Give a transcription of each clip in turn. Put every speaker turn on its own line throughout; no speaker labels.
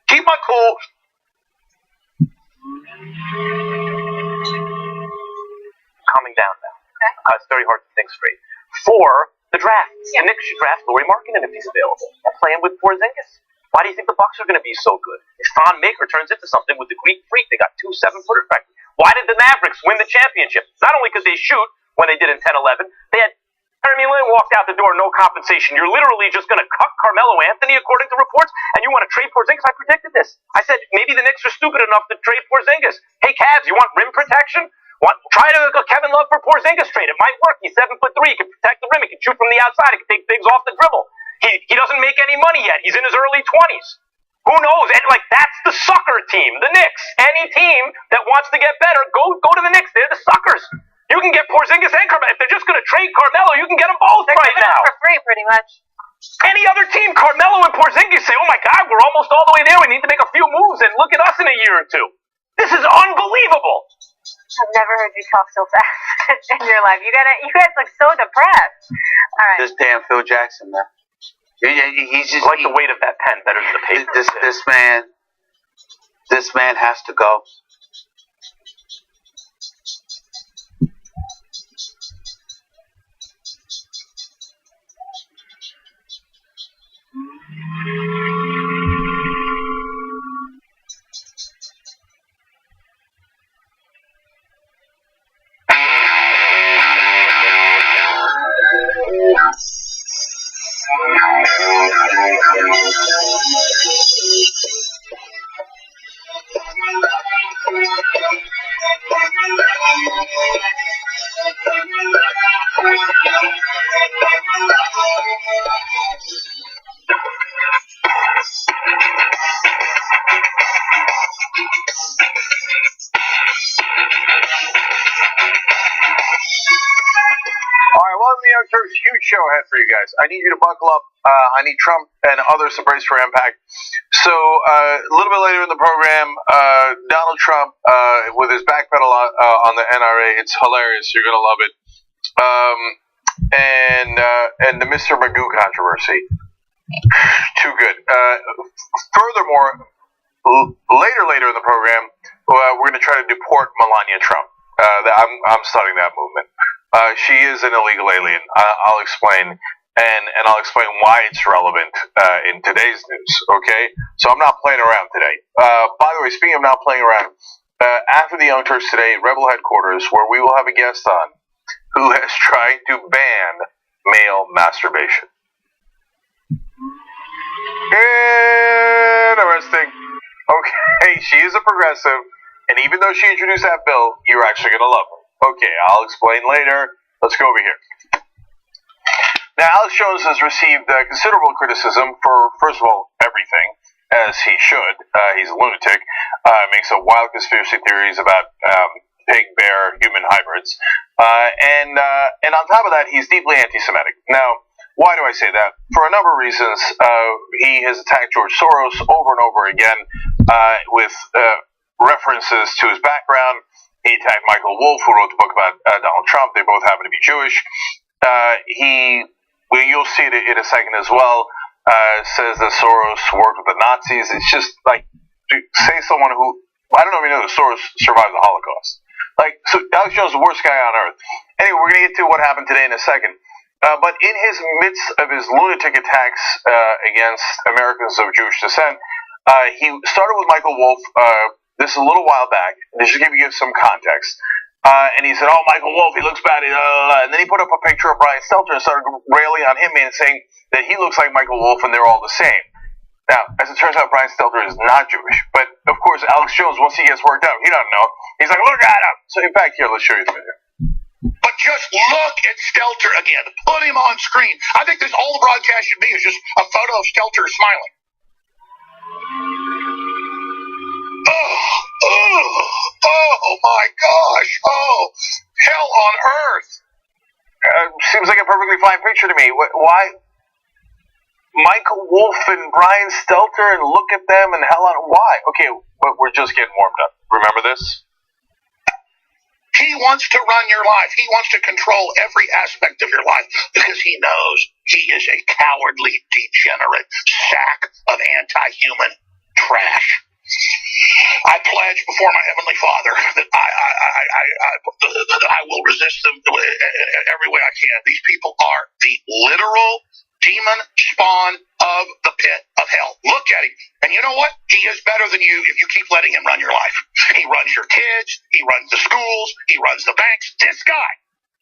Keep my cool. Calming down now.
Okay.
It's very hard to think straight. For the draft. Yeah. The Knicks should draft Lauri Markkanen if he's available. And play him with Porzingis. Why do you think the Bucks are going to be so good? If Thon Maker turns into something with the Greek Freak, they got 2 7-footers back. Why did the Mavericks win the championship? Not only because they shoot when they did in 10-11, they had Jeremy Lin walked out the door, no compensation. You're literally just going to cut Carmelo Anthony, according to reports, and you want to trade Porzingis? I predicted this. I said maybe the Knicks are stupid enough to trade Porzingis. Hey, Cavs, you want rim protection? Try to go Kevin Love for Porzingis trade. It might work. He's 7'3". He can protect the rim. He can shoot from the outside. He can take bigs off the dribble. He doesn't make any money yet. He's in his early 20s. Who knows? And that's the sucker team, the Knicks. Any team that wants to get better, go to the Knicks. They're the suckers. You can get Porzingis and Carmelo. If they're just going to trade Carmelo, you can get them both right now.
For free, pretty much.
Any other team, Carmelo and Porzingis say, oh my God, we're almost all the way there. We need to make a few moves, and look at us in a year or two. This is unbelievable.
I've never heard you talk so fast in your life. You guys look so depressed. All right.
This damn Phil Jackson, man. He's just
I like the weight of that pen better than the paper.
This man has to go.
Turks, huge show ahead for you guys. I need you to buckle up. I need Trump and others to brace for impact. So a little bit later in the program, Donald Trump with his backpedal on the NRA. It's hilarious. You're gonna love it. And the Mr. Magoo controversy. Too good. Furthermore, later in the program, we're gonna try to deport Melania Trump. I'm starting that movement. She is an illegal alien. I'll explain, and I'll explain why it's relevant in today's news. Okay, so I'm not playing around today. By the way, speaking of not playing around, after the Young Turks today, Rebel headquarters, where we will have a guest on who has tried to ban male masturbation. Interesting. Okay, she is a progressive, and even though she introduced that bill, you're actually gonna love her. Okay, I'll explain later. Let's go over here. Now, Alex Jones has received considerable criticism for, first of all, everything, as he should. He's a lunatic. Makes up wild conspiracy theories about pig, bear, human hybrids. And on top of that, he's deeply anti-Semitic. Now, why do I say that? For a number of reasons. He has attacked George Soros over and over again with references to his background. He attacked Michael Wolff, who wrote the book about Donald Trump. They both happen to be Jewish. You'll see it in a second as well, says that Soros worked with the Nazis. It's just like, say someone who, I don't know if you know that Soros survived the Holocaust. So Alex Jones is the worst guy on earth. Anyway, we're going to get to what happened today in a second. But in his midst of his lunatic attacks against Americans of Jewish descent, he started with Michael Wolff. This is a little while back. Just to give you some context. And he said, oh, Michael Wolff, he looks bad. And then he put up a picture of Brian Stelter and started railing on him and saying that he looks like Michael Wolff and they're all the same. Now, as it turns out, Brian Stelter is not Jewish. But, of course, Alex Jones, once he gets worked out, he doesn't know. He's like, look at him. So, in fact, here, let's show you the video.
But just look at Stelter again. Put him on screen. I think this all the broadcast should be is just a photo of Stelter smiling. Oh my gosh. Oh, hell on earth.
Seems like a perfectly fine picture to me. Why? Michael Wolff and Brian Stelter, and look at them, and hell on. Why? Okay, we're just getting warmed up. Remember this?
He wants to run your life. He wants to control every aspect of your life because he knows he is a cowardly, degenerate sack of anti-human trash. I pledge before my Heavenly Father that I will resist them in every way I can. These people are the literal demon spawn of the pit of hell. Look at him. And you know what? He is better than you if you keep letting him run your life. He runs your kids. He runs the schools. He runs the banks. This guy,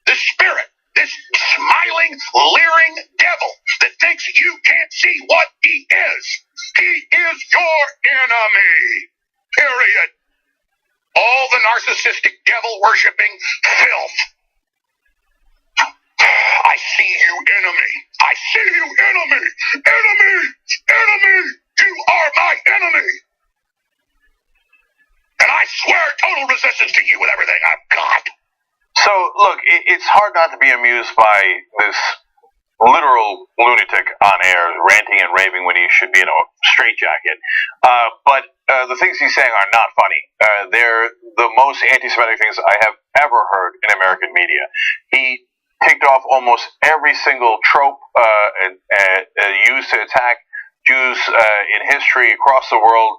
this spirit, this smiling, leering devil that thinks you can't see what he is your enemy. Period. All the narcissistic devil-worshipping filth. I see you, enemy. I see you, enemy. Enemy. Enemy. You are my enemy. And I swear total resistance to you with everything I've got.
So, look, it's hard not to be amused by this literal lunatic on air ranting and raving when he should be in a straitjacket. But the things he's saying are not funny. They're the most anti-Semitic things I have ever heard in American media. He ticked off almost every single trope used to attack Jews in history across the world.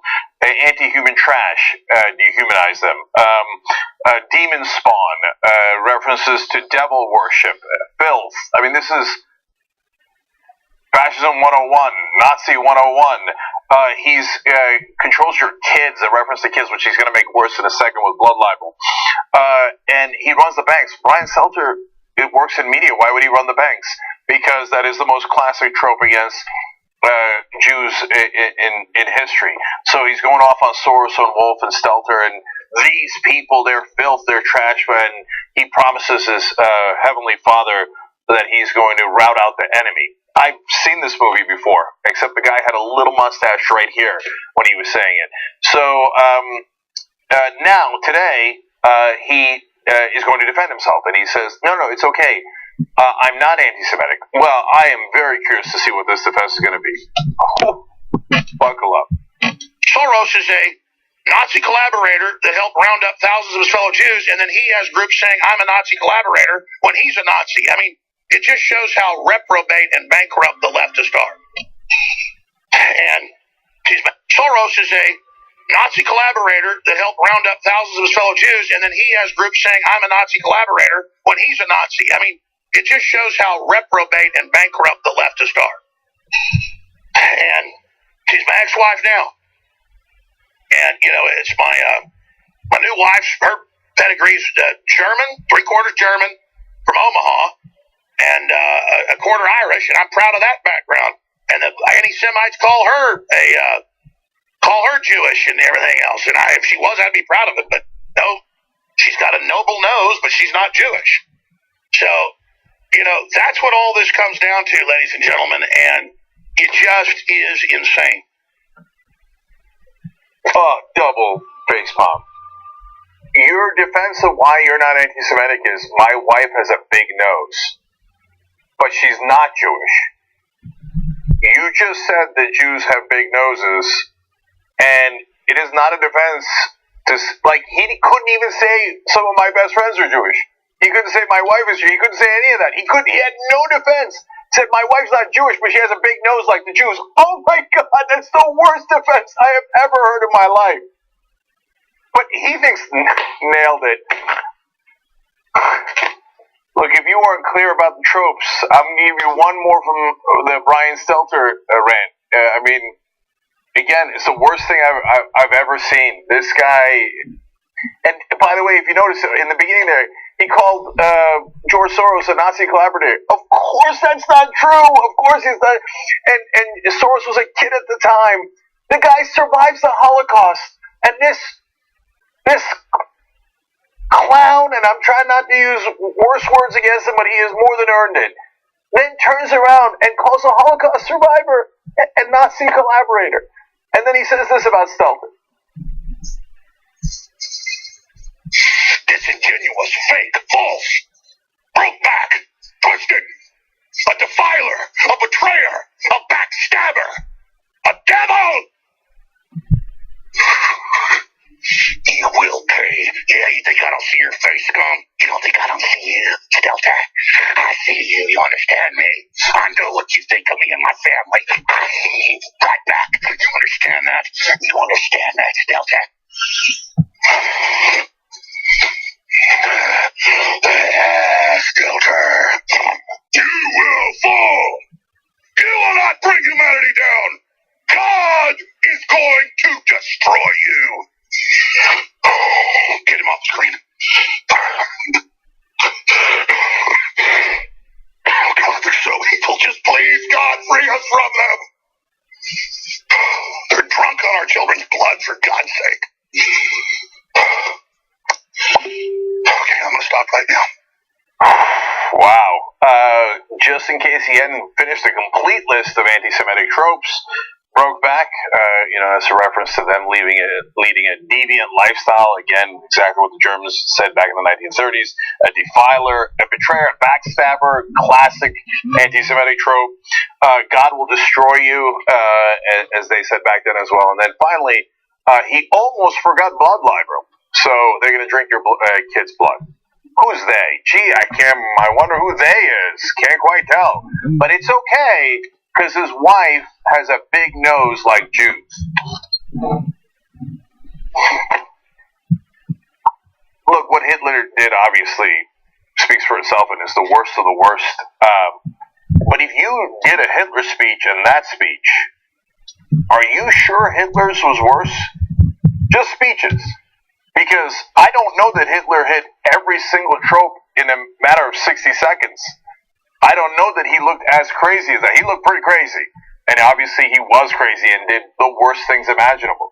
Anti-human trash, dehumanize them. Demon spawn, references to devil worship, filth. I mean, this is Fascism 101, Nazi 101. He's controls your kids, a reference to kids, which he's going to make worse in a second with blood libel. And he runs the banks. Brian Stelter, it works in media. Why would he run the banks? Because that is the most classic trope against Jews in history. So he's going off on Soros and Wolf and Stelter and these people, they're filth, they're trash, and he promises his Heavenly Father that he's going to rout out the enemy. I've seen this movie before, except the guy had a little mustache right here when he was saying it. So now, today, he is going to defend himself, and he says, no, it's okay. I'm not anti-Semitic. Well, I am very curious to see what this defense is going to be. Oh, buckle up.
Soros is a Nazi collaborator that helped round up thousands of his fellow Jews, and then he has groups saying, I'm a Nazi collaborator when he's a Nazi. I mean, it just shows how reprobate and bankrupt the leftists are. And Soros is a Nazi collaborator that helped round up thousands of his fellow Jews, and then he has groups saying, I'm a Nazi collaborator when he's a Nazi. I mean, it just shows how reprobate and bankrupt the leftists are. And she's my ex-wife now. And, you know, it's my new wife, her pedigree's German, 3/4 German from Omaha, and a quarter Irish, and I'm proud of that background. And the anti-Semites call her Jewish and everything else. And if she was, I'd be proud of it. But no, she's got a noble nose, but she's not Jewish. So, you know, that's what all this comes down to, ladies and gentlemen, and it just is insane.
Oh, double face palm. Your defense of why you're not anti-Semitic is my wife has a big nose, but she's not Jewish. You just said that Jews have big noses, and it is not a defense to, like, he couldn't even say some of my best friends are Jewish. He couldn't say my wife is Jewish. He couldn't say any of that. He had no defense. Said my wife's not Jewish, but she has a big nose like the Jews. Oh my God, that's the worst defense I have ever heard in my life. But he thinks nailed it. Look, if you weren't clear about the tropes, I'm going to give you one more from the Brian Stelter rant. I mean, again, it's the worst thing I've ever seen. This guy, and by the way, if you notice in the beginning there, he called George Soros a Nazi collaborator. Of course that's not true. Of course he's not. And Soros was a kid at the time. The guy survives the Holocaust. And this clown, and I'm trying not to use worse words against him, but he has more than earned it, then turns around and calls a Holocaust survivor a Nazi collaborator. And then he says this about Stelter.
Disingenuous, fake, false, broke back, twisted, a defiler, a betrayer, a backstabber, a devil! He will pay. Yeah, you think I don't see your face, scum. You don't think I don't see you, Stelter? I see you. You understand me? I know what you think of me and my family. I hate right back. You understand that? You understand that, Stelter? Stelter, you will fall. You will not bring humanity down. God is going to destroy you. Get him off the screen. Oh, God, they're so evil. Just please, God, free us from them. They're drunk on our children's blood, for God's sake. Okay, I'm going to stop right now.
Wow. Just in case he hadn't finished a complete list of anti-Semitic tropes, broke back, as a reference to them leading a deviant lifestyle. Again, exactly what the Germans said back in the 1930s. A defiler, a betrayer, a backstabber, classic anti-Semitic trope. God will destroy you, as they said back then as well. And then finally, he almost forgot blood libel. So they're going to drink your kid's blood. Who's they? Gee, I wonder who they is. Can't quite tell. But it's okay, because his wife has a big nose like Jews. Look, what Hitler did obviously speaks for itself and is the worst of the worst. But if you did a Hitler speech and that speech, are you sure Hitler's was worse? Just speeches. Because I don't know that Hitler hit every single trope in a matter of 60 seconds. I don't know that he looked as crazy as that. He looked pretty crazy. And obviously he was crazy and did the worst things imaginable.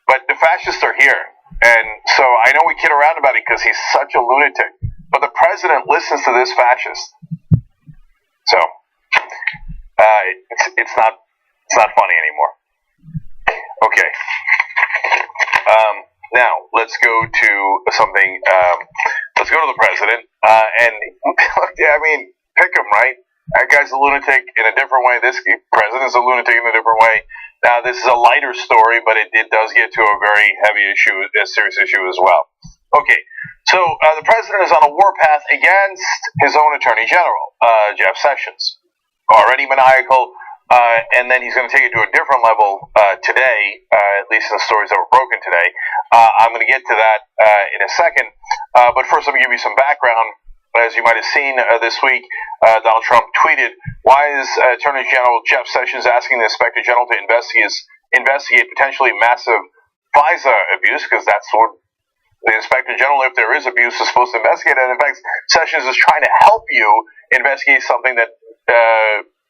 But the fascists are here. And so I know we kid around about it because he's such a lunatic. But the president listens to this fascist. So it's not funny anymore. Okay. Now, let's go to something, let's go to the president, and, I mean, pick him, right? That guy's a lunatic in a different way. This president's a lunatic in a different way. Now, this is a lighter story, but it does get to a very heavy issue, a serious issue as well. Okay, so the president is on a warpath against his own attorney general, Jeff Sessions. Already maniacal. And then he's going to take it to a different level today, at least in the stories that were broken today. I'm going to get to that in a second. But first, let me give you some background. As you might have seen this week, Donald Trump tweeted, "Why is Attorney General Jeff Sessions asking the Inspector General to investigate potentially massive FISA abuse?" Because that's what the Inspector General, if there is abuse, is supposed to investigate. And in fact, Sessions is trying to help you investigate something that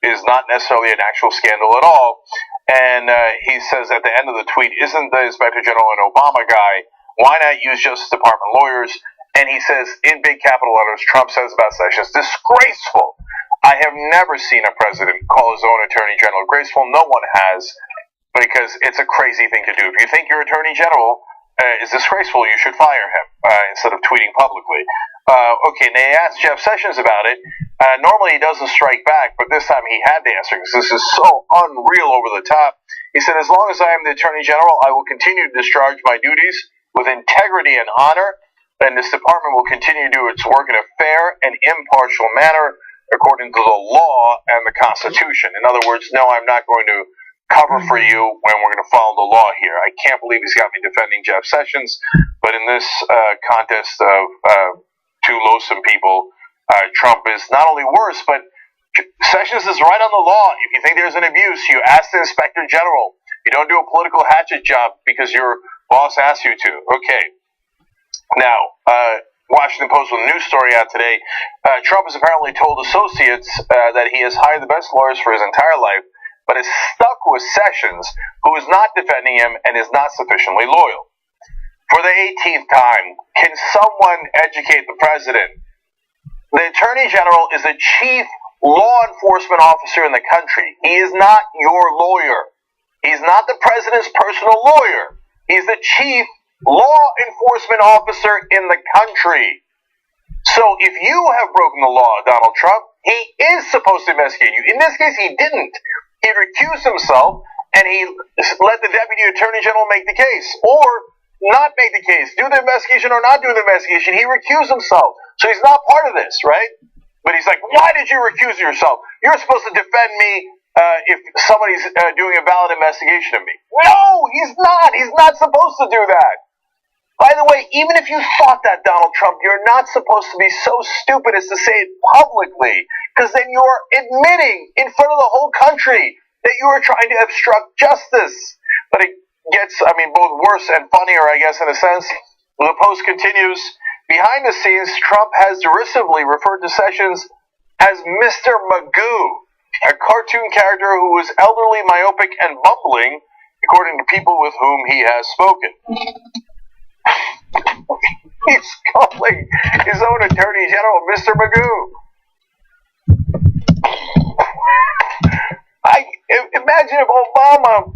is not necessarily an actual scandal at all. And he says at the end of the tweet, "Isn't the Inspector General an Obama guy? Why not use Justice Department lawyers?" And he says, in big capital letters, Trump says about Sessions, "Disgraceful. I have never seen a president call his own attorney general graceful. No one has, because it's a crazy thing to do. If you think your attorney general is disgraceful, you should fire him instead of tweeting publicly." Okay, they asked Jeff Sessions about it. Normally he doesn't strike back, but this time he had to answer because this is so unreal over the top. He said, "As long as I am the Attorney General, I will continue to discharge my duties with integrity and honor, and this department will continue to do its work in a fair and impartial manner according to the law and the Constitution." In other words, no, I'm not going to cover for you when we're going to follow the law here. I can't believe he's got me defending Jeff Sessions, but in this contest of two loathsome people, Trump is not only worse, but Sessions is right on the law. If you think there's an abuse, you ask the Inspector General. You don't do a political hatchet job because your boss asks you to. Okay. Now, Washington Post with a news story out today. Trump has apparently told associates that he has hired the best lawyers for his entire life, but is stuck with Sessions, who is not defending him and is not sufficiently loyal. For the 18th time, can someone educate the president? The Attorney General is the chief law enforcement officer in the country. He is not your lawyer. He's not the president's personal lawyer. He's the chief law enforcement officer in the country. So if you have broken the law, Donald Trump, he is supposed to investigate you. In this case, he didn't. He recused himself, and he let the Deputy Attorney General make the case. Or not make the case, do the investigation or not do the investigation. He recused himself. So he's not part of this, right? But he's like, why did you recuse yourself? You're supposed to defend me if somebody's doing a valid investigation of me. No, he's not. He's not supposed to do that. By the way, even if you thought that, Donald Trump, you're not supposed to be so stupid as to say it publicly, because then you're admitting in front of the whole country that you are trying to obstruct justice. But it gets, both worse and funnier, I guess, in a sense. The Post continues, behind the scenes, Trump has derisively referred to Sessions as Mr. Magoo, a cartoon character who is elderly, myopic, and bumbling, according to people with whom he has spoken. He's calling his own Attorney General Mr. Magoo. Imagine if Obama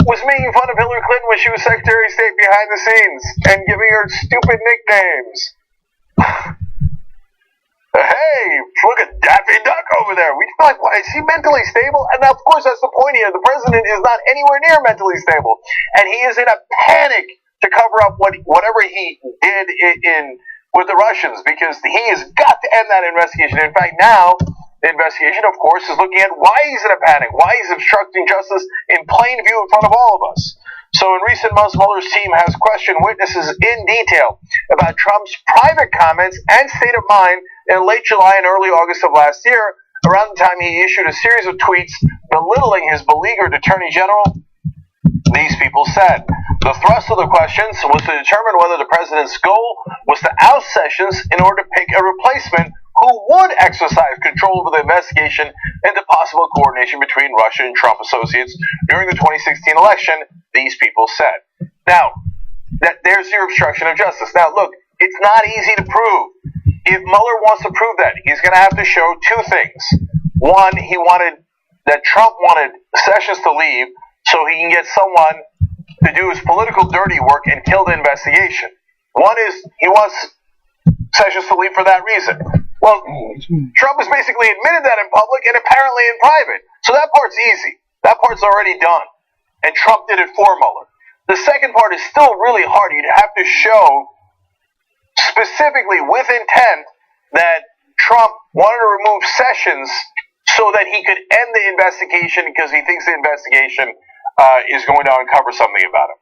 was making fun of Hillary Clinton when she was Secretary of State behind the scenes and giving her stupid nicknames. Hey, look at Daffy Duck over there. We feel like, is he mentally stable? And of course, that's the point here. The president is not anywhere near mentally stable. And he is in a panic to cover up whatever he did with the Russians, because he has got to end that investigation. In fact, now the investigation, of course, is looking at why he's in a panic, why he's obstructing justice in plain view in front of all of us. So in recent months, Mueller's team has questioned witnesses in detail about Trump's private comments and state of mind in late July and early August of last year, around the time he issued a series of tweets belittling his beleaguered Attorney General. These people said the thrust of the questions was to determine whether the president's goal was to oust Sessions in order to pick a replacement who would exercise control over the investigation into possible coordination between Russia and Trump associates during the 2016 election, these people said. Now, there's your obstruction of justice. Now, look, it's not easy to prove. If Mueller wants to prove that, he's going to have to show two things. One, Trump wanted Sessions to leave so he can get someone to do his political dirty work and kill the investigation. One is he wants Sessions to leave for that reason. Well, Trump has basically admitted that in public and apparently in private. So that part's easy. That part's already done. And Trump did it for Mueller. The second part is still really hard. You'd have to show specifically with intent that Trump wanted to remove Sessions so that he could end the investigation because he thinks the investigation is going to uncover something about him.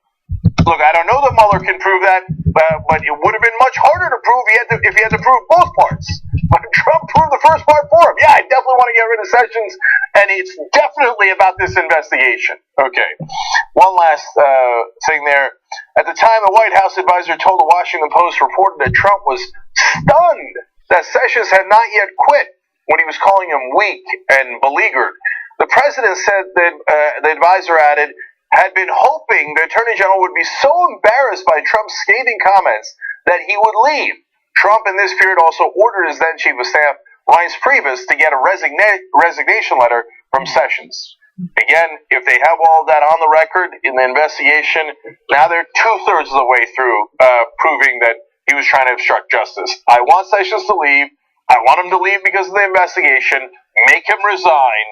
Look, I don't know that Mueller can prove that, but it would have been much harder to prove if he had to prove both parts. But Trump proved the first part for him. Yeah, I definitely want to get rid of Sessions, and it's definitely about this investigation. Okay, one last thing there. At the time, the White House advisor told the Washington Post reported that Trump was stunned that Sessions had not yet quit when he was calling him weak and beleaguered. The president said that the advisor added, had been hoping the Attorney General would be so embarrassed by Trump's scathing comments that he would leave. Trump in this period also ordered his then Chief of Staff, Reince Priebus, to get a resignation letter from Sessions. Again, if they have all that on the record in the investigation, now they're 2/3 of the way through proving that he was trying to obstruct justice. I want Sessions to leave. I want him to leave because of the investigation. Make him resign.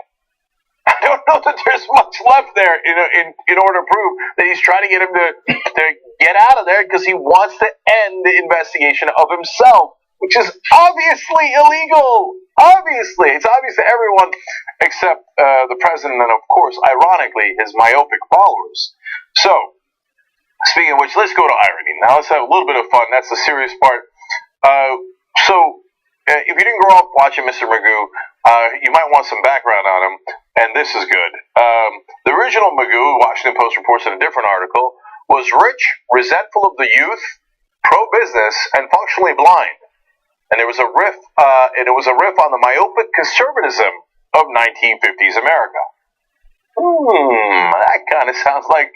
I don't know that there's much left there in order to prove that he's trying to get him to get out of there because he wants to end the investigation of himself, which is obviously illegal. Obviously. It's obvious to everyone except the president and, of course, ironically, his myopic followers. So, speaking of which, let's go to irony. Now let's have a little bit of fun. That's the serious part. If you didn't grow up watching Mr. Magoo, you might want some background on him, and this is good. The original Magoo, Washington Post reports in a different article, was rich, resentful of the youth, pro-business, and functionally blind. And it was a riff on the myopic conservatism of 1950s America. That kind of sounds like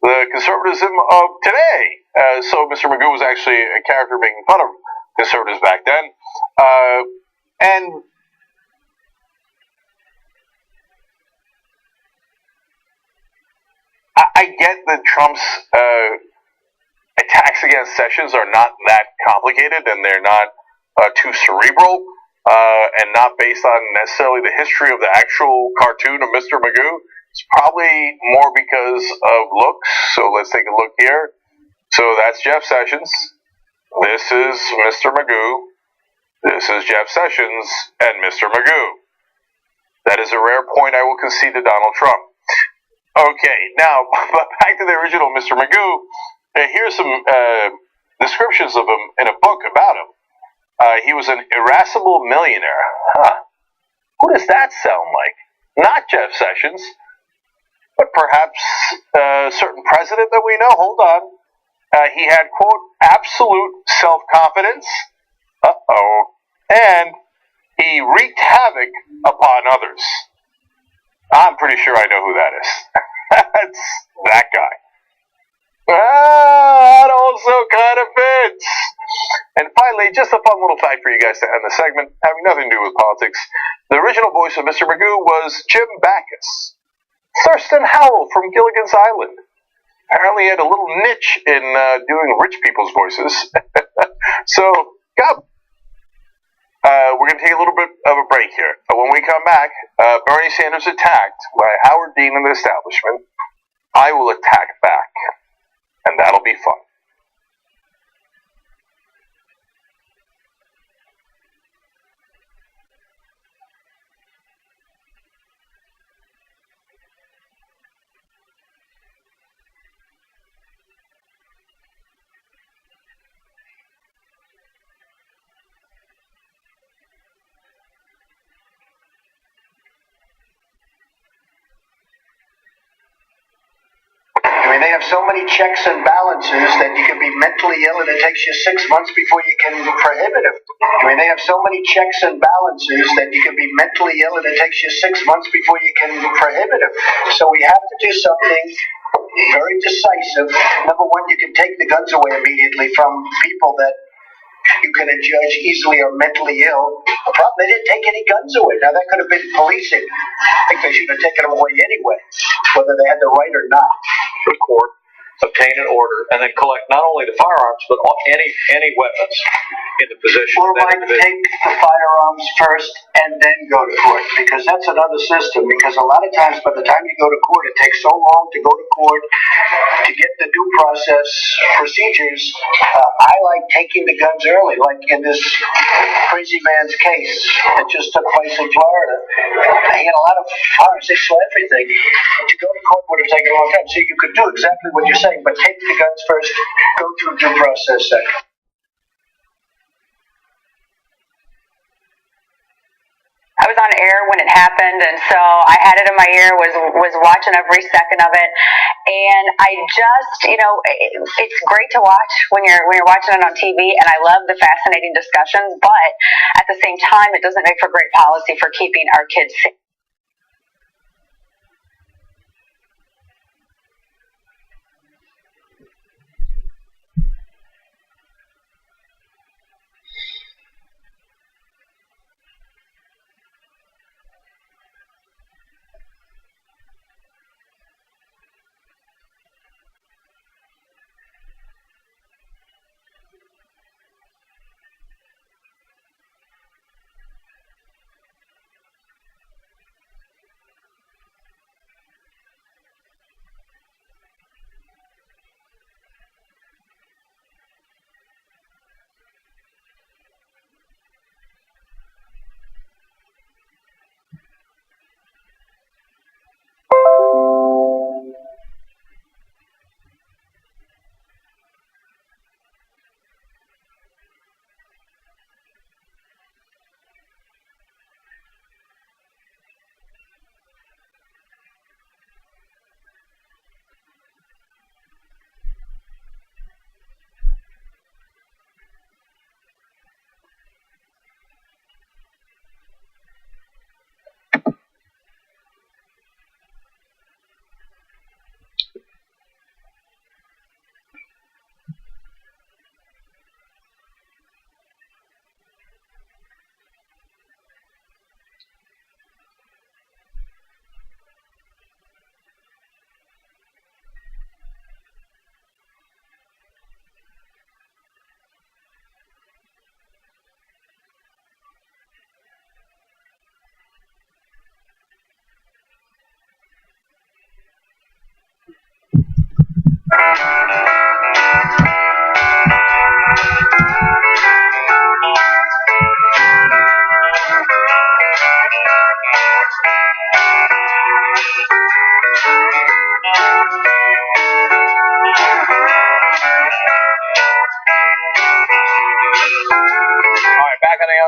the conservatism of today. So Mr. Magoo was actually a character making fun of conservatives back then. And I get that Trump's attacks against Sessions are not that complicated, and they're not too cerebral, and not based on necessarily the history of the actual cartoon of Mr. Magoo. It's probably more because of looks. So let's take a look here. So that's Jeff Sessions. This is Mr. Magoo. This is Jeff Sessions and Mr. Magoo. That is a rare point I will concede to Donald Trump. Okay, now, back to the original Mr. Magoo. Here's some descriptions of him in a book about him. He was an irascible millionaire. Huh. Who does that sound like? Not Jeff Sessions, but perhaps a certain president that we know. Hold on. He had, quote, absolute self-confidence. Uh-oh. And he wreaked havoc upon others. I'm pretty sure I know who that is. That's that guy. That also kind of fits. And finally, just a fun little fact for you guys to end the segment, having nothing to do with politics. The original voice of Mr. Magoo was Jim Backus. Thurston Howell from Gilligan's Island. Apparently he had a little niche in doing rich people's voices. So, we're going to take a little bit of a break here. But when we come back, Bernie Sanders attacked by Howard Dean and the establishment. I will attack back. And that'll be fun.
They have so many checks and balances that you can be mentally ill and it takes you 6 months before you can prohibit it. They have so many checks and balances that you can be mentally ill and it takes you 6 months before you can prohibit it. So we have to do something very decisive. Number one, you can take the guns away immediately from people that you can judge easily are mentally ill. The problem, they didn't take any guns away. Now, that could have been policing. I think they should have taken them away anyway, whether they had the right or not.
The court, obtain an order, and then collect not only the firearms, but any weapons in the possession
Or
of that
might
individual.
take the firearms first and then go to court, because that's another system. Because a lot of times, by the time you go to court, it takes so long to go to court to get the due process procedures. I like taking the guns early, like in this crazy man's case that just took place in Florida. He had a lot of firearms, they saw everything. To go to court would have taken a long time. So you could do exactly what you're saying, but take the guns first, go through due process second.
I was on air when it happened, and so I had it in my ear, was watching every second of it, and I just, it's great to watch when you're watching it on TV, and I love the fascinating discussions, but at the same time, it doesn't make for great policy for keeping our kids safe.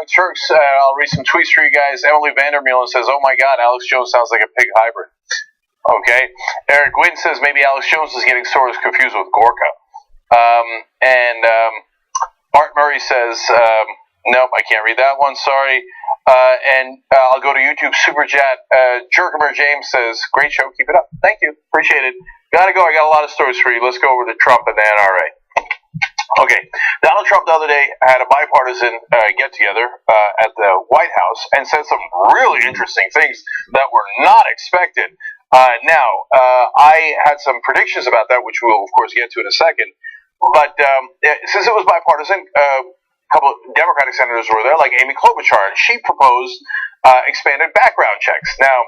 Turks, I'll read some tweets for you guys. Emily Vandermeulen says, "Oh my God, Alex Jones sounds like a pig hybrid." Okay. Eric Wynn says maybe Alex Jones is getting Soros confused with Gorka. Art Murray says, nope, I can't read that one. Sorry. I'll go to YouTube Super Chat. Jerkimer James says, great show. Keep it up. Thank you. Appreciate it. Gotta go. I got a lot of stories for you. Let's go over to Trump and the NRA. Okay. Donald Trump the other day had a bipartisan get-together at the White House and said some really interesting things that were not expected. I had some predictions about that, which we'll, of course, get to in a second. But since it was bipartisan, a couple of Democratic senators were there, like Amy Klobuchar, and she proposed expanded background checks. Now,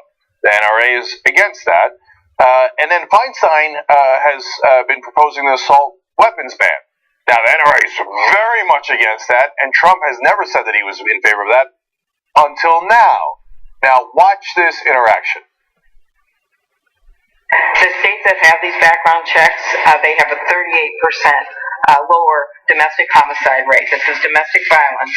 the NRA is against that. And then Feinstein has been proposing the assault weapons ban. Now, the NRA is very much against that, and Trump has never said that he was in favor of that until now. Now, watch this interaction.
The states that have these background checks, they have a 38% lower domestic homicide rate. This is domestic violence.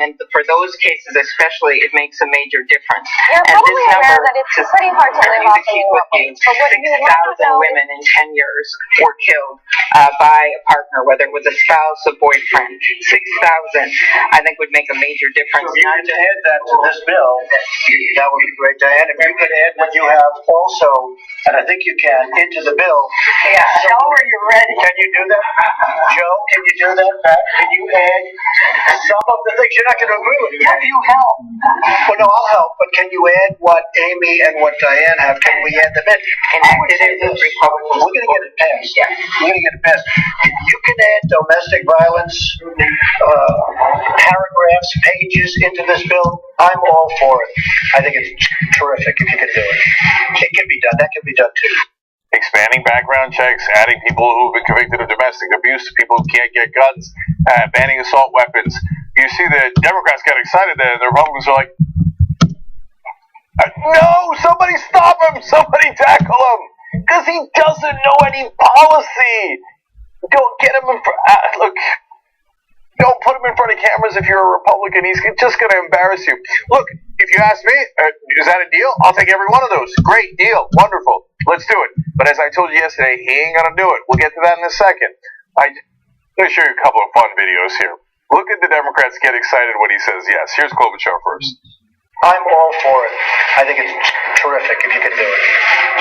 And for those cases especially, it makes a major difference.
You're
and
probably
this
aware
number,
that it's pretty hard to live off a lower wage. But what you want to
6,000
know
women in 10 years were killed by a partner, whether it was a spouse, a boyfriend. 6,000, I think, would make a major difference.
If you could add that to this bill, that would be great, Diane. If you could add what you have also, and I think you can, into the bill.
Yeah, tell her you're ready.
Can you do that? Joe, can you do that? Pat, can you add some of the things? You're not going to agree with me.
Yeah, you help.
Well, no, I'll help, but can you add what Amy and what Diane have? Can we add them in? I would say this. We're going to get it passed. Yeah. We're going to get it passed. You can add domestic violence paragraphs, pages into this bill. I'm all for it. I think it's terrific if you can do it. It can be done. That can be done too.
Expanding background checks, adding people who've been convicted of domestic abuse to people who can't get guns, banning assault weapons. You see the Democrats got excited there, and the Republicans are like, no, somebody stop him, somebody tackle him, because he doesn't know any policy. Don't get him in front, look, don't put him in front of cameras if you're a Republican. He's just going to embarrass you. Look, if you ask me, is that a deal? I'll take every one of those. Great deal. Wonderful. Let's do it. But as I told you yesterday, he ain't going to do it. We'll get to that in a second. I'm going to show you a couple of fun videos here. Look at the Democrats get excited when he says yes. Here's Klobuchar first.
I'm all for it. I think it's terrific if you can do it.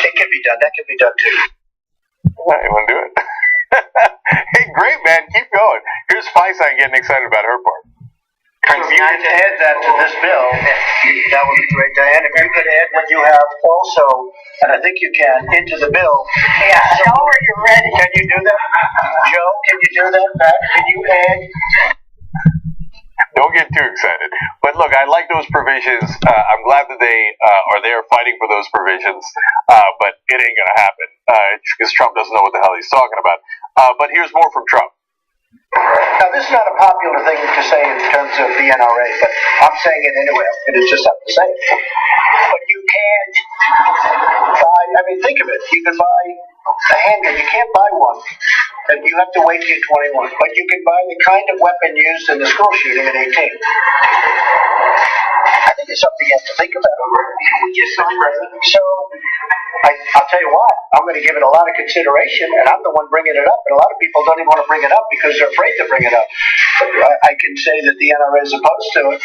It can be done. That can be done too.
You want to do it? Hey, great, man. Keep going. Here's Feinstein getting excited about her part.
So if you could add that to this bill, that would be great, Diane. If you could add what you have also, and I think you can, into the bill.
Yeah, tell her you're ready.
Can you do that? Joe, can you do that? Pat, can you add?
Don't get too excited. But look, I like those provisions. I'm glad that they are there fighting for those provisions. But it ain't going to happen because Trump doesn't know what the hell he's talking about. But here's more from Trump.
Now, this is not a popular thing to say in terms of the NRA, but I'm saying it anyway. I'm going to just have to say it. But you can't buy, I mean, think of it. You can buy a handgun. You can't buy one. And you have to wait till you're 21. But you can buy the kind of weapon used in the school shooting at 18. I think it's something you have to think about. We just saw President. So, I'll tell you what, I'm going to give it a lot of consideration, and I'm the one bringing it up, and a lot of people don't even want to bring it up because they're afraid to bring it up. I can say that the NRA is opposed to it,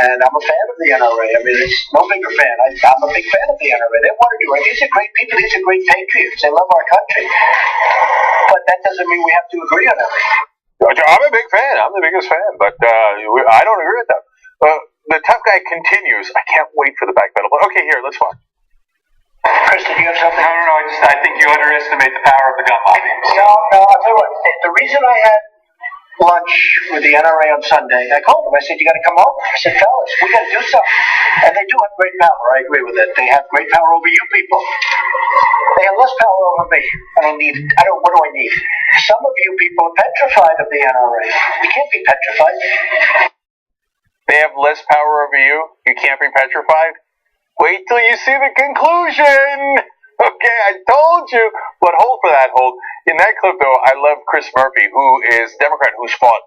and I'm a fan of the NRA. I mean, it's no bigger fan. I'm a big fan of the NRA. They want to do it. These are great people. These are great patriots. They love our country. But that doesn't mean we have to agree on everything.
I'm a big fan. I'm the biggest fan, but I don't agree with them. The tough guy continues. I can't wait for the back pedal. But okay, here, let's watch.
Chris, did you have something?
No. I think you underestimate the power of the gun lobby.
No, I'll tell you what. The reason I had lunch with the NRA on Sunday, I called them. I said, you got to come over. I said, fellas, we got to do something. And they do have great power. I agree with it. They have great power over you people. They have less power over me. I don't need it. What do I need? Some of you people are petrified of the NRA. You can't be petrified.
They have less power over you. You can't be petrified. Wait till you see the conclusion. Okay, I told you. But hold for that, hold. In that clip, though, I love Chris Murphy, who is Democrat, who's fought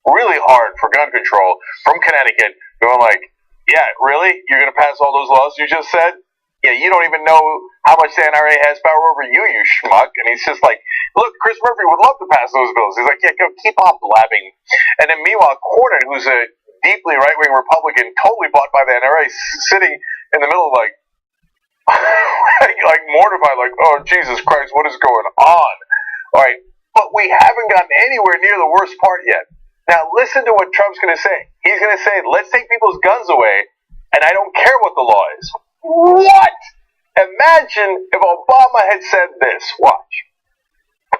really hard for gun control from Connecticut, going like, yeah, really? You're going to pass all those laws you just said? Yeah, you don't even know how much the NRA has power over you, you schmuck. And he's just like, look, Chris Murphy would love to pass those bills. He's like, yeah, go keep on blabbing. And then meanwhile, Cornyn, who's a deeply right-wing Republican, totally bought by the NRA, sitting in the middle of like mortified, like, oh, Jesus Christ, what is going on? All right, but we haven't gotten anywhere near the worst part yet. Now, listen to what Trump's going to say. He's going to say, let's take people's guns away, and I don't care what the law is. What? Imagine if Obama had said this. Watch.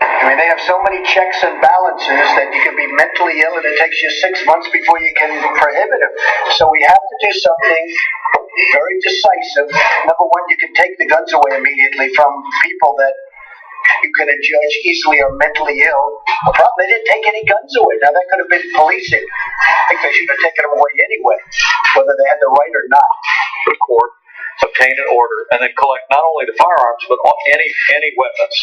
I mean, they have so many checks and balances that you can be mentally ill and it takes you 6 months before you can prohibit them. So we have to do something very decisive. Number one, you can take the guns away immediately from people that you can judge easily are mentally ill. The problem, they didn't take any guns away. Now, that could have been policing. I think they should have taken them away anyway, whether they had the right or not.
The court obtain an order and then collect not only the firearms but any weapons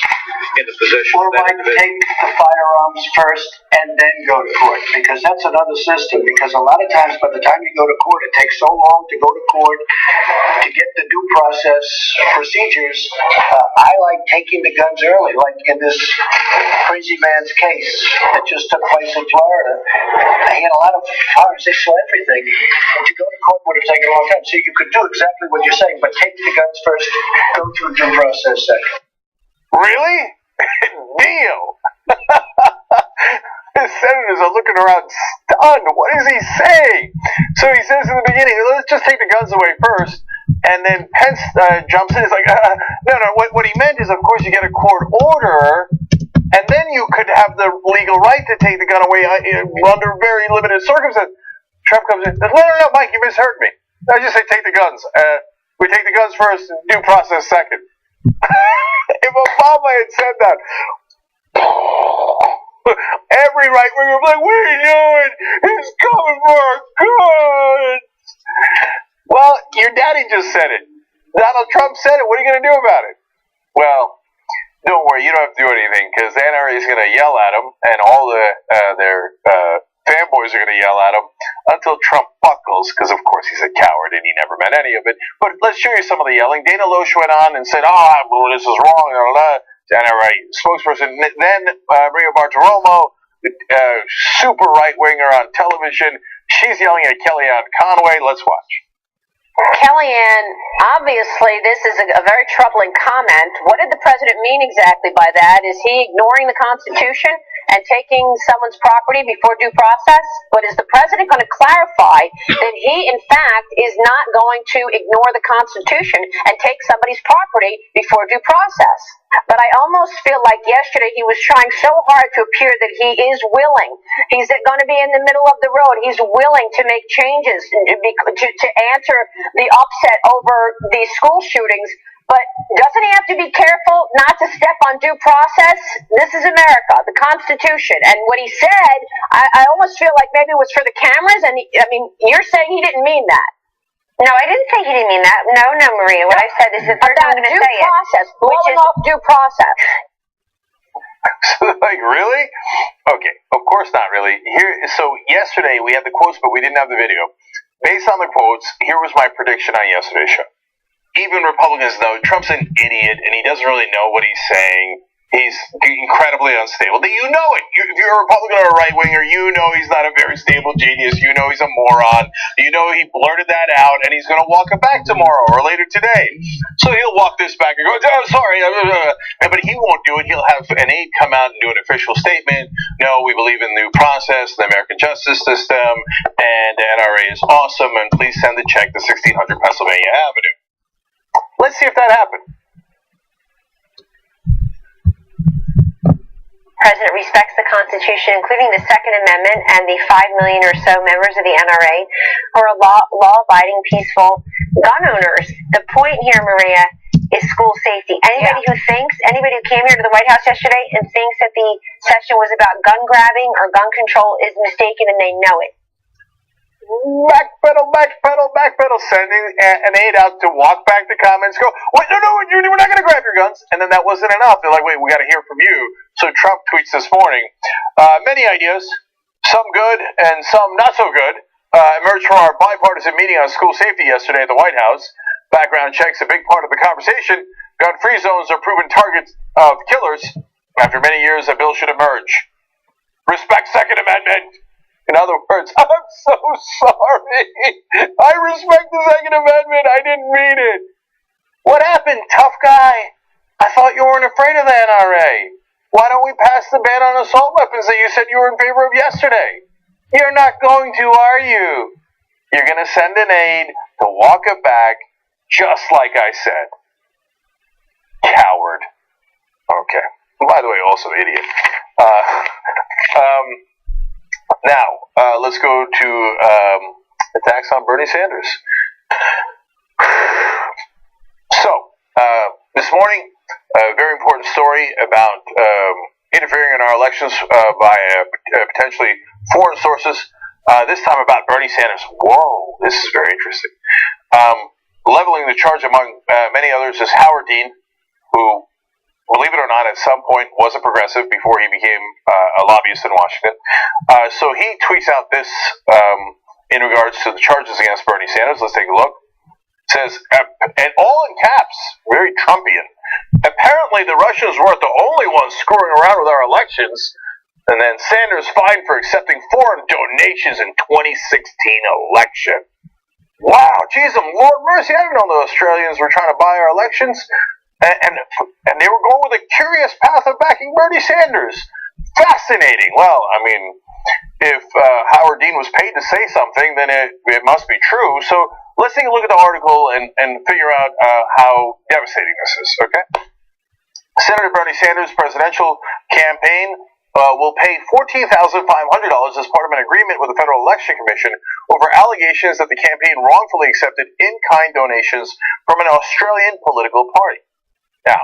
in the possession
Or
of that
might
individual.
take the firearms first and then go to court, because that's another system. Because a lot of times, by the time you go to court, it takes so long to go to court to get the due process procedures. I like taking the guns early, like in this crazy man's case that just took place in Florida. He had a lot of firearms, they saw everything. To go to court would have taken a long time. So you could do exactly what you're saying, but take the guns first, go through due process second.
Really? Deal. The senators are looking around stunned. What is he saying? So he says in the beginning, let's just take the guns away first. And then Pence jumps in. He's like, no. What he meant is, of course, you get a court order, and then you could have the legal right to take the gun away under very limited circumstances. Trump comes in and says, no, Mike, you misheard me. I just say take the guns. We take the guns first, due process second. If Obama had said that, every right winger would be like, what are you doing? He's coming for our guns. Well, your daddy just said it. Donald Trump said it. What are you going to do about it? Well, don't worry. You don't have to do anything, because the NRA is going to yell at him, and all their fanboys are going to yell at him until Trump buckles, because of course he's a coward and he never meant any of it. But let's show you some of the yelling. Dana Loesch went on and said, well, this is wrong. The NRA spokesperson. Then Maria Bartiromo, super right-winger on television, she's yelling at Kellyanne Conway. Let's watch.
Kellyanne, obviously this is a very troubling comment. What did the president mean exactly by that? Is he ignoring the Constitution and taking someone's property before due process? But is the president going to clarify that he, in fact, is not going to ignore the Constitution and take somebody's property before due process? But I almost feel like yesterday he was trying so hard to appear that he is willing. He's going to be in the middle of the road. He's willing to make changes to answer the upset over these school shootings. But doesn't he have to be careful not to step on due process? This is America, the Constitution. And what he said, I almost feel like maybe it was for the cameras. And you're saying he didn't mean that.
No, I didn't say he didn't mean that. No, Maria. What I said is the third time I'm going to say
process,
it.
Blowing off due process.
Like, really? Okay, of course not really. So yesterday we had the quotes, but we didn't have the video. Based on the quotes, here was my prediction on yesterday's show. Even Republicans know Trump's an idiot and he doesn't really know what he's saying. He's incredibly unstable. You know it. If you're a Republican or a right-winger, you know he's not a very stable genius. You know he's a moron. You know he blurted that out, and he's going to walk it back tomorrow or later today. So he'll walk this back and go, oh, sorry. But he won't do it. He'll have an aide come out and do an official statement. No, we believe in the due process, the American justice system, and the NRA is awesome, and please send the check to 1600 Pennsylvania Avenue. Let's see if that happened.
The President respects the Constitution, including the Second Amendment and the 5 million or so members of the NRA who are law-abiding, peaceful gun owners. The point here, Maria, is school safety. Anybody who came here to the White House yesterday and thinks that the session was about gun grabbing or gun control is mistaken, and they know it.
Backpedal, sending an aide out to walk back the comments, go, wait, no, we're not going to grab your guns. And then that wasn't enough. They're like, wait, we got to hear from you. So Trump tweets this morning, many ideas Some good and some not so good emerged from our bipartisan meeting on school safety yesterday at the White House. Background checks, a big part of the conversation. Gun-free zones are proven targets of killers. After many years, a bill should emerge. Respect Second Amendment. In other words, I'm so sorry. I respect the Second Amendment. I didn't mean it. What happened, tough guy? I thought you weren't afraid of the NRA. Why don't we pass the ban on assault weapons that you said you were in favor of yesterday? You're not going to, are you? You're going to send an aide to walk it back, just like I said. Coward. Okay. By the way, also idiot. Now, let's go to attacks on Bernie Sanders. So, this morning, a very important story about interfering in our elections by potentially foreign sources. This time about Bernie Sanders. Whoa, this is very interesting. Leveling the charge among many others is Howard Dean, who, believe it or not, at some point was a progressive before he became a lobbyist in Washington. So he tweets out this in regards to the charges against Bernie Sanders. Let's take a look. It says, and all in caps, very Trumpian. Apparently the Russians weren't the only ones screwing around with our elections. And then Sanders fined for accepting foreign donations in 2016 election. Wow, geez, Lord mercy, I didn't know the Australians were trying to buy our elections. And they were going with a curious path of backing Bernie Sanders. Fascinating. Well, I mean, if Howard Dean was paid to say something, then it must be true. So let's take a look at the article and figure out how devastating this is, okay? Senator Bernie Sanders' presidential campaign will pay $14,500 as part of an agreement with the Federal Election Commission over allegations that the campaign wrongfully accepted in-kind donations from an Australian political party. Now,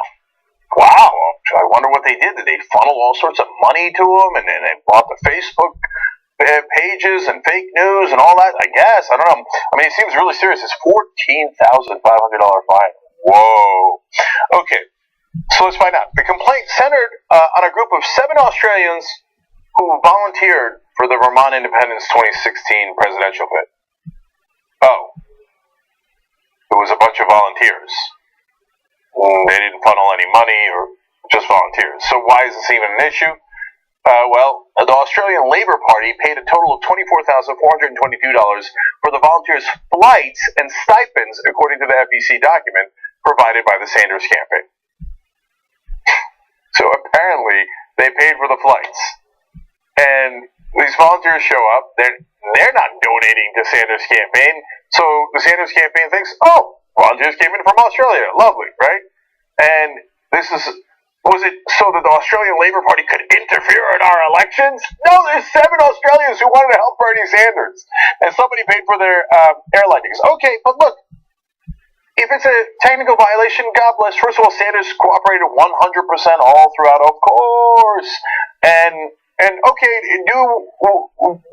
wow, I wonder what they did. Did they funnel all sorts of money to them and then they bought the Facebook pages and fake news and all that? I guess. I don't know. I mean, it seems really serious. It's $14,500 fine. Whoa. Okay, so let's find out. The complaint centered on a group of 7 Australians who volunteered for the Vermont Independence 2016 presidential bid. Oh. It was a bunch of volunteers. They didn't funnel any money or just volunteers. So why is this even an issue? Well, the Australian Labor Party paid a total of $24,422 for the volunteers' flights and stipends, according to the FEC document provided by the Sanders campaign. So apparently, they paid for the flights. And these volunteers show up. They're not donating to Sanders' campaign. So the Sanders campaign thinks, oh, volunteers came in from Australia. Lovely, right? And was it so that the Australian Labor Party could interfere in our elections? No, there's 7 Australians who wanted to help Bernie Sanders. And somebody paid for their airline tickets. Okay, but look, if it's a technical violation, God bless. First of all, Sanders cooperated 100% all throughout, of course. And okay, do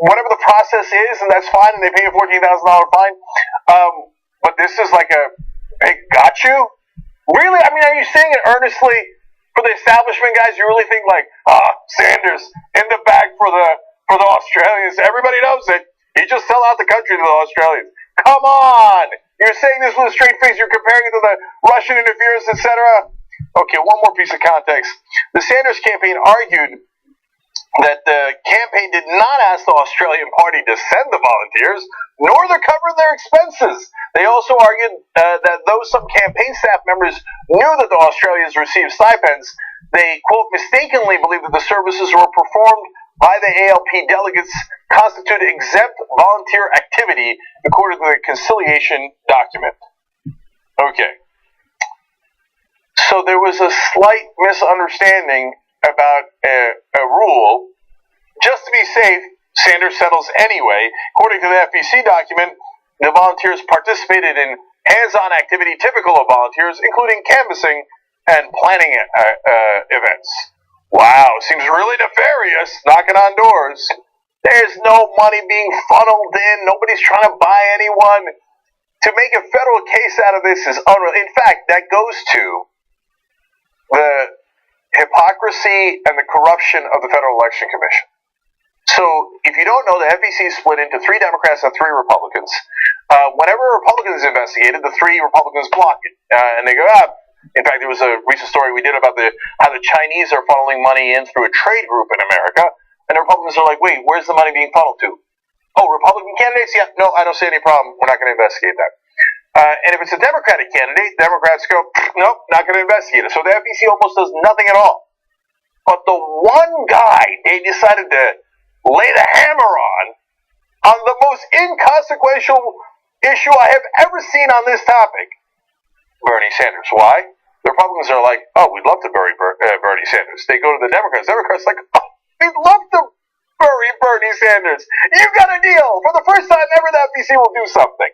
whatever the process is, and that's fine, and they pay a $14,000 fine. But this is like hey, got you? Really? I mean, are you saying it earnestly for the establishment guys? You really think like, Sanders in the bag for the Australians? Everybody knows it. He just sell out the country to the Australians. Come on! You're saying this with a straight face. You're comparing it to the Russian interference, etc. Okay, one more piece of context. The Sanders campaign argued that the campaign did not ask the Australian party to send the volunteers, nor to cover their expenses. They also argued that though some campaign staff members knew that the Australians received stipends, they, quote, mistakenly believed that the services were performed by the ALP delegates constitute exempt volunteer activity according to the conciliation document. Okay. So there was a slight misunderstanding about a rule. Just to be safe, Sanders settles anyway. According to the FEC document, the volunteers participated in hands-on activity typical of volunteers, including canvassing and planning events. Wow, seems really nefarious, knocking on doors. There's no money being funneled in. Nobody's trying to buy anyone. To make a federal case out of this is unreal. In fact, that goes to the hypocrisy and the corruption of the Federal Election Commission. So if you don't know, the FEC is split into 3 Democrats and 3 Republicans. Whenever a Republican is investigated, the 3 Republicans block it, and they go, In fact, there was a recent story we did about how the Chinese are funneling money in through a trade group in America, and the Republicans are like, wait, where's the money being funneled to? Oh, Republican candidates? Yeah, no, I don't see any problem. We're not going to investigate that. And if it's a Democratic candidate, Democrats go, nope, not going to investigate it. So the FEC almost does nothing at all. But the one guy they decided to lay the hammer on the most inconsequential issue I have ever seen on this topic, Bernie Sanders. Why? The Republicans are like, oh, we'd love to bury Bernie Sanders. They go to the Democrats. Democrats are like, oh, we'd love to bury Bernie Sanders. You got a deal. For the first time ever, the FEC will do something.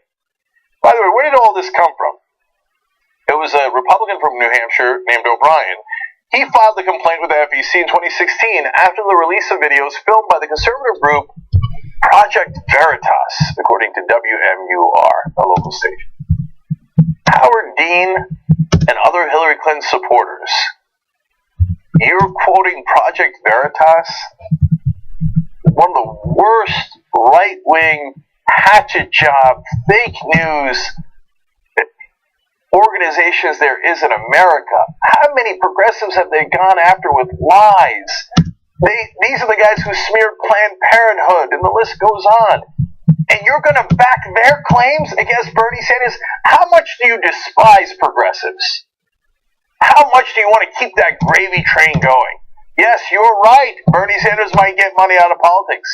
By the way, where did all this come from? It was a Republican from New Hampshire named O'Brien. He filed the complaint with the FEC in 2016 after the release of videos filmed by the conservative group Project Veritas, according to WMUR, a local station. Howard Dean and other Hillary Clinton supporters. You're quoting Project Veritas? One of the worst right-wing hatchet job, fake news organizations there is in America. How many progressives have they gone after with lies? These are the guys who smeared Planned Parenthood, and the list goes on. And you're going to back their claims against Bernie Sanders? How much do you despise progressives? How much do you want to keep that gravy train going? Yes, you're right. Bernie Sanders might get money out of politics.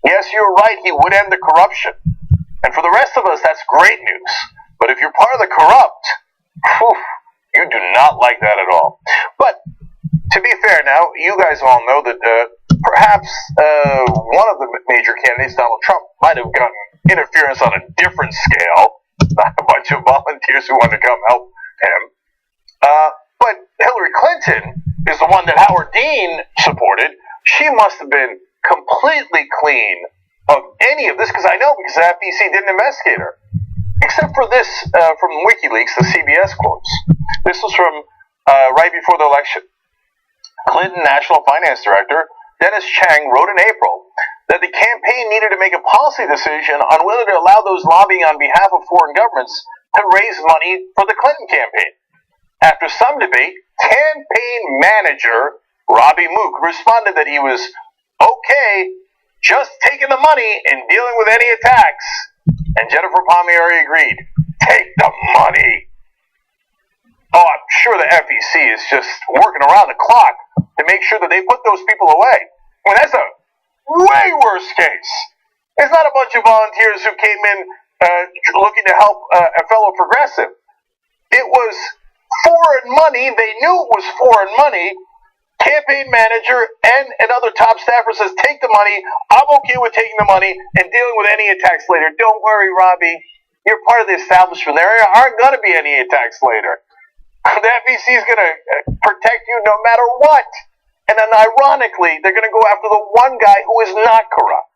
Yes, you're right. He would end the corruption. And for the rest of us, that's great news. But if you're part of the corrupt, you do not like that at all. But to be fair now, you guys all know that perhaps one of the major candidates, Donald Trump, might have gotten interference on a different scale. Not a bunch of volunteers who wanted to come help him. But Hillary Clinton is the one that Howard Dean supported. She must have been completely clean of any of this, because I know, because the FEC didn't investigate her. Except for this from WikiLeaks, the CBS quotes. This was from right before the election. Clinton National Finance Director Dennis Chang wrote in April that the campaign needed to make a policy decision on whether to allow those lobbying on behalf of foreign governments to raise money for the Clinton campaign. After some debate, campaign manager Robbie Mook responded that he was okay just taking the money and dealing with any attacks. And Jennifer Palmieri agreed. Take the money. Oh, I'm sure the FEC is just working around the clock to make sure that they put those people away. I mean, that's a way worse case. It's not a bunch of volunteers who came in looking to help a fellow progressive. It was foreign money. They knew it was foreign money. Campaign manager and another top staffer says, take the money. I'm okay with taking the money and dealing with any attacks later. Don't worry, Robbie. You're part of the establishment. There aren't going to be any attacks later. The FEC is going to protect you no matter what. And then ironically, they're going to go after the one guy who is not corrupt.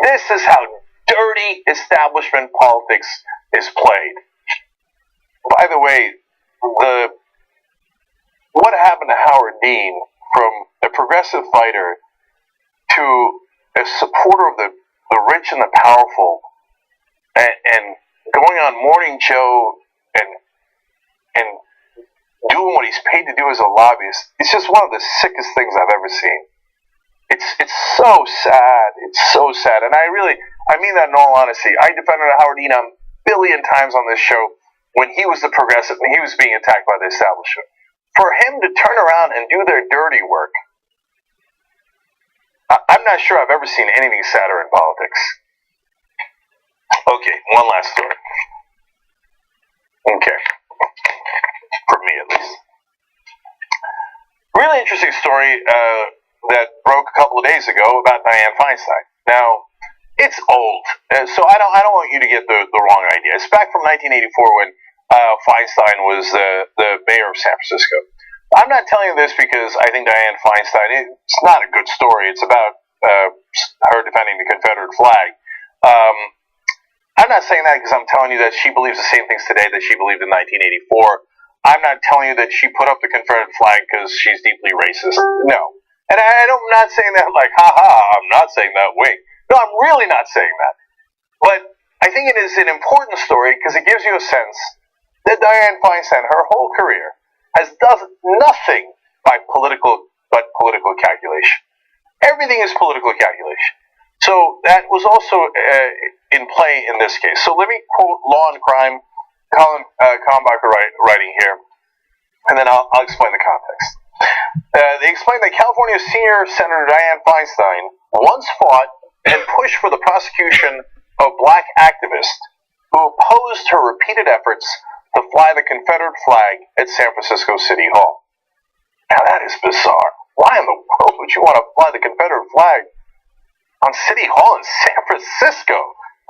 This is how dirty establishment politics is played. By the way, what happened to Howard Dean, from a progressive fighter to a supporter of the rich and the powerful, and going on Morning Joe and doing what he's paid to do as a lobbyist, it's just one of the sickest things I've ever seen. It's so sad. It's so sad. And I mean that in all honesty. I defended Howard Dean a billion times on this show when he was the progressive and he was being attacked by the establishment. For him to turn around and do their dirty work, I'm not sure I've ever seen anything sadder in politics. Okay, one last story. Okay. For me, at least. Really interesting story that broke a couple of days ago about Dianne Feinstein. Now, it's old, so I don't want you to get the wrong idea. It's back from 1984 when Feinstein was the mayor of San Francisco. I'm not telling you this because I think Dianne Feinstein, it's not a good story. It's about her defending the Confederate flag. I'm not saying that because I'm telling you that she believes the same things today that she believed in 1984. I'm not telling you that she put up the Confederate flag because she's deeply racist. No. And I'm not saying that like, I'm not saying that, wink. No, I'm really not saying that. But I think it is an important story because it gives you a sense that Dianne Feinstein, her whole career, has done nothing but political calculation. Everything is political calculation. So that was also in play in this case. So let me quote Law and Crime, Colin Kalmbacher writing here, and then I'll explain the context. They explained that California senior Senator Dianne Feinstein once fought and pushed for the prosecution of black activists who opposed her repeated efforts to fly the Confederate flag at San Francisco City Hall. Now that is bizarre. Why in the world would you want to fly the Confederate flag on City Hall in San Francisco?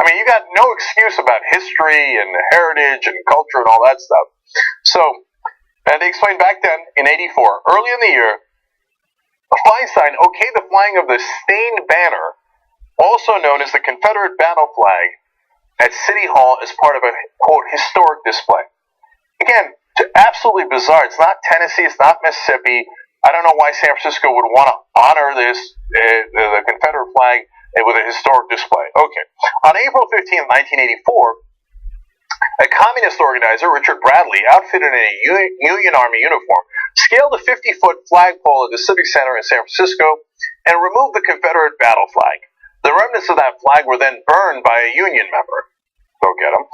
I mean, you got no excuse about history and heritage and culture and all that stuff. So, they explained back then, in '84, early in the year, Feinstein okayed the flying of the stained banner, also known as the Confederate battle flag, at City Hall as part of a, quote, historic display. Again, absolutely bizarre. It's not Tennessee, it's not Mississippi. I don't know why San Francisco would want to honor this, the Confederate flag, with a historic display. Okay. On April 15, 1984, a communist organizer, Richard Bradley, outfitted in a Union Army uniform, scaled a 50-foot flagpole at the Civic Center in San Francisco and removed the Confederate battle flag. The remnants of that flag were then burned by a Union member. Go get them.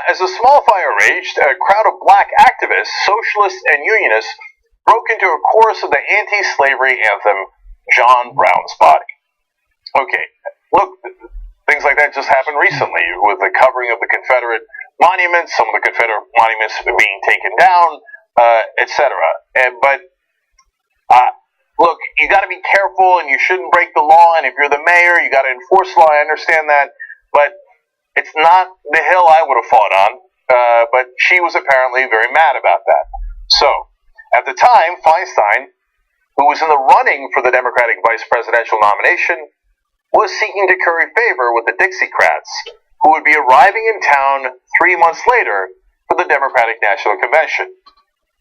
As a small fire raged, a crowd of black activists, socialists, and unionists broke into a chorus of the anti-slavery anthem, John Brown's Body. Okay, look, things like that just happened recently with the covering of the Confederate monuments, some of the Confederate monuments being taken down, etc. But look, you got to be careful, and you shouldn't break the law. And if you're the mayor, you got to enforce law. I understand that, but it's not the hill I would have fought on. But she was apparently very mad about that. So, at the time, Feinstein, who was in the running for the Democratic vice presidential nomination, was seeking to curry favor with the Dixiecrats, who would be arriving in town 3 months later for the Democratic National Convention.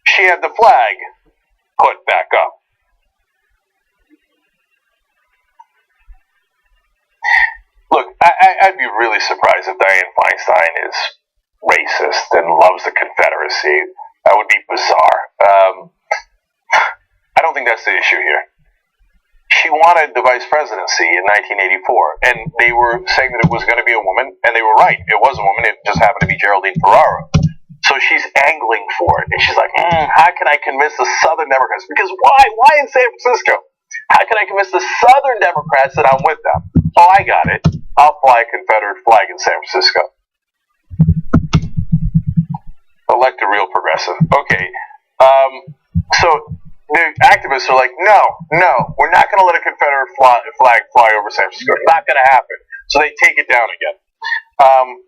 She had the flag put back up. Look, I'd be really surprised if Dianne Feinstein is racist and loves the Confederacy. That would be bizarre. I don't think that's the issue here. She wanted the vice presidency in 1984, and they were saying that it was going to be a woman, and they were right. It was a woman. It just happened to be Geraldine Ferraro. So she's angling for it, and she's like, how can I convince the Southern Democrats? Because why? Why in San Francisco? How can I convince the Southern Democrats that I'm with them? Oh, I got it. I'll fly a Confederate flag in San Francisco. Elect a real progressive. Okay. So the activists are like, no, we're not going to let a Confederate flag fly over San Francisco. It's not going to happen. So they take it down again.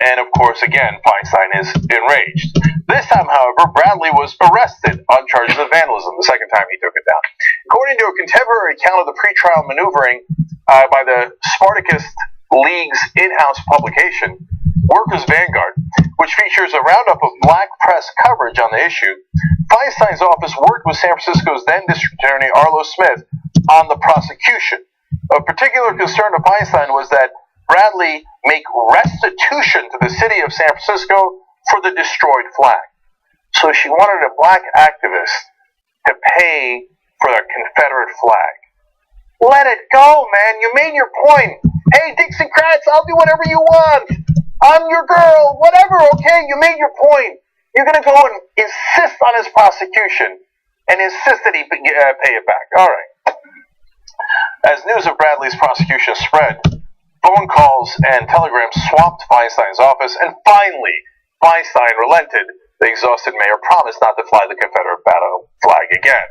And of course, again, Feinstein is enraged. This time, however, Bradley was arrested on charges of vandalism the second time he took it down. According to a contemporary account of the pretrial maneuvering by the Spartacus League's in-house publication, Workers' Vanguard, which features a roundup of black press coverage on the issue, Feinstein's office worked with San Francisco's then District Attorney Arlo Smith on the prosecution. Of particular concern to Feinstein was that Bradley make restitution to the city of San Francisco for the destroyed flag. So she wanted a black activist to pay for the Confederate flag. Let it go, man. You made your point. Hey, Dixiecrats, I'll do whatever you want. I'm your girl. Whatever, okay? You made your point. You're going to go and insist on his prosecution and insist that he pay it back. All right. As news of Bradley's prosecution spread, phone calls and telegrams swamped Feinstein's office, and finally, Feinstein relented. The exhausted mayor promised not to fly the Confederate battle flag again.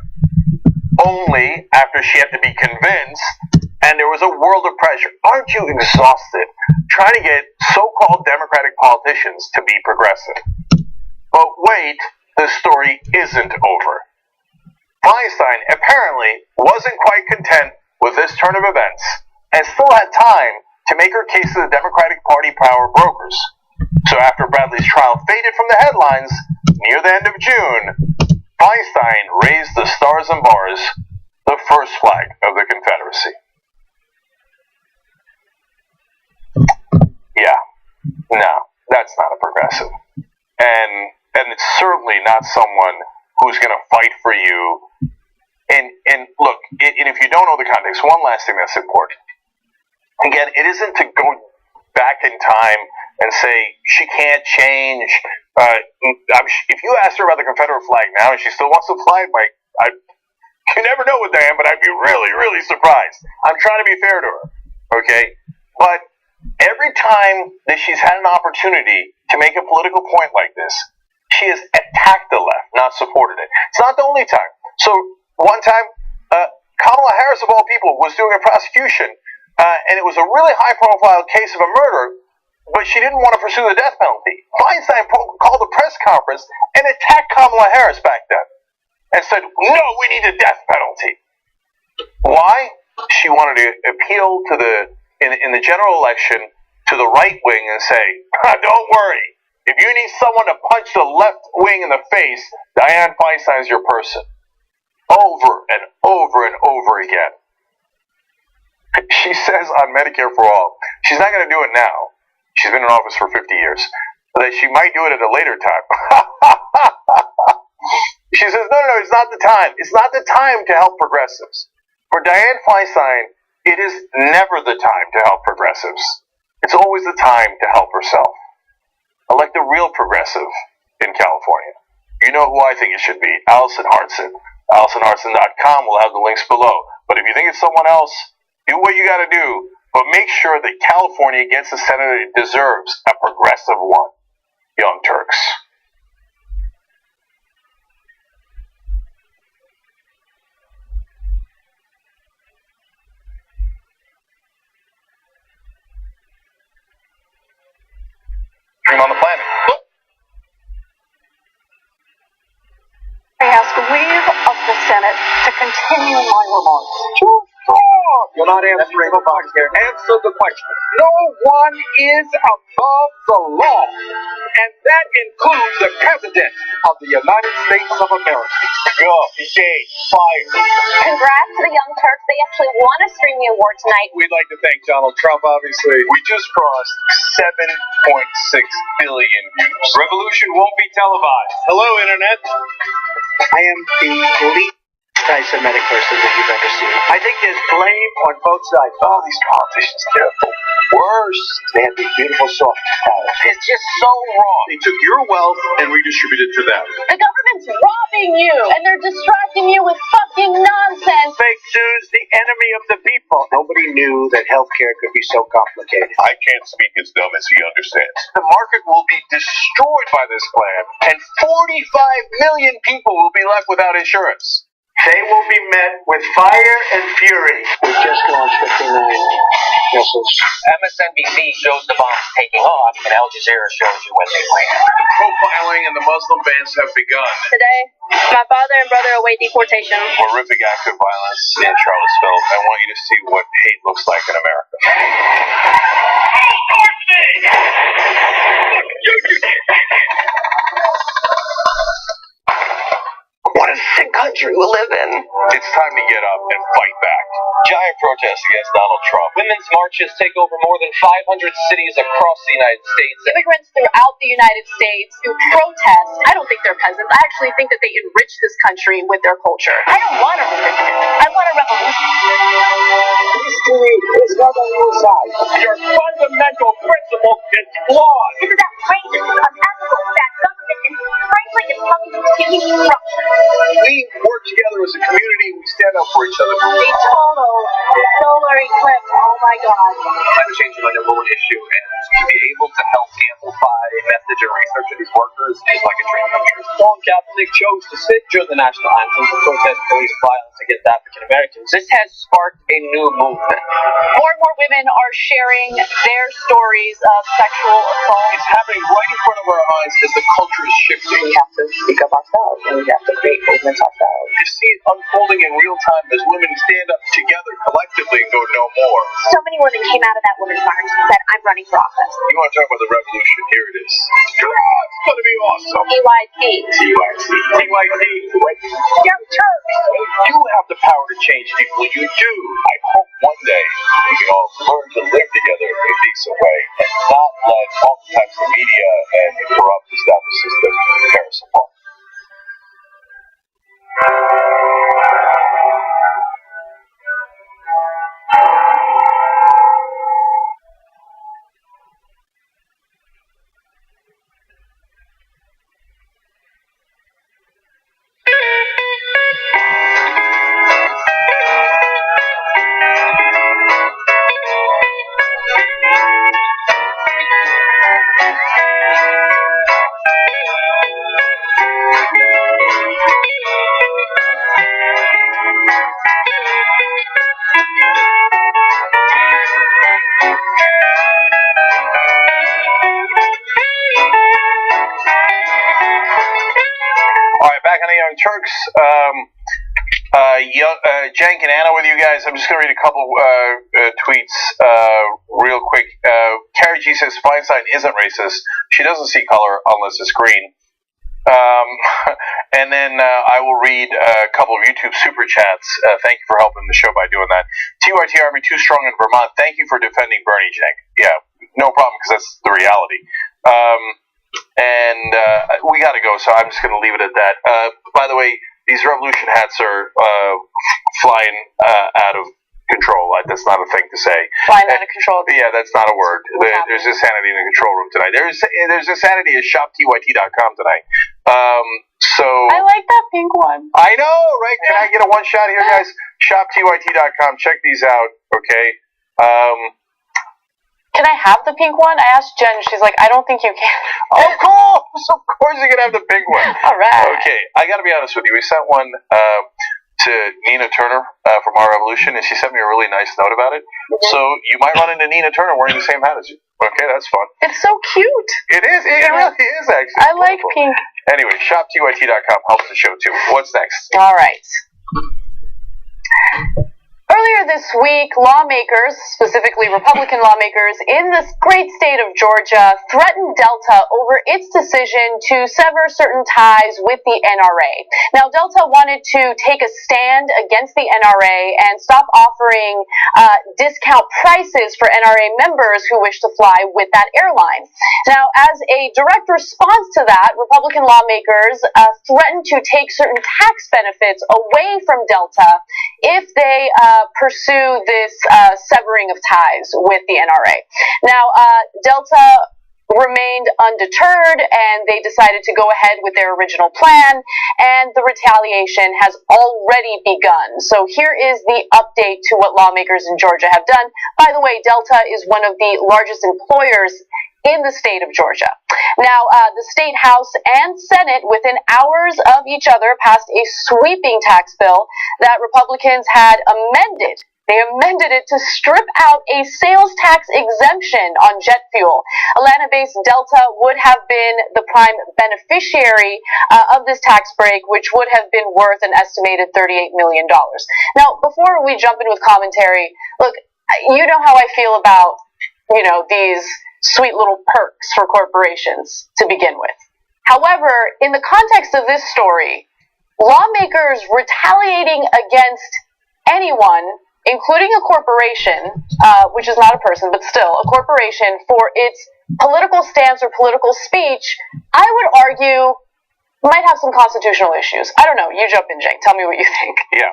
Only after she had to be convinced, and there was a world of pressure. Aren't you exhausted trying to get so-called Democratic politicians to be progressive? But wait, the story isn't over. Feinstein apparently wasn't quite content with this turn of events and still had time to make her case to the Democratic Party power brokers. So after Bradley's trial faded from the headlines, near the end of June, Feinstein raised the stars and bars. The the first flag of the Confederacy. Yeah, no, that's not a progressive. And it's certainly not someone who's going to fight for you. And look, and if you don't know the context, one last thing that's important. Again, it isn't to go back in time and say she can't change. If you asked her about the Confederate flag now and she still wants to fly it, you never know with Diane, but I'd be really, really surprised. I'm trying to be fair to her, okay? But every time that she's had an opportunity to make a political point like this, she has attacked the left, not supported it. It's not the only time. So one time, Kamala Harris, of all people, was doing a prosecution, and it was a really high-profile case of a murder, but she didn't want to pursue the death penalty. Feinstein called a press conference and attacked Kamala Harris back then and said, no, we need a death penalty. Why? She wanted to appeal to in the general election to the right wing and say, don't worry, if you need someone to punch the left wing in the face, Dianne Feinstein is your person. Over and over and over again. She says on Medicare for All, she's not going to do it now. She's been in office for 50 years. That she might do it at a later time. She says, no, it's not the time. It's not the time to help progressives. For Dianne Feinstein, it is never the time to help progressives. It's always the time to help herself. Elect a real progressive in California. You know who I think it should be. Allison Hartson. AllisonHartson.com will have the links below. But if you think it's someone else, do what you got to do. But make sure that California gets the senator it deserves, a progressive one. Young Turks. Dream on the planet.
I ask leave of the Senate to continue my remarks.
Too strong. You're not answering the question. Answer the question. No one is above the law, and that includes the President of the United States of America.
Go, engage, fire.
Congrats to the Young Turks. They actually won a streaming award tonight.
We'd like to thank Donald Trump, obviously.
We just crossed 7.6 billion views.
Revolution won't be televised. Hello, Internet.
I am the least anti-Semitic person that you've ever seen. I think there's blame on both sides.
Oh, these politicians, careful.
Worse, they have these beautiful soft towels.
It's just so wrong.
They took your wealth and redistributed it to them.
The government's robbing you, and they're distracting you with fucking nonsense.
Fake news, the enemy of the people. Nobody knew that healthcare could be so complicated.
I can't speak as dumb as he understands. The market will be destroyed by this plan, and 45 million people will be left without insurance.
They will be met with fire and fury. We just launched 59 missiles.
MSNBC shows the bombs taking off, and Al Jazeera shows you when they land.
The profiling and the Muslim bans have begun.
Today, my father and brother await deportation.
Horrific act of violence in Charlottesville. I want you to see what hate looks like in America.
What a sick country we live in.
It's time to get up and fight back. Giant protests against Donald Trump.
Women's marches take over more than 500 cities across the United States.
Immigrants throughout the United States who protest. I don't think they're peasants. I actually think that they enrich this country with their culture. I don't want a religion. I want a revolution.
History is not on your side.
Your fundamental principle is flawed.
This is outrageous, unethical, that government is frankly is coming to skinny corruption.
We work together as a community. We stand up for each other.
The total solar eclipse. Oh my God.
Climate change is my number one issue, and to be able to help amplify message and research of these workers is like a dream come true.
Colin Kaepernick chose to sit during the national anthem to protest police violence against African Americans. This has sparked a new movement.
More and more women are sharing their stories of sexual assault.
It's happening right in front of our eyes as the culture is shifting.
We have to speak up ourselves, and we have to create movements ourselves.
You see it unfolding in real time as women stand up together collectively and go no more.
So many women came out of that women's march and said, I'm running for office.
You want to talk about the revolution? Here it is. It's going to be awesome. awesome.
TYT.
Young Turks, you have the power to change people. You do. I hope one day we can all learn to live together in a decent way and not let all types of media and the corrupt established system tear us apart.
All right, back on the Young Turks. Jank and Anna with you guys. I'm just going to read a couple tweets real quick. Carrie G says Feinstein isn't racist. She doesn't see color unless it's green. And then I will read a couple of YouTube super chats. Thank you for helping the show by doing that. TYT Army too strong in Vermont. Thank you for defending Bernie, Jank. Yeah, no problem, because that's the reality. And we got to go, so I'm just going to leave it at that. By the way, these revolution hats are flying out of control. That's not a thing to say.
Flying out of control.
Yeah, that's not a word. There's insanity in the control room tonight. There's insanity at shoptyt.com tonight. So
I like that pink one.
I know, right? Can I get a one shot here, guys? Shoptyt.com. Check these out, okay?
Can I have the pink one? I asked Jen. She's like, I don't think you can.
Of course you can have the big one.
All right.
Okay, I got to be honest with you. We sent one to Nina Turner from Our Revolution, and she sent me a really nice note about it. Mm-hmm. So you might run into Nina Turner wearing the same hat as you. Okay, that's fun.
It's so cute.
It is. It really is, actually.
I like pink.
Anyway, shoptyt.com helps the show, too. What's next?
All right. Earlier this week, lawmakers, specifically Republican lawmakers in the great state of Georgia, threatened Delta over its decision to sever certain ties with the NRA. Now, Delta wanted to take a stand against the NRA and stop offering discount prices for NRA members who wish to fly with that airline. Now, as a direct response to that, Republican lawmakers threatened to take certain tax benefits away from Delta if they pursue this severing of ties with the NRA. Now, Delta remained undeterred, and they decided to go ahead with their original plan, and the retaliation has already begun. So here is the update to what lawmakers in Georgia have done. By the way, Delta is one of the largest employers in the state of Georgia. Now, the state house and Senate, within hours of each other, passed a sweeping tax bill that Republicans had amended. They amended it to strip out a sales tax exemption on jet fuel. Atlanta-based Delta would have been the prime beneficiary of this tax break, which would have been worth an estimated $38 million. Now, before we jump in with commentary, look, you know how I feel about, these sweet little perks for corporations to begin with. However, in the context of this story, lawmakers retaliating against anyone, including a corporation, which is not a person, but still a corporation, for its political stance or political speech, I would argue might have some constitutional issues. I don't know. You jump in, Jake. Tell me what you think.
Yeah.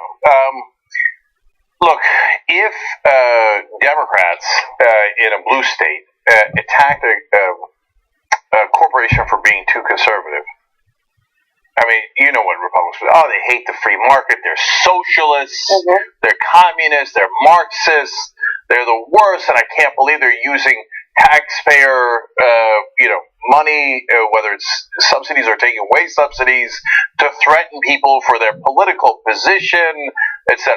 Look, if Democrats in a blue state attack a corporation for being too conservative, I mean, you know what Republicans do. Oh, they hate the free market. They're socialists. Mm-hmm. They're communists. They're Marxists. They're the worst, and I can't believe they're using taxpayer, money, whether it's subsidies or taking away subsidies, to threaten people for their political position, etc.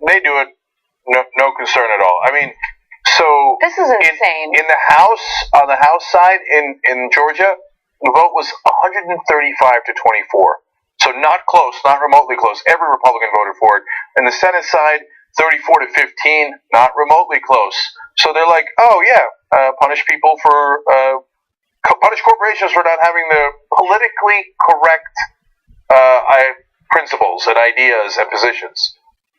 They do it, no concern at all. I mean, so
this is insane.
In the House, on the House side in Georgia, the vote was 135 to 24. So not close, not remotely close. Every Republican voted for it. And the Senate side, 34 to 15, not remotely close. So they're like, oh yeah, punish people for punish corporations for not having the politically correct principles and ideas and positions.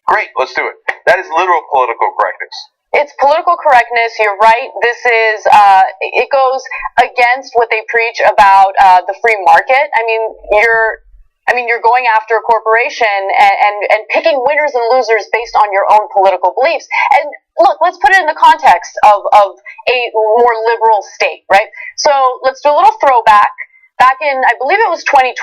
Great, let's do it. That is literal political correctness.
It's political correctness. You're right. This is, it goes against what they preach about the free market. I mean, you're going after a corporation and picking winners and losers based on your own political beliefs. And look, let's put it in the context of a more liberal state, right? So let's do a little throwback. Back in, I believe it was 2012,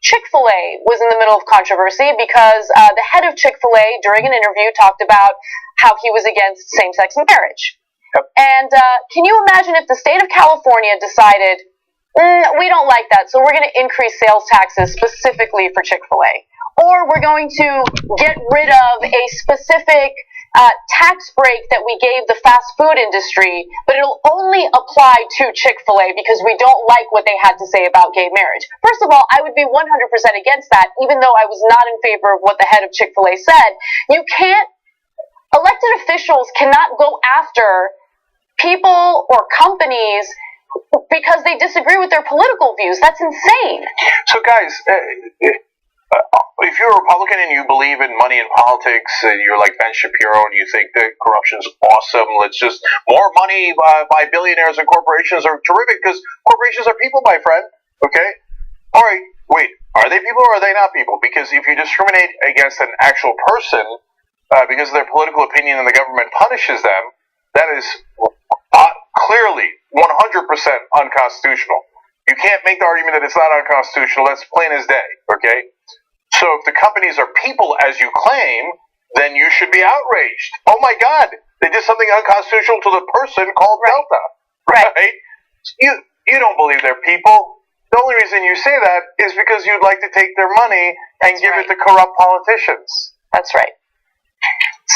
Chick-fil-A was in the middle of controversy because the head of Chick-fil-A during an interview talked about how he was against same-sex marriage.
Yep.
And can you imagine if the state of California decided, we don't like that, so we're going to increase sales taxes specifically for Chick-fil-A. Or we're going to get rid of a specific tax break that we gave the fast food industry, but it'll only apply to Chick-fil-A because we don't like what they had to say about gay marriage. First of all, I would be 100% against that, even though I was not in favor of what the head of Chick-fil-A said. Elected officials cannot go after people or companies because they disagree with their political views. That's insane.
So, guys, if you're a Republican and you believe in money in politics, and you're like Ben Shapiro and you think that corruption's awesome, let's just more money by billionaires and corporations are terrific because corporations are people, my friend. Okay? All right, wait, are they people or are they not people? Because if you discriminate against an actual person because of their political opinion and the government punishes them, that is clearly 100% unconstitutional. You can't make the argument that it's not unconstitutional. That's plain as day, okay? So if the companies are people, as you claim, then you should be outraged. Oh my God, they did something unconstitutional to the person called Delta, right? You don't believe they're people. The only reason you say that is because you'd like to take their money and give it to corrupt politicians.
That's right.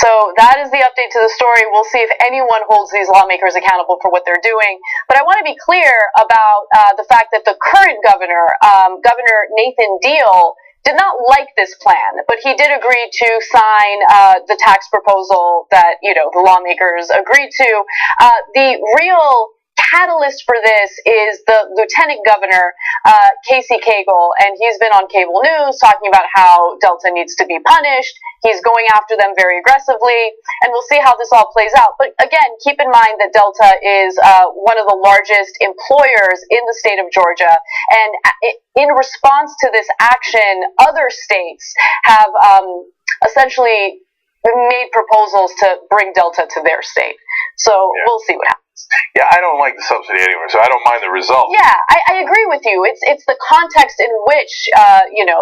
So that is the update to the story. We'll see if anyone holds these lawmakers accountable for what they're doing. But I want to be clear about the fact that the current governor, Governor Nathan Deal, did not like this plan, but he did agree to sign the tax proposal that, the lawmakers agreed to. The real catalyst for this is the Lieutenant Governor, Casey Cagle, and he's been on cable news talking about how Delta needs to be punished. He's going after them very aggressively, and we'll see how this all plays out. But again, keep in mind that Delta is one of the largest employers in the state of Georgia, and in response to this action, other states have essentially made proposals to bring Delta to their state. So we'll see what happens.
Yeah, I don't like the subsidy anyway, so I don't mind the result.
Yeah, I agree with you. It's the context in which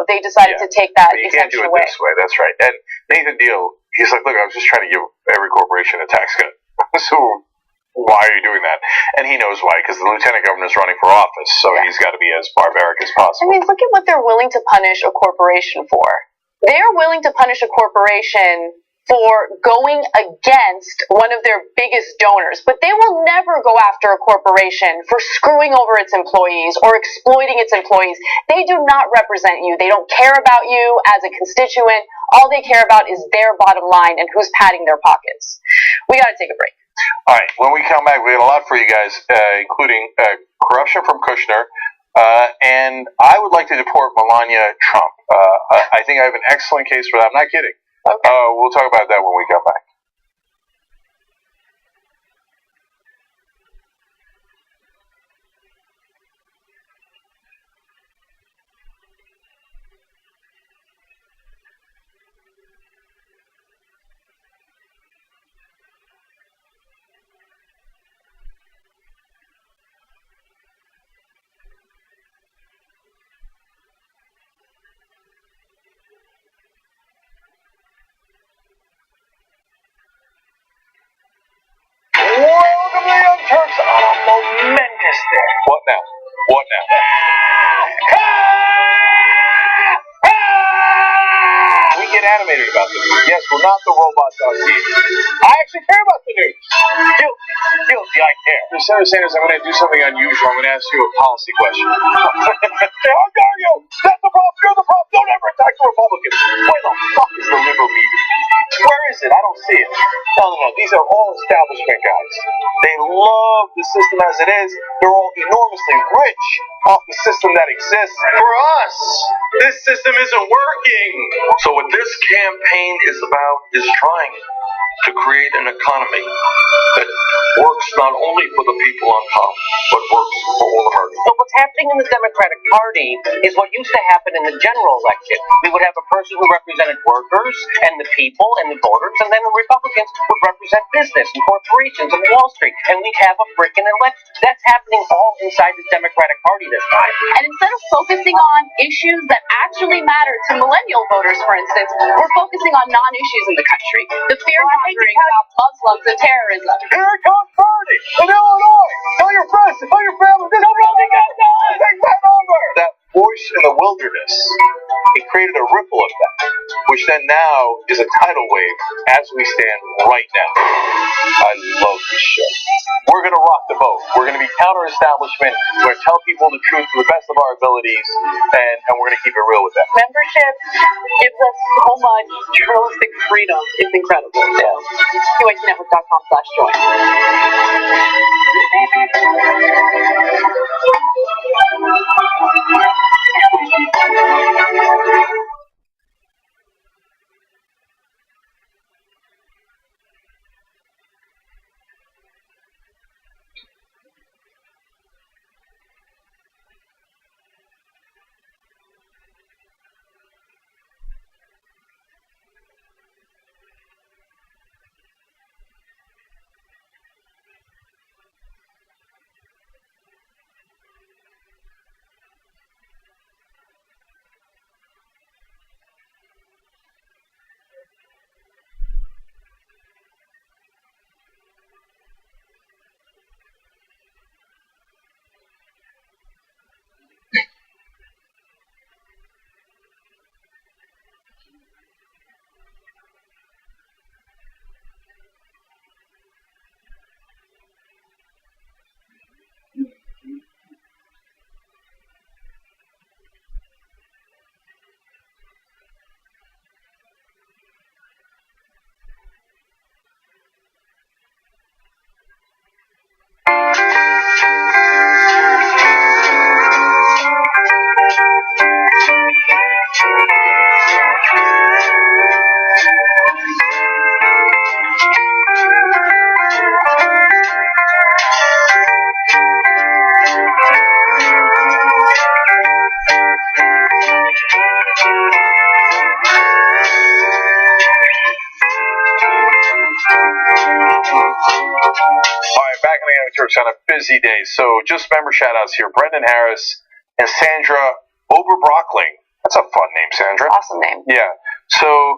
they decided to take that
you can't do it
away.
This way. That's right. And Nathan Deal, he's like, look, I was just trying to give every corporation a tax cut. So why are you doing that? And he knows why, because the lieutenant governor's running for office, so he's got to be as barbaric as possible.
I mean, look at what they're willing to punish a corporation for. They're willing to punish a corporation for going against one of their biggest donors, but they will never go after a corporation for screwing over its employees or exploiting its employees. They do not represent you. They don't care about you as a constituent. All they care about is their bottom line and who's padding their pockets. We got to take a break.
All right, when we come back, we got a lot for you guys, including corruption from Kushner, and I would like to deport Melania Trump. I think I have an excellent case for that. I'm not kidding.
Okay.
We'll talk about that when we come back.
Welcome to the Young Turks on a momentous day.
What now? What now?
We get
animated about the news. Yes, we're not the robots on TV. I actually care about the news. Guilty, I care. Senator Sanders, I'm going to do something unusual. I'm going to ask you a policy question. How dare you? That's the problem. You're the problem. Don't ever attack the Republicans. Where the fuck is the liberal media? Where is it? I don't see it. No. These are all establishment guys. They love the system as it is. They're all enormously rich off the system that exists. For us, this system isn't working.
So what this campaign is about is trying to create an economy that works not only for the people on top, but works for all Americans.
So what's happening in the Democratic Party is what used to happen in the general election. We would have a person who represented workers and the people and the voters, and then the Republicans would represent business and corporations and Wall Street, and we'd have a freaking election. That's happening all inside the Democratic Party this time.
And instead of focusing on issues that actually matter to millennial voters, for instance, we're focusing on non-issues in the country. The fear-mongering about Muslims and terrorism.
Here comes Bernie in Illinois. Tell your friends, tell your family. This is take that over. That voice in the wilderness, it created a ripple effect, which then now is a tidal wave as we stand right now. I love this show. We're going to rock the boat. We're going to be counter-establishment. We're going to tell people the truth to the best of our abilities, and we're going to keep it real with that.
Membership gives us so much journalistic freedom. It's incredible. Yeah. QATnetwork.com/join.
Turks on a busy day. So just member shout outs here. Brendan Harris and Sandra Oberbrockling. That's a fun name, Sandra.
Awesome name.
Yeah. So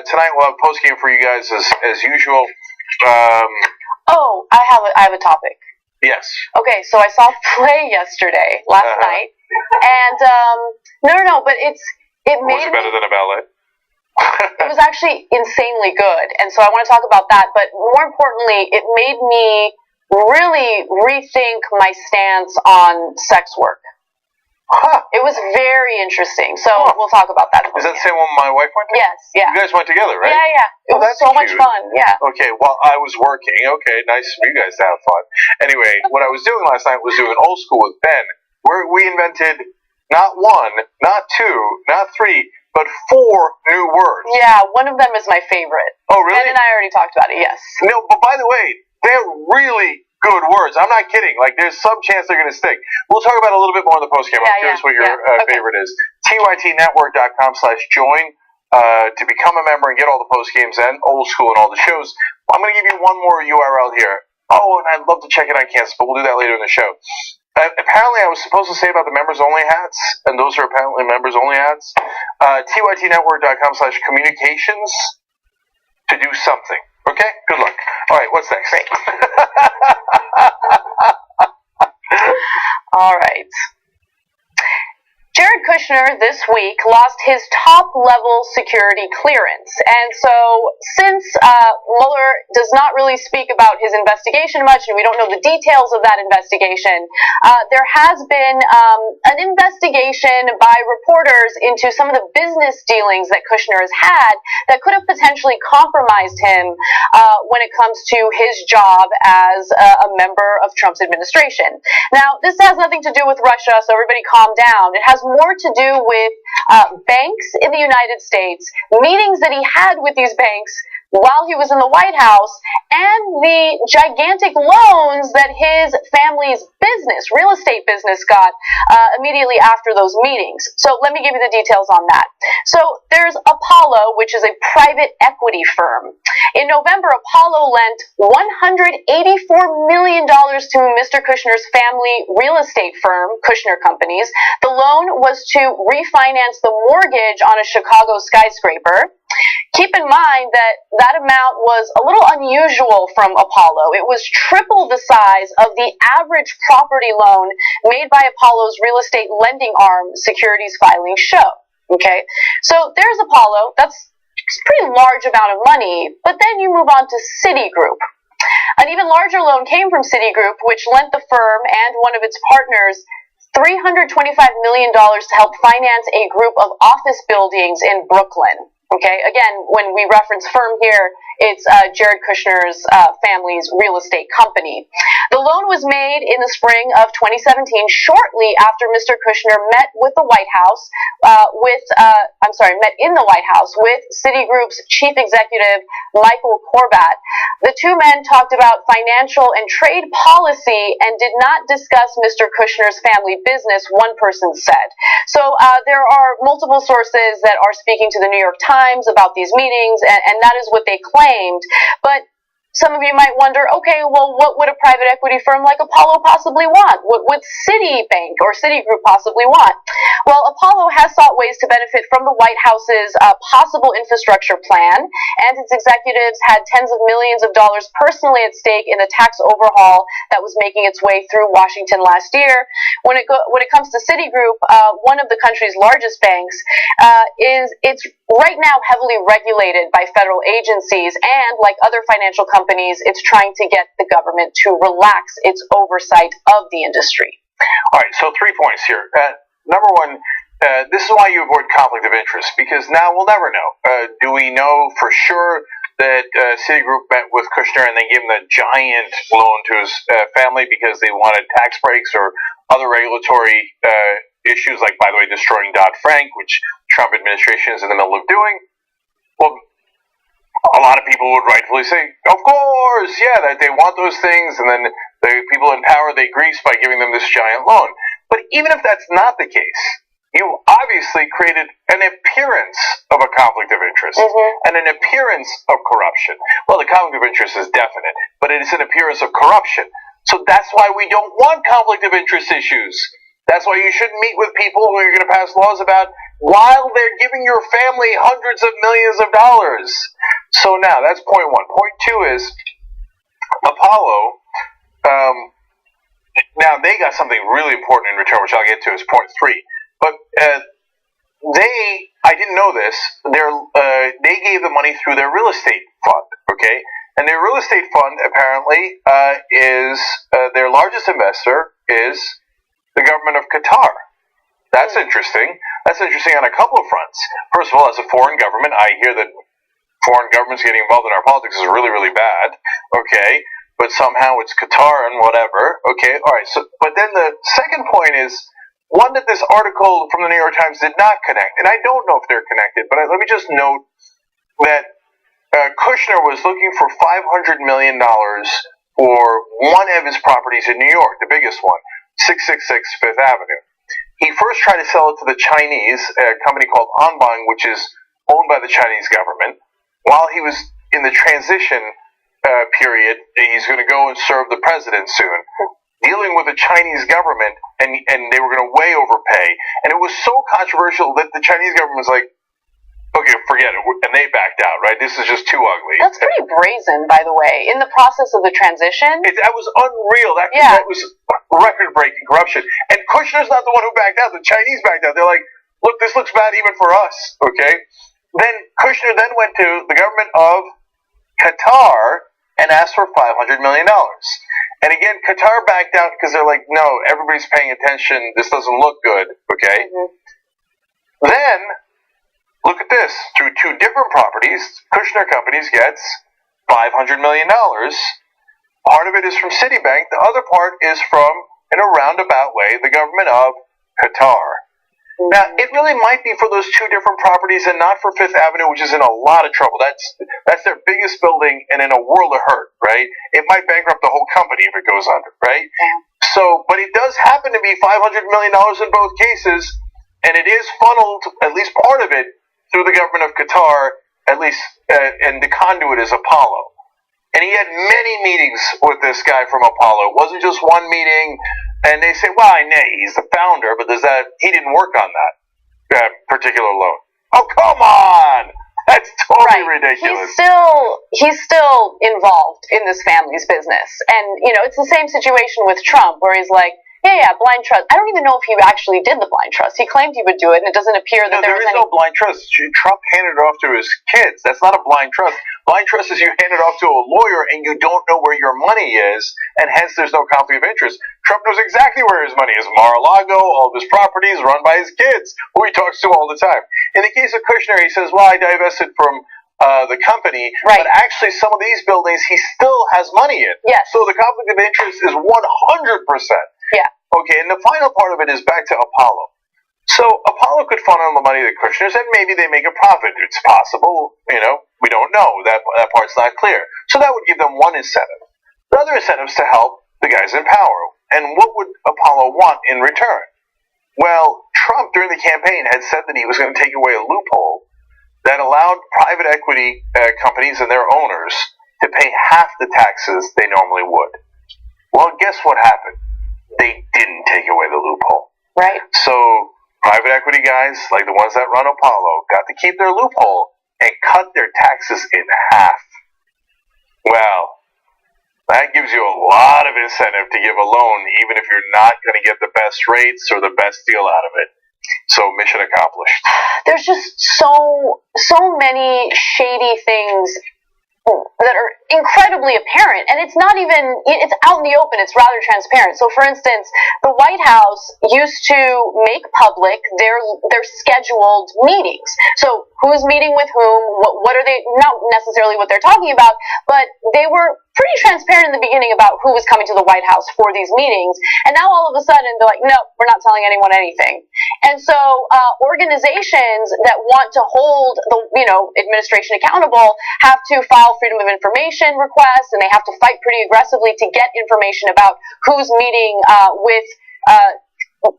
tonight we'll have a post game for you guys as usual.
I have a topic.
Yes.
Okay, so I saw Play yesterday, last night, and no, but it made
Was it better than a ballet?
It was actually insanely good, and so I want to talk about that. But more importantly, it made me really rethink my stance on sex work.
Huh.
It was very interesting. So we'll talk about that.
Is that the same one my wife went to?
Yes, yeah.
You guys went together, right?
Yeah. It was so much fun, yeah.
Okay, well, I was working. Okay, nice for you guys to have fun. Anyway, what I was doing last night was doing old school with Ben, where we invented not one, not two, not three, but 4 new words.
Yeah, one of them is my favorite.
Oh, really?
Ben and I already talked about it, yes.
No, but by the way, they're really good words. I'm not kidding. Like, there's some chance they're going to stick. We'll talk about it a little bit more in the postgame. I'm curious what your favorite is. tytnetwork.com/join to become a member and get all the postgames and old school and all the shows. I'm going to give you one more URL here. Oh, and I'd love to check it on Kansas, but we'll do that later in the show. Apparently, I was supposed to say about the members-only hats, and those are apparently members-only hats. tytnetwork.com/communications to do something. Okay? Good luck. All right, what's next?
Great. All right. Jared Kushner Kushner this week lost his top-level security clearance. And so since Mueller does not really speak about his investigation much, and we don't know the details of that investigation, there has been an investigation by reporters into some of the business dealings that Kushner has had that could have potentially compromised him when it comes to his job as a member of Trump's administration. Now, this has nothing to do with Russia, so everybody calm down. It has more to do with banks in the United States, meetings that he had with these banks while he was in the White House, and the gigantic loans that his family's business, real estate business, got immediately after those meetings. So let me give you the details on that. So there's Apollo, which is a private equity firm. In November, Apollo lent $184 million to Mr. Kushner's family real estate firm, Kushner Companies. The loan was to refinance the mortgage on a Chicago skyscraper. Keep in mind that that amount was a little unusual from Apollo. It was triple the size of the average property loan made by Apollo's real estate lending arm, Securities Filing Show. Okay, so there's Apollo. That's a pretty large amount of money, but then you move on to Citigroup. An even larger loan came from Citigroup, which lent the firm and one of its partners $325 million to help finance a group of office buildings in Brooklyn. Okay, again, when we reference firm here, it's Jared Kushner's family's real estate company. The loan was made in the spring of 2017, shortly after Mr. Kushner met with the White House, met in the White House with Citigroup's chief executive, Michael Corbat. The two men talked about financial and trade policy and did not discuss Mr. Kushner's family business, one person said. So there are multiple sources that are speaking to the New York Times about these meetings, and that is what they claimed. But some of you might wonder, okay, well, what would a private equity firm like Apollo possibly want? What would Citibank or Citigroup possibly want? Well, Apollo has sought ways to benefit from the White House's possible infrastructure plan, and its executives had tens of millions of dollars personally at stake in the tax overhaul that was making its way through Washington last year. When it comes to Citigroup, one of the country's largest banks, it's right now heavily regulated by federal agencies, and like other financial companies, it's trying to get the government to relax its oversight of the industry.
All right, so 3 points here. Number one, this is why you avoid conflict of interest, because now we'll never know. Do we know for sure that Citigroup met with Kushner and they gave him a giant loan to his family because they wanted tax breaks or other regulatory issues, like, by the way, destroying Dodd-Frank, which Trump administration is in the middle of doing? Well, a lot of people would rightfully say, of course, yeah, that they want those things, and then the people in power, they grease by giving them this giant loan. But even if that's not the case, you obviously created an appearance of a conflict of interest and an appearance of corruption. Well, the conflict of interest is definite, but it is an appearance of corruption. So that's why we don't want conflict of interest issues. That's why you shouldn't meet with people who are going to pass laws about while they're giving your family hundreds of millions of dollars. So now, that's point one. Point two is Apollo, now they got something really important in return, which I'll get to as point three. But I didn't know this, they gave the money through their real estate fund, okay? And their real estate fund, apparently, is, their largest investor is the government of Qatar. That's interesting. That's interesting on a couple of fronts. First of all, as a foreign government, I hear that foreign governments getting involved in our politics is really, really bad, okay? But somehow it's Qatar and whatever, okay? All right, so, but then the second point is, one that this article from the New York Times did not connect, and I don't know if they're connected, but let me just note that Kushner was looking for $500 million for one of his properties in New York, the biggest one, 666 Fifth Avenue. He first tried to sell it to the Chinese, a company called Anbang, which is owned by the Chinese government. While he was in the transition period, he's going to go and serve the president soon, dealing with the Chinese government, and they were going to way overpay. And it was so controversial that the Chinese government was like, okay, forget it, and they backed out, right? This is just too ugly.
That's pretty brazen, by the way, in the process of the transition.
That was unreal. That was record-breaking corruption. And Kushner's not the one who backed out. The Chinese backed out. They're like, look, this looks bad even for us, okay? Then Kushner then went to the government of Qatar and asked for $500 million. And again, Qatar backed out because they're like, no, everybody's paying attention. This doesn't look good, okay? Then, look at this. Through two different properties, Kushner Companies gets $500 million. Part of it is from Citibank. The other part is from, in a roundabout way, the government of Qatar. Now, it really might be for those two different properties and not for Fifth Avenue, which is in a lot of trouble. That's their biggest building and in a world of hurt, right? It might bankrupt the whole company if it goes under, right? So, but it does happen to be $500 million in both cases, and it is funneled, at least part of it, through the government of Qatar, at least, and the conduit is Apollo. And he had many meetings with this guy from Apollo. It wasn't just one meeting. And they say, well, I know he's the founder, but he didn't work on that particular loan. Oh, come on! That's totally ridiculous.
He's still involved in this family's business. And, it's the same situation with Trump, where he's like, yeah, blind trust. I don't even know if he actually did the blind trust. He claimed he would do it, and it doesn't appear that there was any...
no blind trust. Trump handed it off to his kids. That's not a blind trust. Blind trust is you hand it off to a lawyer, and you don't know where your money is, and hence there's no conflict of interest. Trump knows exactly where his money is. Mar-a-Lago, all of his properties run by his kids, who he talks to all the time. In the case of Kushner, he says, well, I divested from the company, but actually some of these buildings he still has money in.
Yes.
So the conflict of interest is 100%.
Yeah.
Okay, and the final part of it is back to Apollo. So Apollo could funnel the money to Kushner's, and maybe they make a profit. It's possible, we don't know. That part's not clear. So that would give them one incentive. The other incentive is to help the guys in power. And what would Apollo want in return? Well, Trump, during the campaign, had said that he was going to take away a loophole that allowed private equity companies and their owners to pay half the taxes they normally would. Well, guess what happened? They didn't take away the loophole.
Right.
So private equity guys, like the ones that run Apollo, got to keep their loophole and cut their taxes in half. Well, that gives you a lot of incentive to give a loan, even if you're not going to get the best rates or the best deal out of it. So mission accomplished.
There's just so many shady things that are incredibly apparent, and it's not even, it's out in the open, it's rather transparent. So for instance, the White House used to make public their scheduled meetings. So who's meeting with whom, what are they, not necessarily what they're talking about, but they were pretty transparent in the beginning about who was coming to the White House for these meetings, and now all of a sudden they're like, no, we're not telling anyone anything. And so organizations that want to hold the administration accountable have to file Freedom of Information requests, and they have to fight pretty aggressively to get information about who's meeting with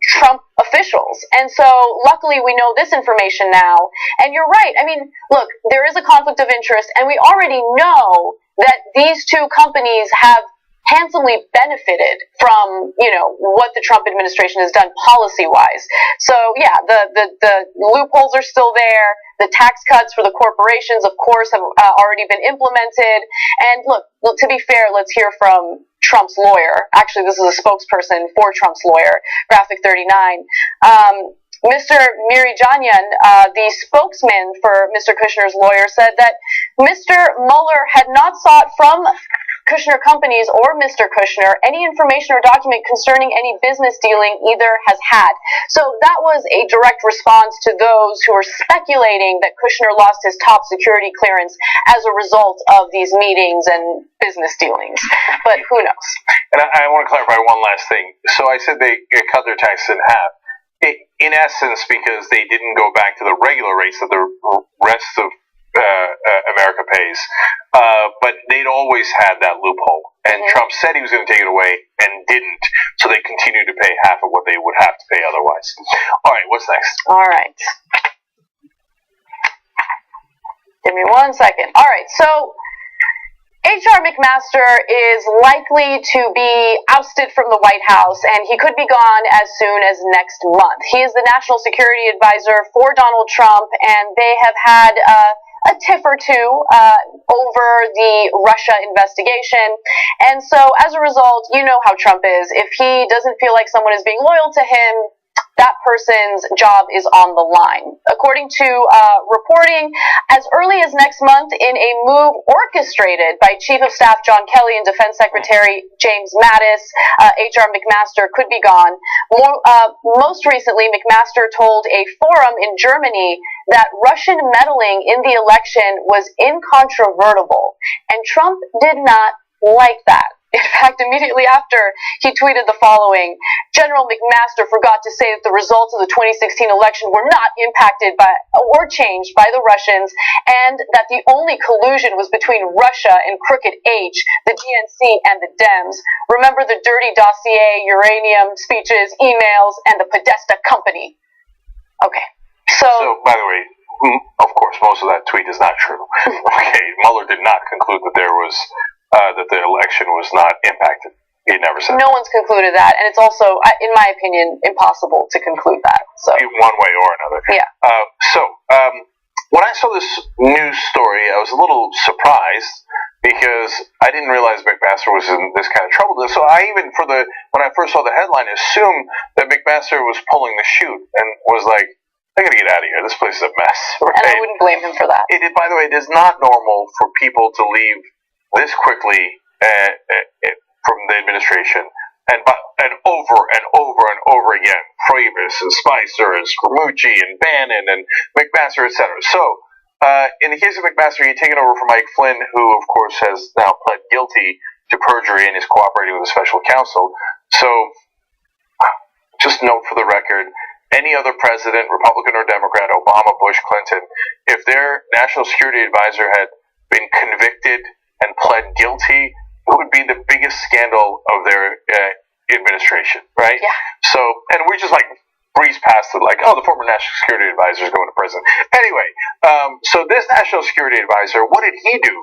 Trump officials. And so luckily we know this information now. And you're right. I mean, look, there is a conflict of interest, and we already know that these two companies have handsomely benefited from, what the Trump administration has done policy-wise. So yeah, the loopholes are still there. The tax cuts for the corporations, of course, have already been implemented. And look, to be fair, let's hear from Trump's lawyer. Actually, this is a spokesperson for Trump's lawyer, Graphic 39. Mr. Mirijanyan, the spokesman for Mr. Kushner's lawyer, said that Mr. Mueller had not sought from Kushner Companies or Mr. Kushner any information or document concerning any business dealing either has had. So that was a direct response to those who are speculating that Kushner lost his top security clearance as a result of these meetings and business dealings. But who knows?
And I want to clarify one last thing. So I said they cut their taxes in half. In essence, because they didn't go back to the regular rates that the rest of America pays. But they'd always had that loophole. And Trump said he was going to take it away and didn't. So they continued to pay half of what they would have to pay otherwise. All right, what's next?
All right. Give me 1 second. All right, so H.R. McMaster is likely to be ousted from the White House, and he could be gone as soon as next month. He is the national security advisor for Donald Trump, and they have had a tiff or two over the Russia investigation. And so as a result, you know how Trump is. If he doesn't feel like someone is being loyal to him, that person's job is on the line. According to reporting, as early as next month, in a move orchestrated by Chief of Staff John Kelly and Defense Secretary James Mattis, H.R. McMaster could be gone. Most recently, McMaster told a forum in Germany that Russian meddling in the election was incontrovertible, and Trump did not like that. In fact, immediately after, he tweeted the following: General McMaster forgot to say that the results of the 2016 election were not impacted by or changed by the Russians, and that the only collusion was between Russia and Crooked H, the DNC, and the Dems. Remember the dirty dossier, uranium speeches, emails, and the Podesta company. Okay, so
by the way, of course, most of that tweet is not true. Okay, Mueller did not conclude that there was that the election was not impacted. He never said.
No one's concluded that, and it's also, in my opinion, impossible to conclude that. So
one way or another.
Yeah.
When I saw this news story, I was a little surprised because I didn't realize McMaster was in this kind of trouble. So I even, when I first saw the headline, assumed that McMaster was pulling the chute and was like, I gotta get out of here. This place is a mess. Right?
And I wouldn't blame him for that.
By the way, it is not normal for people to leave this quickly from the administration, and over and over and over again. Frabus and Spicer and Scaramucci and Bannon and McMaster, etc. So, in the case of McMaster, he'd taken over from Mike Flynn, who, of course, has now pled guilty to perjury and is cooperating with the special counsel. So, just note for the record, any other president, Republican or Democrat, Obama, Bush, Clinton, if their national security advisor had been convicted and pled guilty, it would be the biggest scandal of their administration, right?
Yeah.
So, and we just breeze past it, the former national security advisor is going to prison. Anyway, so this national security advisor, what did he do?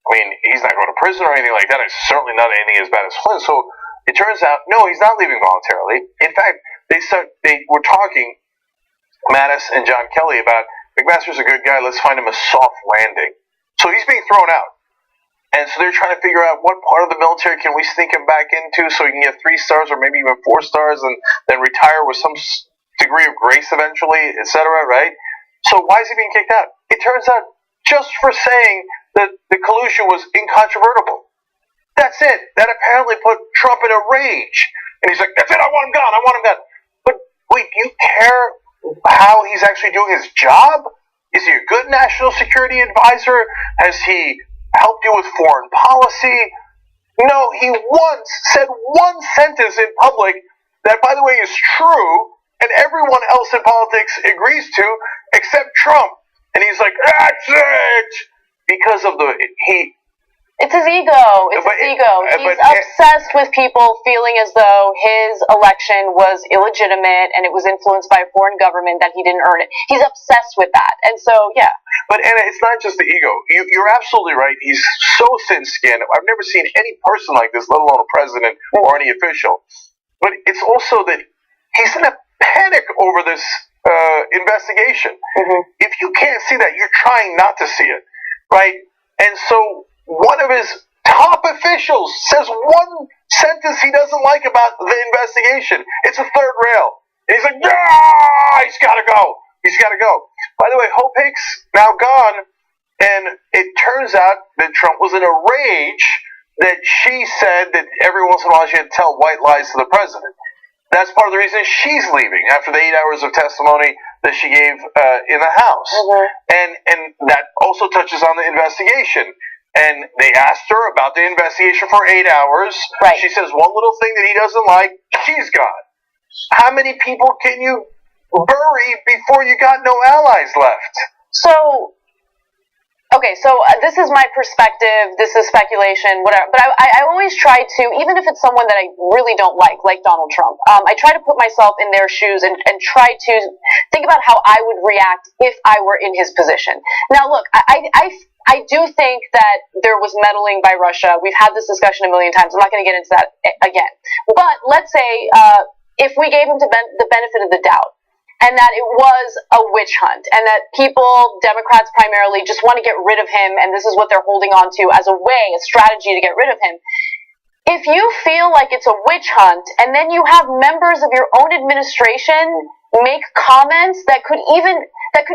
I mean, he's not going to prison or anything like that. It's certainly not anything as bad as Flynn. So it turns out, no, he's not leaving voluntarily. In fact, they were talking, Mattis and John Kelly, about McMaster's a good guy. Let's find him a soft landing. So he's being thrown out. And so they're trying to figure out what part of the military can we sneak him back into so he can get 3 stars or maybe even 4 stars and then retire with some degree of grace eventually, etc., right? So why is he being kicked out? It turns out just for saying that the collusion was incontrovertible. That's it. That apparently put Trump in a rage. And he's like, that's it, I want him gone, I want him gone. But wait, do you care how he's actually doing his job? Is he a good national security advisor? Has he helped you with foreign policy? No, he once said one sentence in public that, by the way, is true, and everyone else in politics agrees to, except Trump. And he's like, that's it! Because of
It's his ego. It's his ego. He's obsessed with people feeling as though his election was illegitimate and it was influenced by a foreign government, that he didn't earn it. He's obsessed with that. And so, yeah.
But, Anna, it's not just the ego. You're absolutely right. He's so thin-skinned. I've never seen any person like this, let alone a president or any official. But it's also that he's in a panic over this investigation.
Mm-hmm.
If you can't see that, you're trying not to see it, right? And so one of his top officials says one sentence he doesn't like about the investigation. It's a third rail. And he's like, yeah, he's got to go. He's got to go. By the way, Hope Hicks now gone, and it turns out that Trump was in a rage that she said that every once in a while she had to tell white lies to the president. That's part of the reason she's leaving after the 8 hours of testimony that she gave in the House.
Mm-hmm.
And that also touches on the investigation. And they asked her about the investigation for 8 hours.
Right.
She says one little thing that he doesn't like, she's gone. How many people can you bury before you got no allies left?
So, okay, so this is my perspective, this is speculation, whatever, but I always try to, even if it's someone that I really don't like Donald Trump, I try to put myself in their shoes and try to think about how I would react if I were in his position. Now, look, I do think that there was meddling by Russia. We've had this discussion a million times. I'm not going to get into that again. But let's say if we gave him the benefit of the doubt, and that it was a witch hunt, and that people, Democrats primarily, just want to get rid of him, and this is what they're holding on to as a way, a strategy to get rid of him. if you feel like it's a witch hunt and then you have members of your own administration make comments that could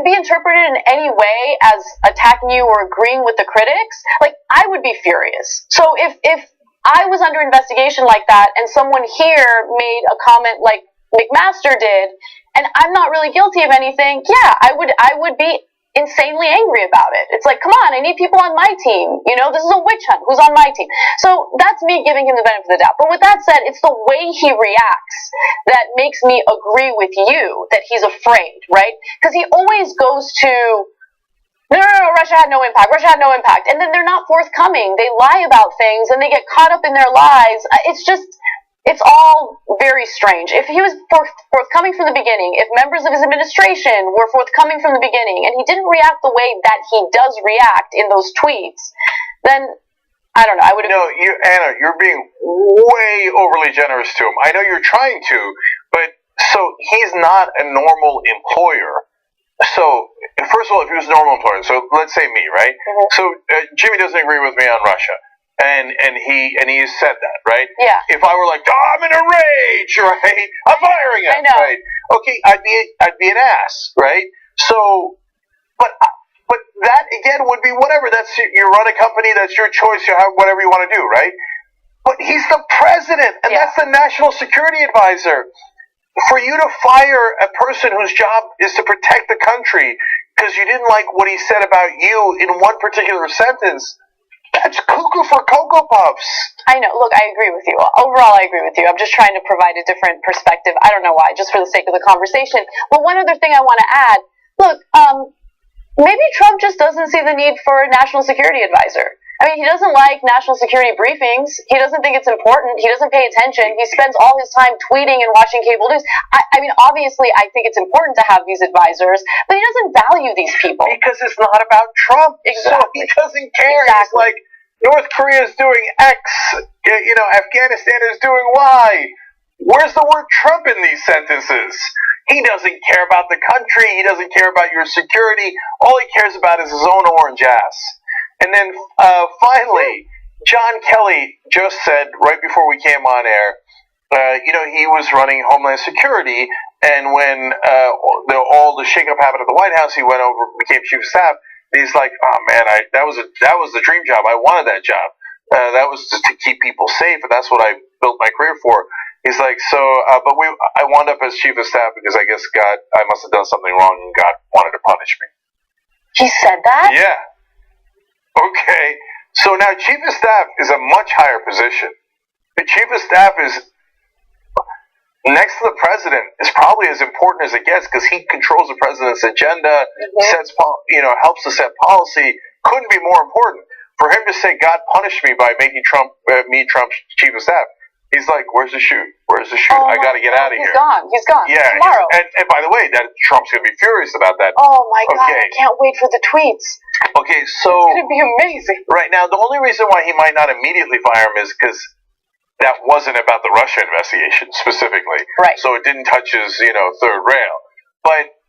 be interpreted in any way as attacking you or agreeing with the critics, like, I would be furious. So if I was under investigation like that and someone here made a comment like McMaster did, and I'm not really guilty of anything, yeah, I would be insanely angry about it. It's like, come on, I need people on my team. You know, this is a witch hunt. Who's on my team? So that's me giving him the benefit of the doubt. But with that said, it's the way he reacts that makes me agree with you that he's afraid, right? Because he always goes to, no, Russia had no impact. Russia had no impact. And then they're not forthcoming. They lie about things and they get caught up in their lies. It's all very strange. If he was forthcoming from the beginning, if members of his administration were forthcoming from the beginning, and he didn't react the way that he does react in those tweets, then I don't know. I would.
No, Anna, you're being way overly generous to him. I know you're trying to, but so he's not a normal employer. So first of all, if he was a normal employer, so let's say me, right? Mm-hmm. So Jimmy doesn't agree with me on Russia. And he said that, right?
Yeah.
If I were like, oh, I'm in a rage, right? I'm firing him,
I know.
right? Okay, I'd be an ass, right? So, but that again would be whatever. That's you run a company. That's your choice. You have whatever you want to do, right? But he's the president, and that's the national security advisor. For you to fire a person whose job is to protect the country because you didn't like what he said about you in one particular sentence. That's cuckoo for Cocoa Puffs.
I know. Look, I agree with you. Overall, I agree with you. I'm just trying to provide a different perspective. I don't know why, just for the sake of the conversation. But one other thing I want to add, look, maybe Trump just doesn't see the need for a national security advisor. I mean, he doesn't like national security briefings. He doesn't think it's important. He doesn't pay attention. He spends all his time tweeting and watching cable news. I mean, obviously, I think it's important to have these advisors, but he doesn't value these people.
Because it's not about Trump.
Exactly.
So he doesn't care.
Exactly.
He's like, North Korea is doing X. You know, Afghanistan is doing Y. Where's the word Trump in these sentences? He doesn't care about the country. He doesn't care about your security. All he cares about is his own orange ass. And then finally, John Kelly just said right before we came on air, you know, he was running Homeland Security, and when all the shakeup happened at the White House, he went over, became chief of staff. And he's like, oh man, that was the dream job. I wanted that job. That was to keep people safe, and that's what I built my career for. He's like, so, but I wound up as chief of staff because I guess I must have done something wrong, and God wanted to punish me.
He said that?
Yeah. Okay, so now chief of staff is a much higher position. The chief of staff is next to the president, is probably as important as it gets because he controls the president's agenda, sets, helps to set policy. Couldn't be more important. For him to say God punished me by making me Trump's chief of staff. He's like, where's the shoot? Where's the shoot?
Oh
I got to get out of here.
He's gone.
Yeah.
Tomorrow.
And by the way, Trump's going to be furious about that.
Oh my God! I can't wait for the tweets.
Okay, so
it's going to be amazing.
Right now, the only reason why he might not immediately fire him is because that wasn't about the Russia investigation specifically.
Right.
So it didn't touch his, third rail. But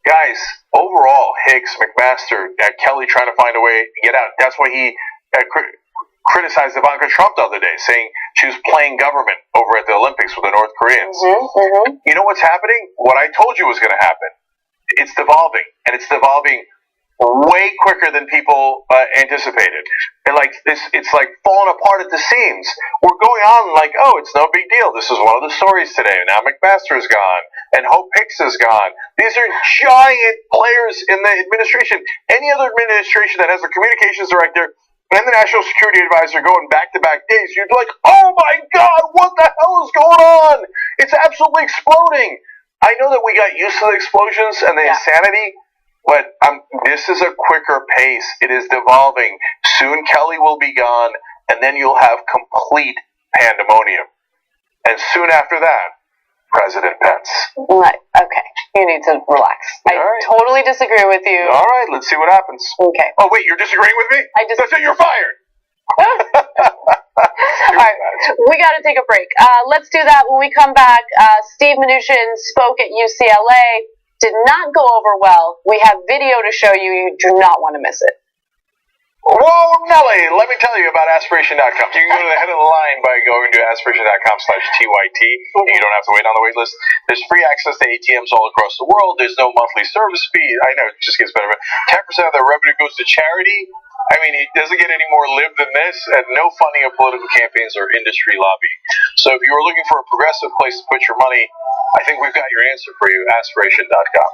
guys, overall, Hicks, McMaster, Kelly trying to find a way to get out. That's why he criticized Ivanka Trump the other day, saying she was playing government over at the Olympics with the North Koreans. You know what's happening? What I told you was going to happen. It's devolving, and it's devolving way quicker than people anticipated. And it's like falling apart at the seams. We're going on like, oh, it's no big deal. This is one of the stories today. Now McMaster's gone, and Hope Hicks is gone. These are giant players in the administration. Any other administration that has a communications director and the National Security Advisor going back-to-back days, you'd be like, oh my God, what the hell is going on? It's absolutely exploding. I know that we got used to the explosions and the insanity, but this is a quicker pace. It is devolving. Soon Kelly will be gone, and then you'll have complete pandemonium. And soon after that, President Pence.
Right. Okay. You need to relax. I totally disagree with you.
All right. Let's see what happens.
Okay.
Oh, wait. You're disagreeing with me? That's it. You're fired.
All right. We got to take a break. Let's do that when we come back. Steve Mnuchin spoke at UCLA. Did not go over well. We have video to show you. You do not want to miss it.
Whoa, Nelly, let me tell you about aspiration.com. You can go to the head of the line by going to aspiration.com/TYT. You don't have to wait on the wait list. There's free access to ATMs all across the world. There's no monthly service fee. I know, it just gets better. 10% of their revenue goes to charity. I mean, it doesn't get any more live than this, and no funding of political campaigns or industry lobbying. So if you were looking for a progressive place to put your money, I think we've got your answer for you, aspiration.com.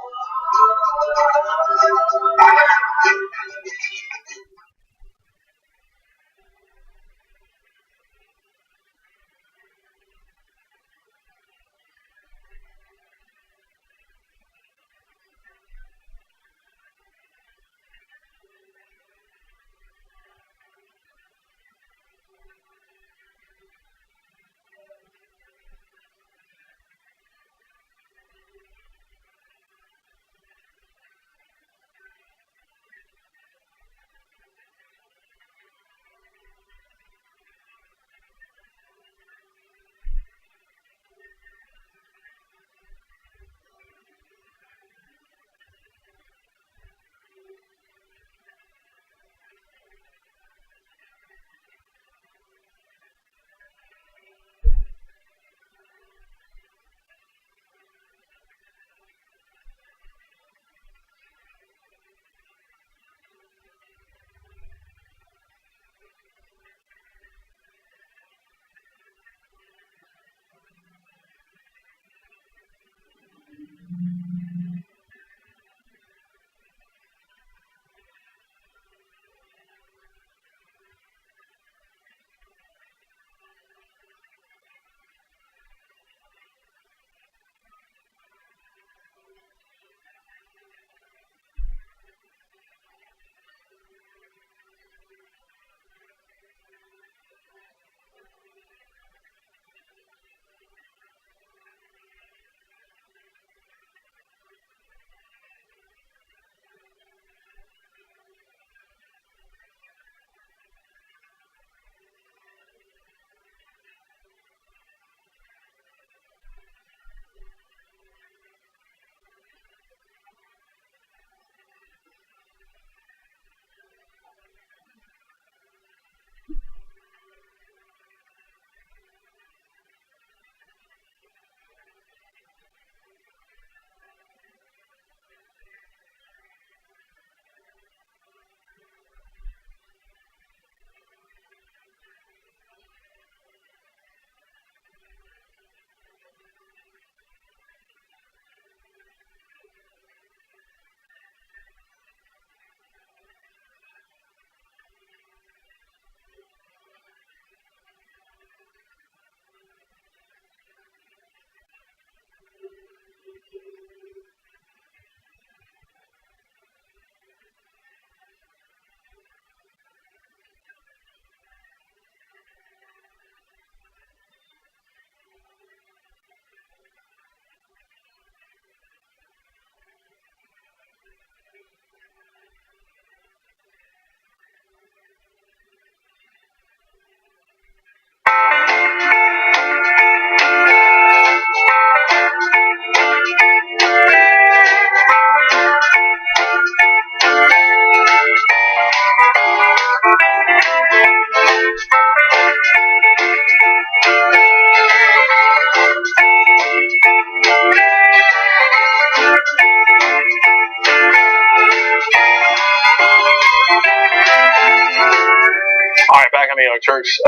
Young Turks.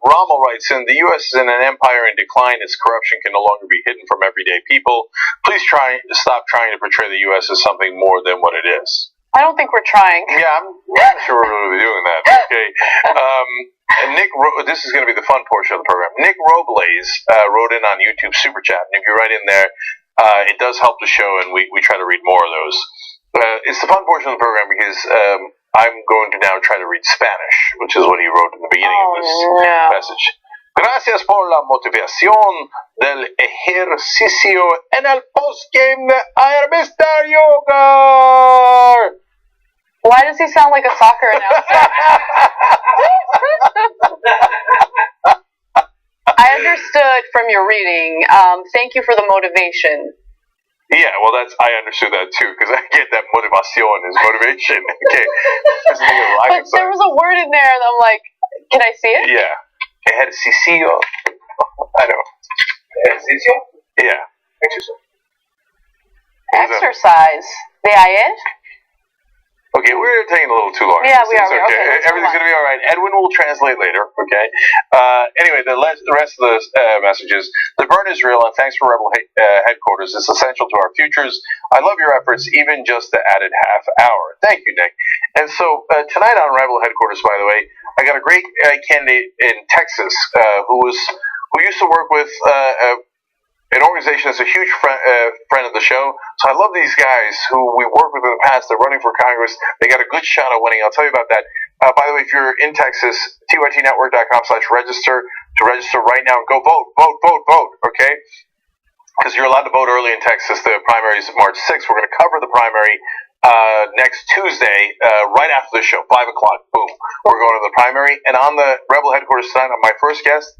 Rommel writes in, the U.S. is in an empire in decline. Its corruption can no longer be hidden from everyday people. Please stop trying to portray the U.S. as something more than what it is.
I don't think we're trying.
Yeah, I'm not sure we're going to be doing that. Okay. This is going to be the fun portion of the program. Nick Robles wrote in on YouTube Super Chat. And if you write in there, it does help the show, and we try to read more of those. It's the fun portion of the program because I'm going to now try to read Spanish, which is what he wrote in the beginning of this message. Gracias por la motivación del ejercicio en el postgame de Mr. Yoga.
Why does he sound like a soccer announcer? I understood from your reading. Thank you for the motivation.
Yeah, well, I understood that too, because I get that motivación is motivation. Okay.
But there was a word in there that I'm like, can I see it?
Yeah. Ejercicio. I know.
Ejercicio?
Yeah.
Exercise. The it?
Okay, we're taking a little too long.
Yeah, we are.
Okay, everything's going to be all right. Edwin will translate later, okay? Anyway, the rest of the messages. The burn is real, and thanks for Rebel headquarters. It's essential to our futures. I love your efforts, even just the added half hour. Thank you, Nick. And so, tonight on Rebel headquarters, by the way, I got a great candidate in Texas who used to work with an organization that's a huge friend of the show. So I love these guys who we worked with in the past. They're running for Congress. They got a good shot at winning. I'll tell you about that. By the way, if you're in Texas, tytnetwork.com/register to register right now and go vote, okay? Because you're allowed to vote early in Texas. The primary is March 6th. We're going to cover the primary next Tuesday, right after the show, 5 o'clock. Boom. We're going to the primary. And on the Rebel headquarters tonight, my first guest,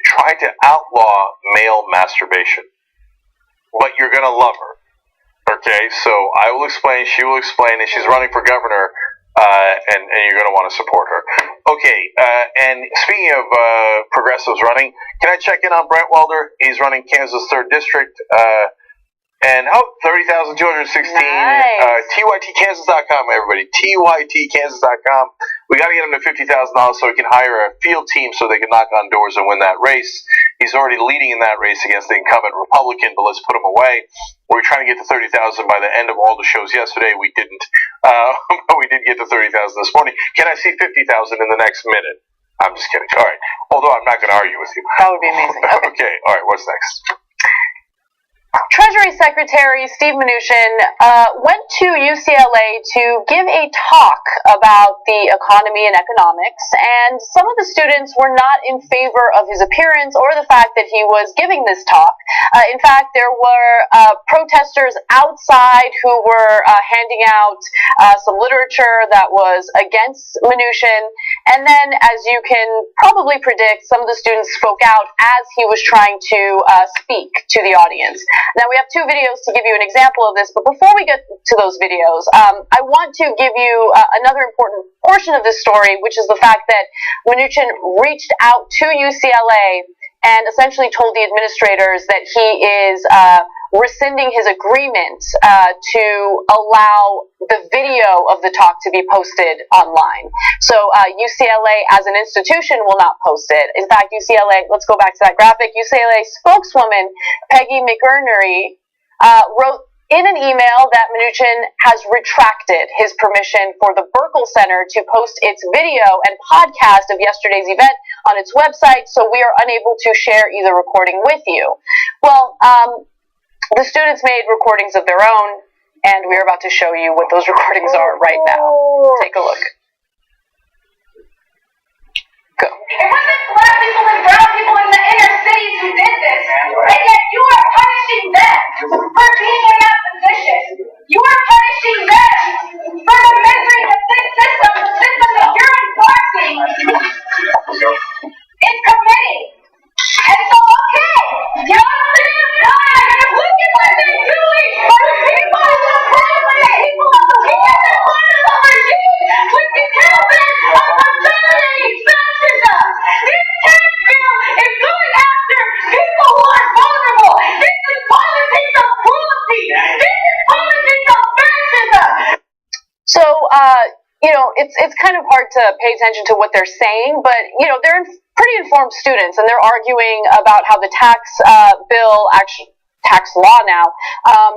trying to outlaw male masturbation. But you're going to love her. Okay, so I will explain, she will explain, and she's running for governor, and you're going to want to support her. Okay, and speaking of progressives running, can I check in on Brent Welder? He's running Kansas 3rd District. And 30,216.
Nice.
TYTKansas.com, everybody. TYTKansas.com. We got to get him to $50,000 so he can hire a field team so they can knock on doors and win that race. He's already leading in that race against the incumbent Republican, but let's put him away. We're trying to get to 30,000 by the end of all the shows yesterday. We didn't. But we did get to 30,000 this morning. Can I see 50,000 in the next minute? I'm just kidding. All right. Although I'm not going to argue with you.
That would be amazing.
Okay. All right. What's next?
Treasury Secretary Steve Mnuchin went to UCLA to give a talk about the economy and economics, and some of the students were not in favor of his appearance or the fact that he was giving this talk. In fact, there were protesters outside who were handing out some literature that was against Mnuchin, and then, as you can probably predict, some of the students spoke out as he was trying to speak to the audience. Now, we have two videos to give you an example of this, but before we get to those videos, I want to give you another important portion of this story, which is the fact that Mnuchin reached out to UCLA and essentially told the administrators that he is rescinding his agreement to allow the video of the talk to be posted online. So UCLA as an institution will not post it. In fact, UCLA, let's go back to that graphic, UCLA spokeswoman Peggy McInerney wrote in an email that Mnuchin has retracted his permission for the Burkle Center to post its video and podcast of yesterday's event on its website, so we are unable to share either recording with you. Well, the students made recordings of their own, and we're about to show you what those recordings are right now. Take a look. Go.
It wasn't black people and brown people in the inner cities who did this, and yet you are punishing them for being in that position. You are punishing them for the misery that this system that you're enforcing is committing. And it's all okay. You understand why? Look at what they're doing. The people of the family, people of the world, are part of the regime, which is helping accommodating fascism. This tax bill is going after people who are vulnerable. This is politics of cruelty. This is politics of fascism.
So, it's kind of hard to pay attention to what they're saying, but, they're pretty informed students, and they're arguing about how the tax bill, tax law now,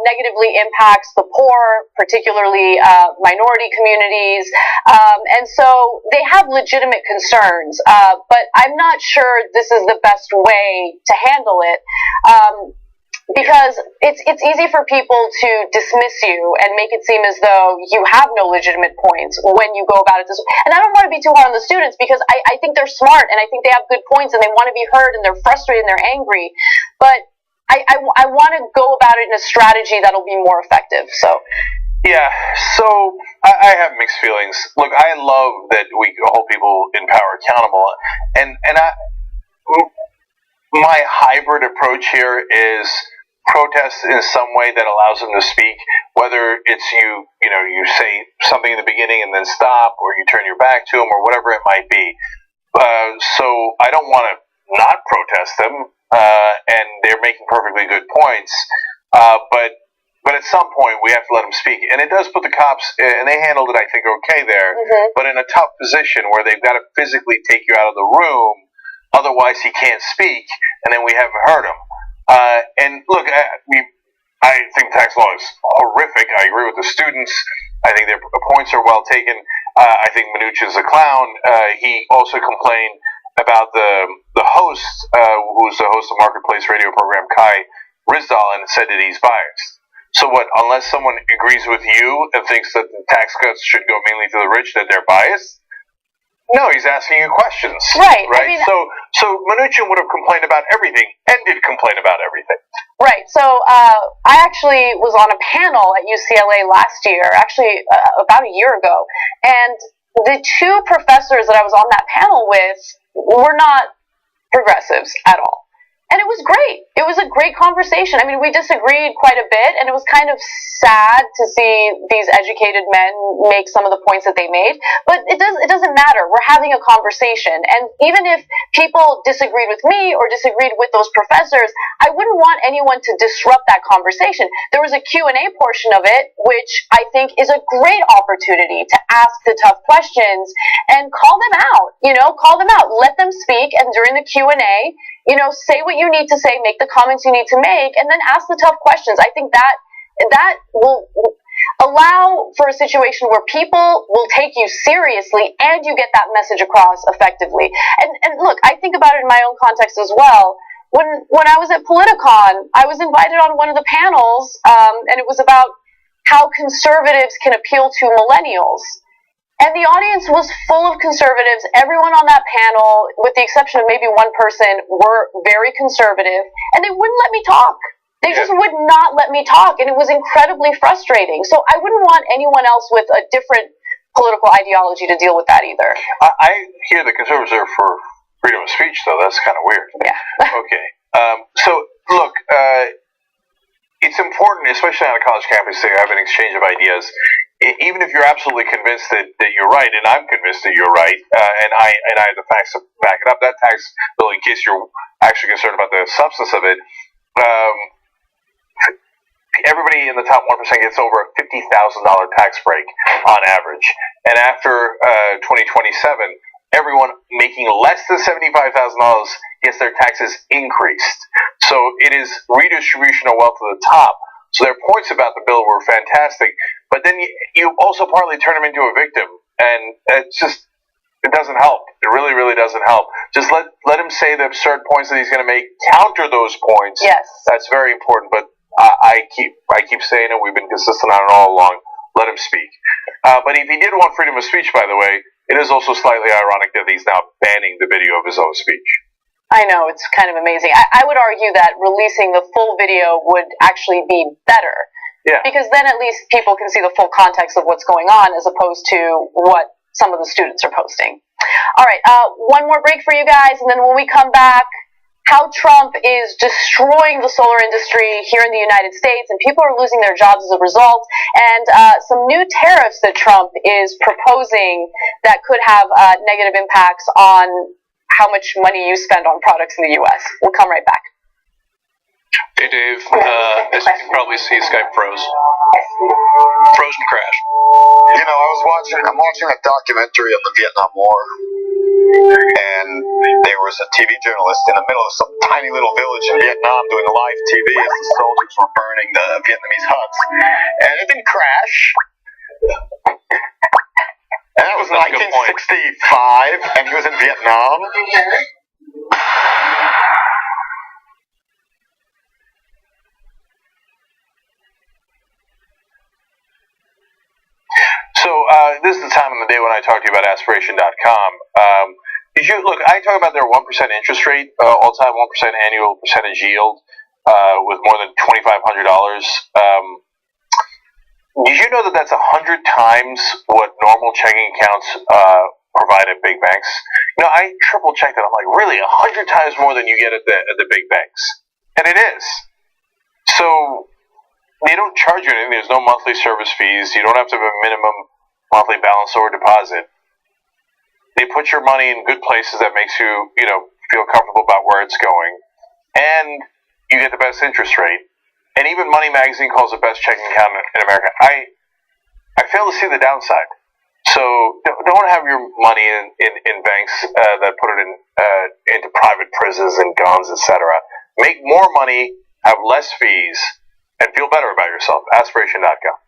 negatively impacts the poor, particularly minority communities, and so they have legitimate concerns, but I'm not sure this is the best way to handle it. Because it's easy for people to dismiss you and make it seem as though you have no legitimate points when you go about it this way. And I don't want to be too hard on the students because I think they're smart and I think they have good points and they want to be heard and they're frustrated and they're angry. But I want to go about it in a strategy that'll be more effective. So.
Yeah, so I have mixed feelings. Look, I love that we hold people in power accountable, and my hybrid approach here is protest in some way that allows them to speak, whether it's you say something in the beginning and then stop, or you turn your back to them, or whatever it might be. So I don't want to not protest them, and they're making perfectly good points, but at some point we have to let them speak. And it does put the cops, and they handled it, I think, okay there, but in a tough position where they've got to physically take you out of the room, otherwise he can't speak, and then we haven't heard him. And look, I think tax law is horrific. I agree with the students. I think their points are well taken. I think Mnuchin's a clown. He also complained about the host, who's the host of Marketplace radio program, Kai Rizdal, and said that he's biased. So what, unless someone agrees with you and thinks that the tax cuts should go mainly to the rich, that they're biased? No, he's asking you questions.
Right.
I mean, so Mnuchin would have complained about everything and did complain about everything.
Right. So I actually was on a panel at UCLA last year, actually about a year ago, and the two professors that I was on that panel with were not progressives at all. And it was great. It was a great conversation. I mean, we disagreed quite a bit, and it was kind of sad to see these educated men make some of the points that they made. But it doesn't matter. We're having a conversation. And even if people disagreed with me or disagreed with those professors, I wouldn't want anyone to disrupt that conversation. There was a Q&A portion of it, which I think is a great opportunity to ask the tough questions and call them out. Call them out. Let them speak. And during the Q&A, say what you need to say, make the comments you need to make, and then ask the tough questions. I think that will allow for a situation where people will take you seriously and you get that message across effectively. And look, I think about it in my own context as well. When I was at Politicon, I was invited on one of the panels, and it was about how conservatives can appeal to millennials. And the audience was full of conservatives. Everyone on that panel, with the exception of maybe one person, were very conservative, and they wouldn't let me talk. They just would not let me talk, and it was incredibly frustrating. So I wouldn't want anyone else with a different political ideology to deal with that either.
I hear the conservatives are for freedom of speech, though. That's kind of weird.
Yeah.
Okay. So, look, it's important, especially on a college campus, to have an exchange of ideas. Even if you're absolutely convinced that you're right, and I'm convinced that you're right, and I have the facts to back it up, that tax bill, in case you're actually concerned about the substance of it, everybody in the top 1% gets over a $50,000 tax break on average. And after 2027, everyone making less than $75,000 gets their taxes increased. So it is redistribution of wealth to the top. So their points about the bill were fantastic, but then you also partly turn them into a victim, and it doesn't help. It really, really doesn't help. Just let him say the absurd points that he's going to make, counter those points.
Yes.
That's very important, but I keep saying it, we've been consistent on it all along, let him speak. But if he did want freedom of speech, by the way, it is also slightly ironic that he's now banning the video of his own speech.
I know, it's kind of amazing. I would argue that releasing the full video would actually be better.
Yeah.
Because then at least people can see the full context of what's going on as opposed to what some of the students are posting. All right, one more break for you guys, and then when we come back, how Trump is destroying the solar industry here in the United States, and people are losing their jobs as a result, and some new tariffs that Trump is proposing that could have negative impacts on how much money you spend on products in the U.S. We'll come right back.
Hey, Dave. As you can probably see, Skype froze. Froze and crashed.
I'm watching a documentary on the Vietnam War, and there was a TV journalist in the middle of some tiny little village in Vietnam doing a live TV as the soldiers were burning the Vietnamese huts. And it didn't crash. And that was 1965, and he was in Vietnam.
So this is the time of the day when I talk to you about aspiration.com. Did you look? I talk about their 1% interest rate, all-time 1% annual percentage yield, with more than $2,500. Did you know that that's 100 times what normal checking accounts provide at big banks? I triple checked that. I'm like, really, 100 times more than you get at the big banks, and it is. So they don't charge you anything. There's no monthly service fees. You don't have to have a minimum monthly balance or deposit. They put your money in good places that makes you, feel comfortable about where it's going, and you get the best interest rate. And even Money Magazine calls it best checking account in America. I fail to see the downside. So don't have your money in banks that put it into private prisons and guns, etc. Make more money, have less fees, and feel better about yourself. Aspiration.com.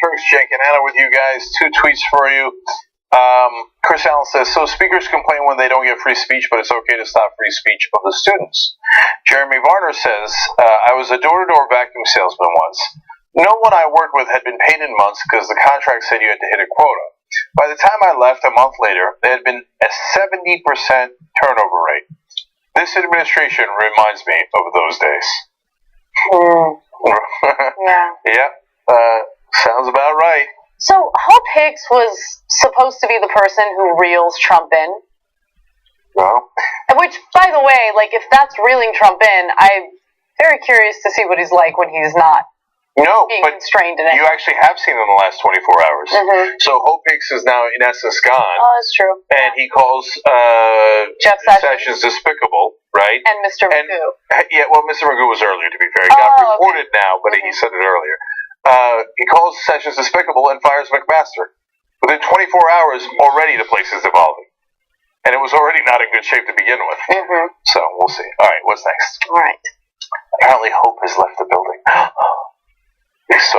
Turks, Jake, and Anna with you guys. 2 tweets for you. Chris Allen says, so speakers complain when they don't get free speech, but it's okay to stop free speech of the students. Jeremy Varner says, I was a door-to-door vacuum salesman once. No one I worked with had been paid in months because the contract said you had to hit a quota. By the time I left a month later, there had been a 70% turnover rate. This administration reminds me of those days.
Yeah.
Sounds about right.
So Hope Hicks was supposed to be the person who reels Trump in.
Well.
Which, by the way, if that's reeling Trump in, I'm very curious to see what he's like when he's not being constrained in it.
You actually have seen him in the last 24 hours.
Mm-hmm.
So Hope Hicks is now, in essence, gone.
Oh, that's true.
And he calls
Jeff Sessions
despicable, right?
And Mr. Magoo.
Yeah, well, Mr. Magoo was earlier, to be fair. He got reported now, but he said it earlier. He calls Sessions despicable and fires McMaster. Within 24 hours, already the place is devolving. And it was already not in good shape to begin with.
Mm-hmm.
So, we'll see. All right, what's next?
All right.
Apparently Hope has left the building.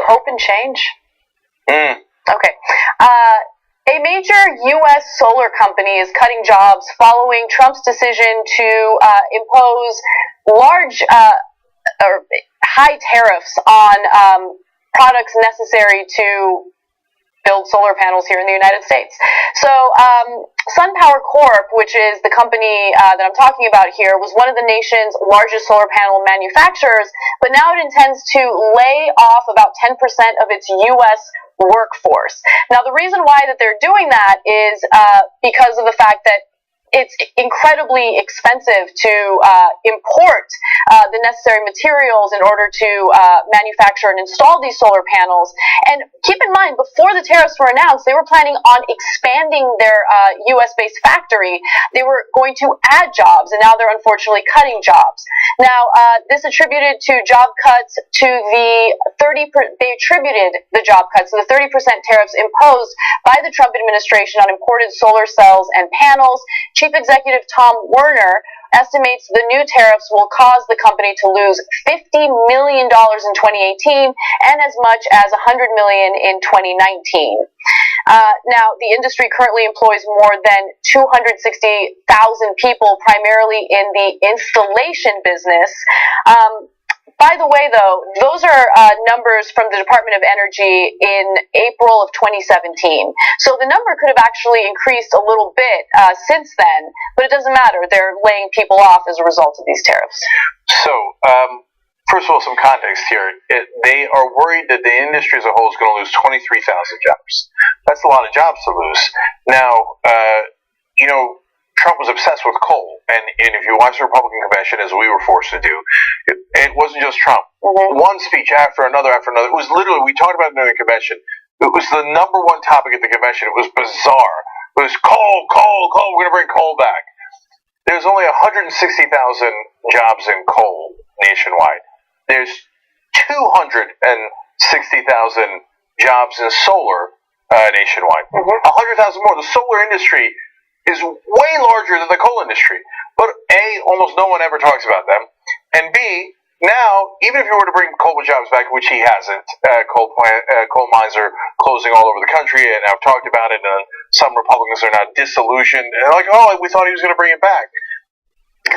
Hope and change? Okay. A major U.S. solar company is cutting jobs following Trump's decision to impose large or high tariffs on products necessary to build solar panels here in the United States. So SunPower Corp, which is the company that I'm talking about here, was one of the nation's largest solar panel manufacturers, but now it intends to lay off about 10% of its U.S. workforce. Now, the reason why that they're doing that is because of the fact that it's incredibly expensive to import the necessary materials in order to manufacture and install these solar panels. And keep in mind, before the tariffs were announced, they were planning on expanding their U.S.-based factory. They were going to add jobs, and now they're unfortunately cutting jobs. Now, this attributed to job cuts to the 30%. They attributed the job cuts to the 30% tariffs imposed by the Trump administration on imported solar cells and panels. Chief Executive Tom Werner estimates the new tariffs will cause the company to lose $50 million in 2018 and as much as $100 million in 2019. Now, the industry currently employs more than 260,000 people, primarily in the installation business. By the way, though, those are numbers from the Department of Energy in April of 2017. So the number could have actually increased a little bit since then, but it doesn't matter. They're laying people off as a result of these tariffs.
So, first of all, some context here. They are worried that the industry as a whole is going to lose 23,000 jobs. That's a lot of jobs to lose. Now, Trump was obsessed with coal, and if you watch the Republican convention, as we were forced to do, it wasn't just Trump. Mm-hmm. One speech after another. It was literally, we talked about it during the convention, it was the number one topic at the convention. It was bizarre. It was coal, we're going to bring coal back. There's only 160,000 jobs in coal nationwide. There's 260,000 jobs in solar nationwide. Mm-hmm. 100,000 more. The solar industry is way larger than the coal industry. But A, almost no one ever talks about them. And B, now, even if you were to bring coal jobs back, which he hasn't, coal mines are closing all over the country, and I've talked about it, and some Republicans are now disillusioned. And they're like, oh, we thought he was going to bring it back.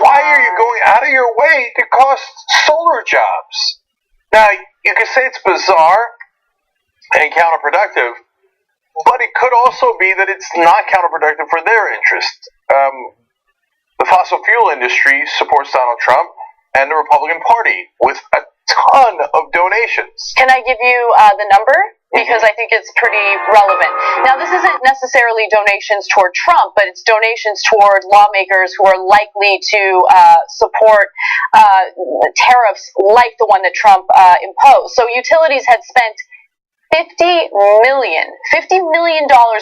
Why are you going out of your way to cost solar jobs? Now, you could say it's bizarre and counterproductive, but it could also be that it's not counterproductive for their interest. The fossil fuel industry supports Donald Trump and the Republican Party with a ton of donations.
Can I give you the number? Because I think it's pretty relevant. Now, this isn't necessarily donations toward Trump, but it's donations toward lawmakers who are likely to support tariffs like the one that Trump imposed. So utilities had spent $50 million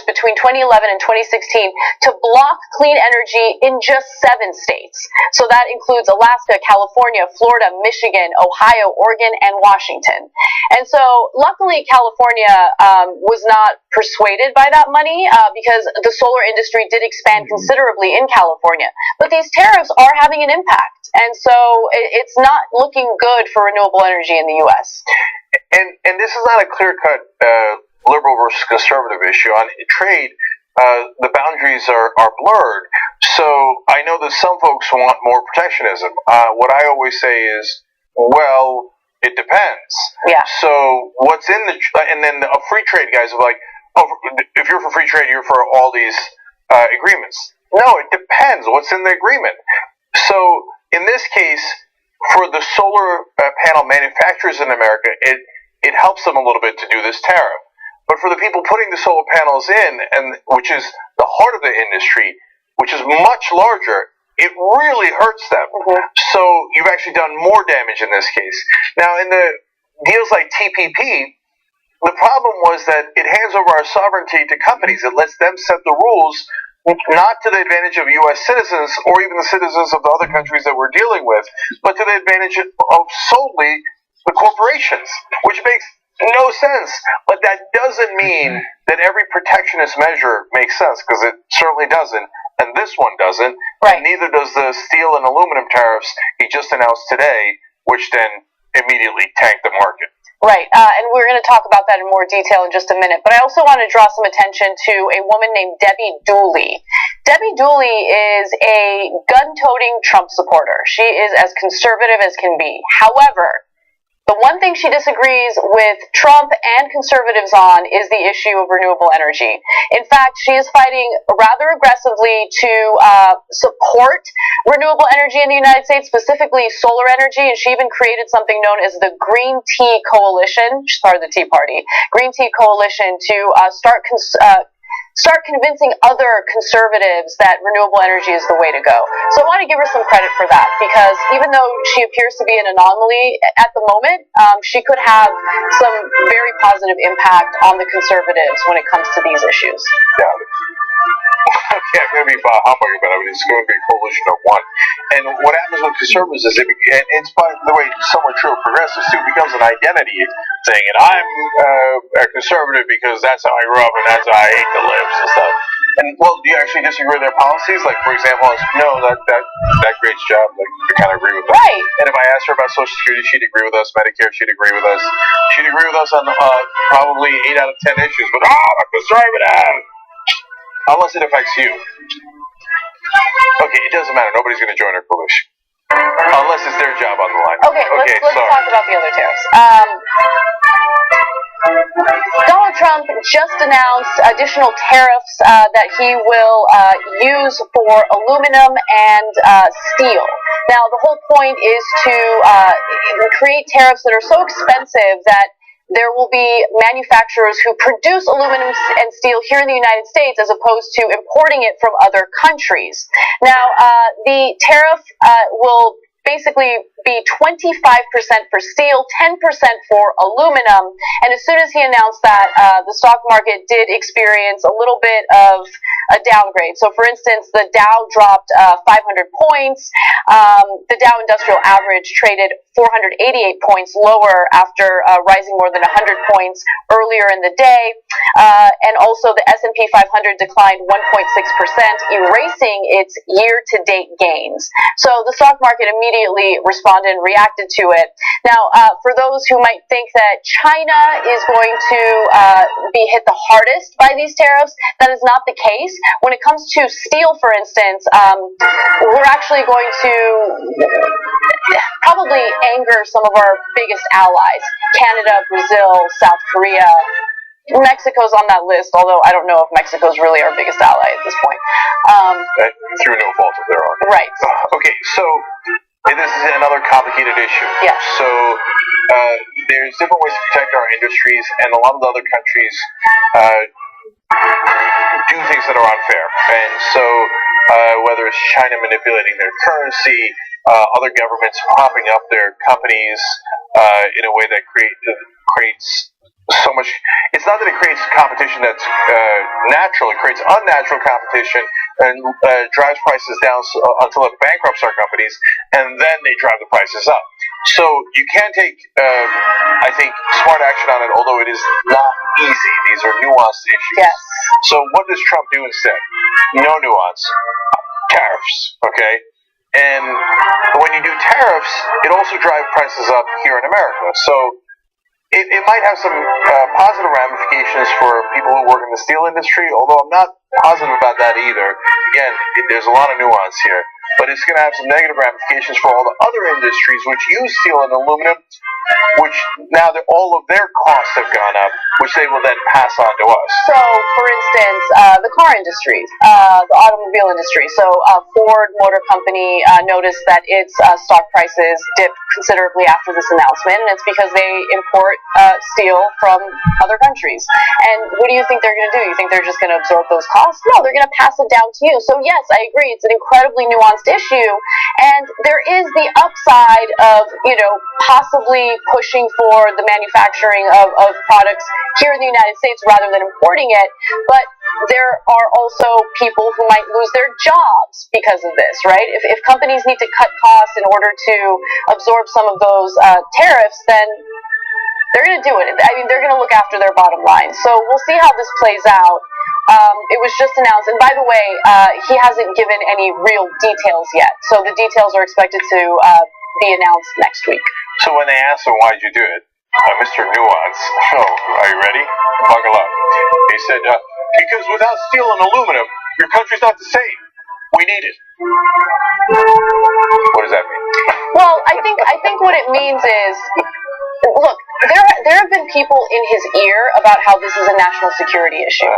between 2011 and 2016 to block clean energy in just 7 states. So that includes Alaska, California, Florida, Michigan, Ohio, Oregon, and Washington. And so luckily California was not persuaded by that money because the solar industry did expand considerably in California. But these tariffs are having an impact. And so it's not looking good for renewable energy in the U.S.
And this is not a clear-cut liberal versus conservative issue. On trade, the boundaries are blurred. So I know that some folks want more protectionism. What I always say is, well, it depends.
Yeah.
So what's in the... And then a free trade guys are like, oh, if you're for free trade, you're for all these agreements. No, it depends what's in the agreement. So in this case, for the solar panel manufacturers in America, it helps them a little bit to do this tariff. But for the people putting the solar panels in, and which is the heart of the industry, which is much larger, it really hurts them. Mm-hmm. So you've actually done more damage in this case. Now, in the deals like TPP, the problem was that it hands over our sovereignty to companies. It lets them set the rules, not to the advantage of U.S. citizens or even the citizens of the other countries that we're dealing with, but to the advantage of solely the corporations, which makes no sense. But that doesn't mean that every protectionist measure makes sense, because it certainly doesn't, and this one doesn't, right. And neither does the steel and aluminum tariffs he just announced today, which then immediately tanked the market.
Right, and we're going to talk about that in more detail in just a minute. But I also want to draw some attention to a woman named Debbie Dooley. Debbie Dooley is a gun-toting Trump supporter. She is as conservative as can be. However, the one thing she disagrees with Trump and conservatives on is the issue of renewable energy. In fact, she is fighting rather aggressively to support renewable energy in the United States, specifically solar energy, and she even created something known as the Green Tea Coalition. She's part of the Tea Party. Green Tea Coalition to start start convincing other conservatives that renewable energy is the way to go. So I want to give her some credit for that, because even though she appears to be an anomaly at the moment, she could have some very positive impact on the conservatives when it comes to these issues.
Yeah. Okay, I'm going to be humbugging, but I mean, it's going to be a coalition of one. And what happens with conservatives is, and it's by the way, somewhat true of progressives too, it becomes an identity thing. And I'm a conservative because that's how I grew up and that's how I hate the libs and stuff. And well, do you actually disagree with their policies? Like, for example, no, that creates jobs. Like, I kind of agree with that.
Right.
And if I asked her about Social Security, she'd agree with us. Medicare, she'd agree with us. She'd agree with us on probably 8 out of 10 issues. But I'm a conservative. Unless it affects you. Okay, it doesn't matter. Nobody's going to join our coalition. Unless it's their job on the line.
Okay, let's talk about the other tariffs. Donald Trump just announced additional tariffs that he will use for aluminum and steel. Now, the whole point is to create tariffs that are so expensive that there will be manufacturers who produce aluminum and steel here in the United States as opposed to importing it from other countries. Now, the tariff will basically be 25% for steel, 10% for aluminum. And as soon as he announced that, the stock market did experience a little bit of a downgrade. So, for instance, the Dow dropped 500 points. The Dow Industrial Average traded 488 points lower after rising more than 100 points earlier in the day. And also the S&P 500 declined 1.6%, erasing its year-to-date gains. So the stock market immediately responded and reacted to it. Now, for those who might think that China is going to be hit the hardest by these tariffs, that is not the case. When it comes to steel, for instance, we're actually going to probably anger some of our biggest allies: Canada, Brazil, South Korea. Mexico's on that list, although I don't know if Mexico's really our biggest ally at this point.
Through no fault of their own.
Right.
Okay, so this is another complicated issue.
Yeah.
So there's different ways to protect our industries, and a lot of the other countries do things that are unfair. And so whether it's China manipulating their currency, other governments propping up their companies in a way that creates so much. It's not that it creates competition that's natural. It creates unnatural competition and drives prices down until it bankrupts our companies, and then they drive the prices up. So you can take, I think, smart action on it, although it is not easy. These are nuanced issues.
Yes.
So what does Trump do instead? No nuance. Tariffs, okay? And when you do tariffs, it also drives prices up here in America. So it might have some positive ramifications for people who work in the steel industry, although I'm not positive about that either. Again, there's a lot of nuance here. But it's going to have some negative ramifications for all the other industries which use steel and aluminum, which now all of their costs have gone up, which they will then pass on to us.
So, for instance, the car industry, the automobile industry. So, Ford Motor Company noticed that its stock prices dipped considerably after this announcement, and it's because they import steel from other countries. And what do you think they're going to do? You think they're just going to absorb those costs? No, they're going to pass it down to you. So, yes, I agree. It's an incredibly nuanced issue, and there is the upside of, possibly pushing for the manufacturing of products here in the United States rather than importing it, but there are also people who might lose their jobs because of this, right? If companies need to cut costs in order to absorb some of those tariffs, then they're going to do it. I mean, they're going to look after their bottom line. So we'll see how this plays out. It was just announced, and by the way, he hasn't given any real details yet. So the details are expected to be announced next week.
So when they asked him, why'd you do it? Mr. Nuance, are you ready? Buckle up. He said, because without steel and aluminum, your country's not the same. We need it. What does that mean?
Well, I think what it means is, look, there have been people in his ear about how this is a national security issue.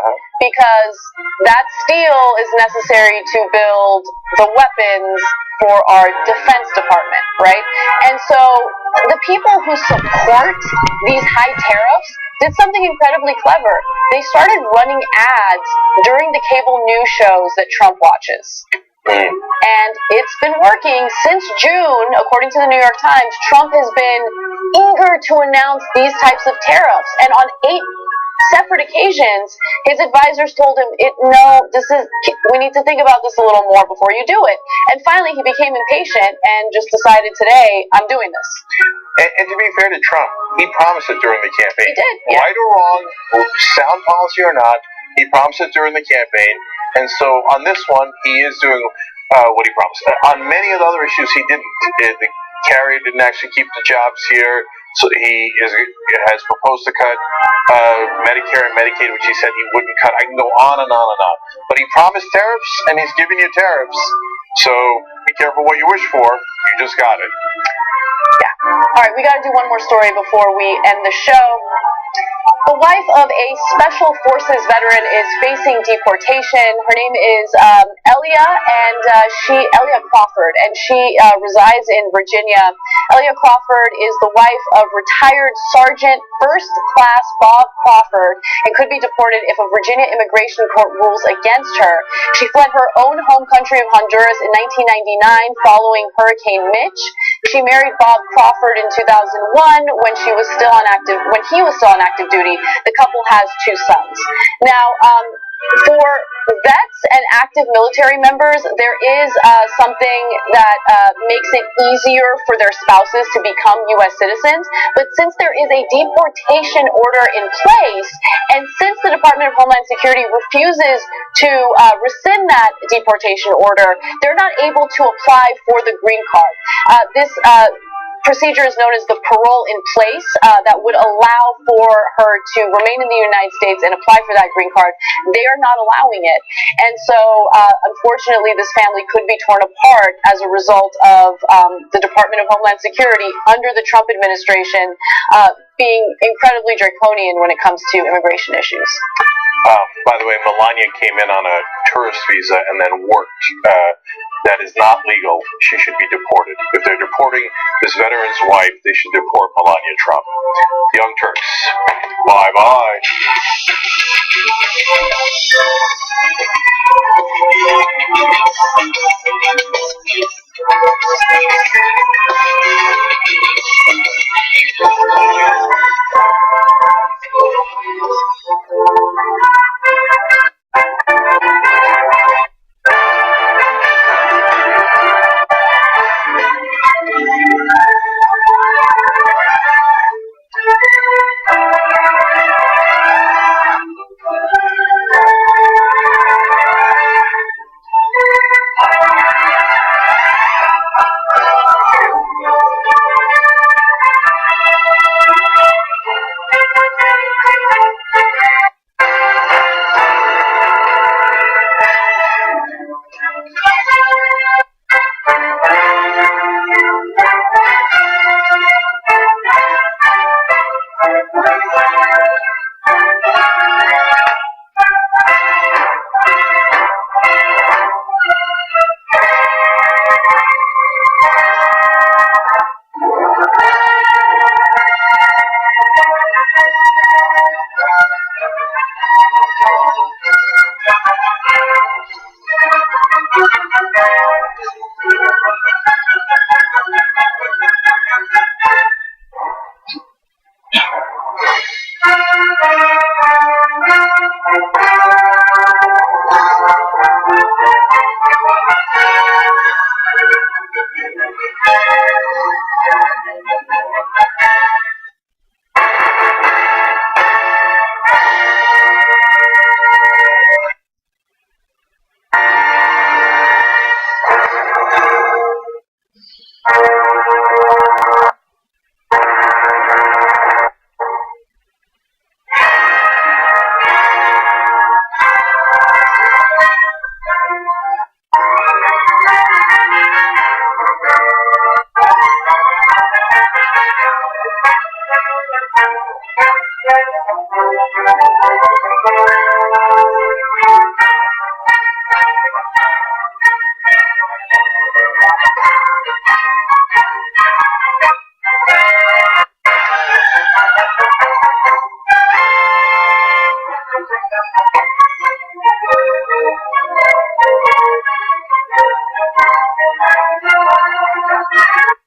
because that steel is necessary to build the weapons for our Defense Department, right? And so the people who support these high tariffs did something incredibly clever. They started running ads during the cable news shows that Trump watches. And it's been working since June. According to the New York Times, Trump has been eager to announce these types of tariffs. And on 8 separate occasions, his advisors told him, we need to think about this a little more before you do it. And finally, he became impatient and just decided today, I'm doing this.
And to be fair to Trump, he promised it during the campaign.
He did, yeah.
Right or wrong, sound policy or not, he promised it during the campaign. And so on this one, he is doing what he promised. On many of the other issues, he didn't. The carrier didn't actually keep the jobs here. So he has proposed to cut Medicare and Medicaid, which he said he wouldn't cut. I can go on and on and on. But he promised tariffs, and he's giving you tariffs. So be careful what you wish for. You just got it.
Yeah. All right, we got to do one more story before we end the show. The wife of a Special Forces veteran is facing deportation. Her name is Elia Crawford, and she resides in Virginia. Elia Crawford is the wife of retired Sergeant First Class Bob Crawford and could be deported if a Virginia immigration court rules against her. She fled her own home country of Honduras in 1999 following Hurricane Mitch. She married Bob Crawford in 2001 when he was still on active duty. The couple has 2 sons. Now, for vets and active military members, there is something that makes it easier for their spouses to become U.S. citizens. But since there is a deportation order in place, and since the Department of Homeland Security refuses to rescind that deportation order, they're not able to apply for the green card. This procedure is known as the parole in place that would allow for her to remain in the United States and apply for that green card. They are not allowing it. And so, unfortunately, this family could be torn apart as a result of the Department of Homeland Security under the Trump administration being incredibly draconian when it comes to immigration issues.
By the way, Melania came in on a tourist visa and then worked. That is not legal. She should be deported. If they're deporting this veteran's wife, they should deport Melania Trump. Young Turks. Bye-bye.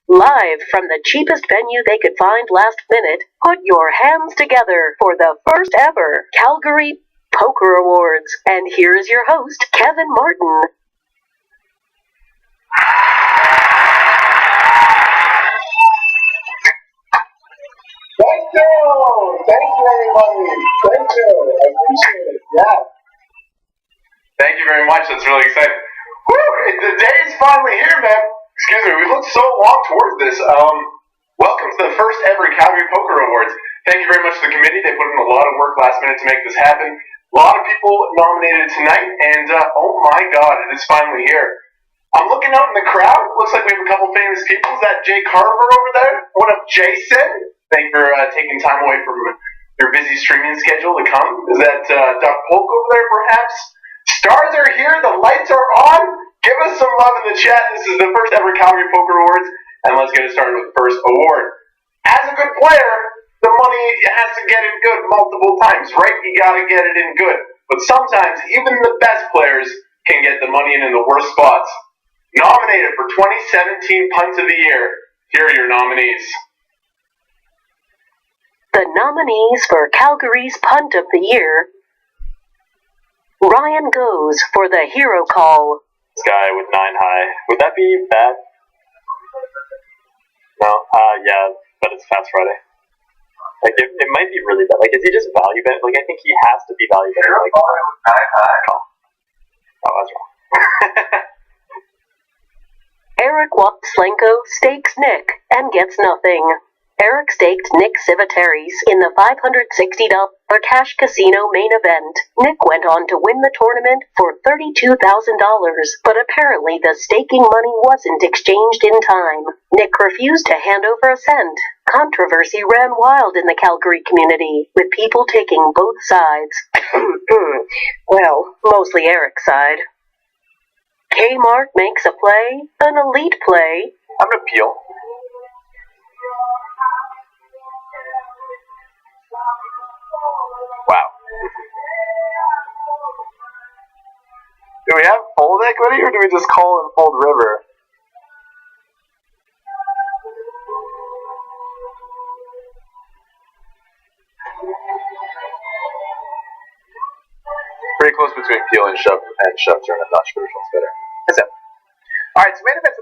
Live from the cheapest venue they could find last minute, put your hands together for the first ever Calgary Poker Awards. And here's your host, Kevin Martin.
Thank you! Thank you, everybody! Thank you! I appreciate it. Yeah.
Thank you very much. That's really exciting. Woo! The day is finally here, man. Excuse me. We looked so long towards this. Welcome to the first ever Calgary Poker Awards. Thank you very much to the committee. They put in a lot of work last minute to make this happen. A lot of people nominated tonight, and oh my God, it is finally here. I'm looking out in the crowd. Looks like we have a couple famous people. Is that Jay Carver over there? What up, Jason? Thank you for taking time away from your busy streaming schedule to come. Is that Doc Polk over there, perhaps? Stars are here. The lights are on. Give us some love in the chat. This is the first ever Calgary Poker Awards, and let's get it started with the first award. As a good player, the money has to get in good multiple times, right? You gotta get it in good. But sometimes, even the best players can get the money in the worst spots. Nominated for 2017 Punt of the Year, here are your nominees.
The nominees for Calgary's Punt of the Year: Ryan Goes for the Hero Call.
This guy with 9 high. Would that be bad? No? Yeah, but it's Fast Friday. Like, it might be really bad. Like, is he just value bet? Like, I think he has to be value betting. Like, 9 high. Oh, that's wrong.
Eric Slenko stakes Nick and gets nothing. Eric staked Nick Civitaris in the $560 cash casino main event. Nick went on to win the tournament for $32,000, but apparently the staking money wasn't exchanged in time. Nick refused to hand over a cent. Controversy ran wild in the Calgary community, with people taking both sides. Well, mostly Eric's side. Kmart makes a play, an elite play.
I'm gonna appeal. Wow. Do we have fold equity, or do we just call and fold river? Pretty close between peel and shove turn. I'm not sure which one's better. That's it. Alright, so main event.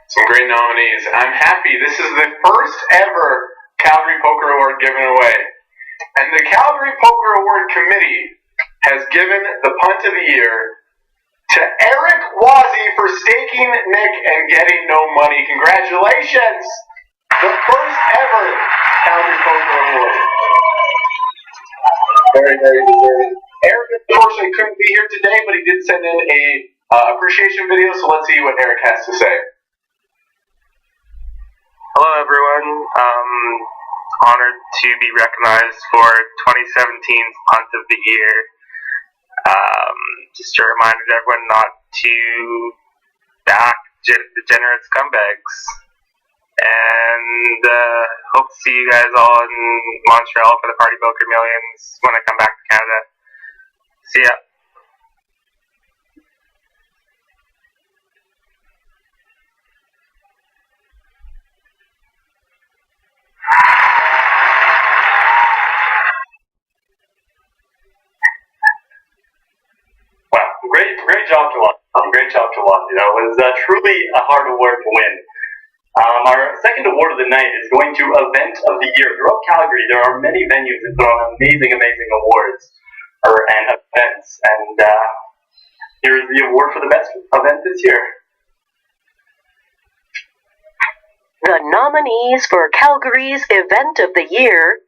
Some great nominees. I'm happy. This is the first ever Calgary Poker Award given away. And the Calgary Poker Award Committee has given the Punt of the Year to Eric Wazzy for staking Nick and getting no money. Congratulations! The first ever Calgary Poker Award. Very, very deserving. Eric, unfortunately, couldn't be here today, but he did send in a appreciation video, so let's see what Eric has to say.
Hello everyone, honored to be recognized for 2017's Punt of the Year. Just a reminder to everyone not to back degenerate scumbags. And hope to see you guys all in Montreal for the Party Poker Millions when I come back to Canada. See ya.
Great job, Jawan. Great job, Jawan. You know, it was truly a hard award to win. Our second award of the night is going to Event of the Year. Throughout Calgary, there are many venues that throw on amazing awards and events. And here's the award for the best event this year.
The nominees for Calgary's Event of the Year: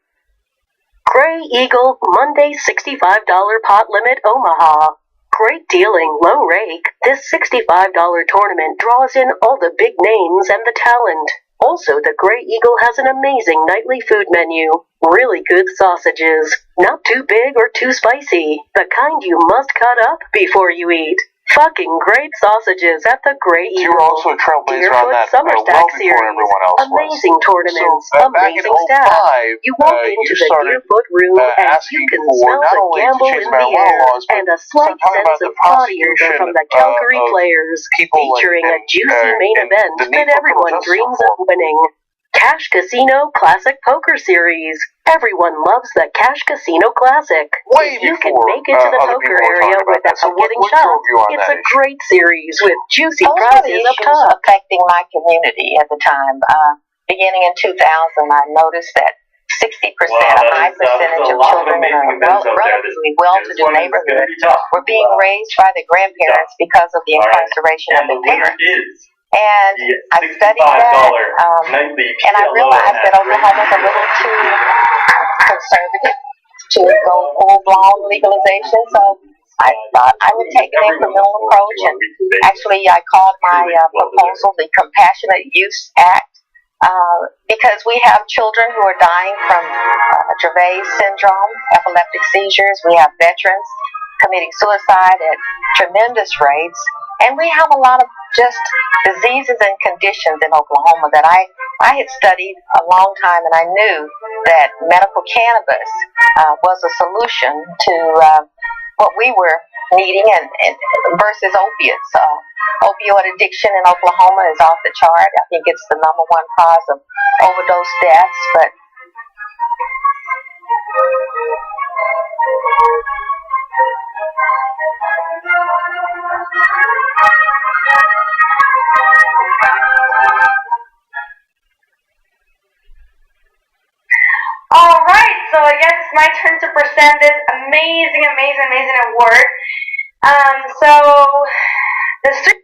Grey Eagle Monday $65 pot limit Omaha. Great dealing, low rake. This $65 tournament draws in all the big names and the talent. Also, the Grey Eagle has an amazing nightly food menu. Really good sausages. Not too big or too spicy. The kind you must cut up before you eat.
Fucking great sausages at the Grey Eagle.
You were also a trailblazer on that
Summer
well
Stack
before
Series.
everyone else
Amazing
was.
tournaments,
So, back in
amazing staff.
05,
You walk into
you
the
started
Deerfoot room and you can smell
not
the
only
gamble
to change
in the
marijuana
air
laws, but
and a slight
talking about
sense
the
of body odor
prosecution
from the Calgary
of
players,
people
featuring a juicy main
and
event
the need
that
for
everyone
criminal
dreams
justice
of winning. Cash Casino Classic Poker Series. Everyone loves the Cash Casino Classic.
Way
If you can
before,
make it to the
other
poker
people were
area
talking about that.
without
So what
getting
drove
shot,
you on
it's
that
a
issue?
great series with juicy
Those were the
prizes up
issues
top.
affecting my community at the time. Beginning in 2000, I noticed that 60%, a high percentage of children in a relatively well-to-do neighborhood were being raised by their grandparents because of the incarceration of their parents. And I studied that, and I realized that Oklahoma's a little too conservative to go full-blown legalization, so I thought I would take an incremental approach, and actually I called my proposal the Compassionate Use Act, because we have children who are dying from Dravet syndrome, epileptic seizures. We have veterans committing suicide at tremendous rates, and we have a lot of just diseases and conditions in Oklahoma that I had studied a long time, and I knew that medical cannabis was a solution to what we were needing, and versus opiates. Opioid addiction in Oklahoma is off the chart. I think it's the #1 cause of overdose deaths, but
Alright, so I guess it's my turn to present this amazing award. So the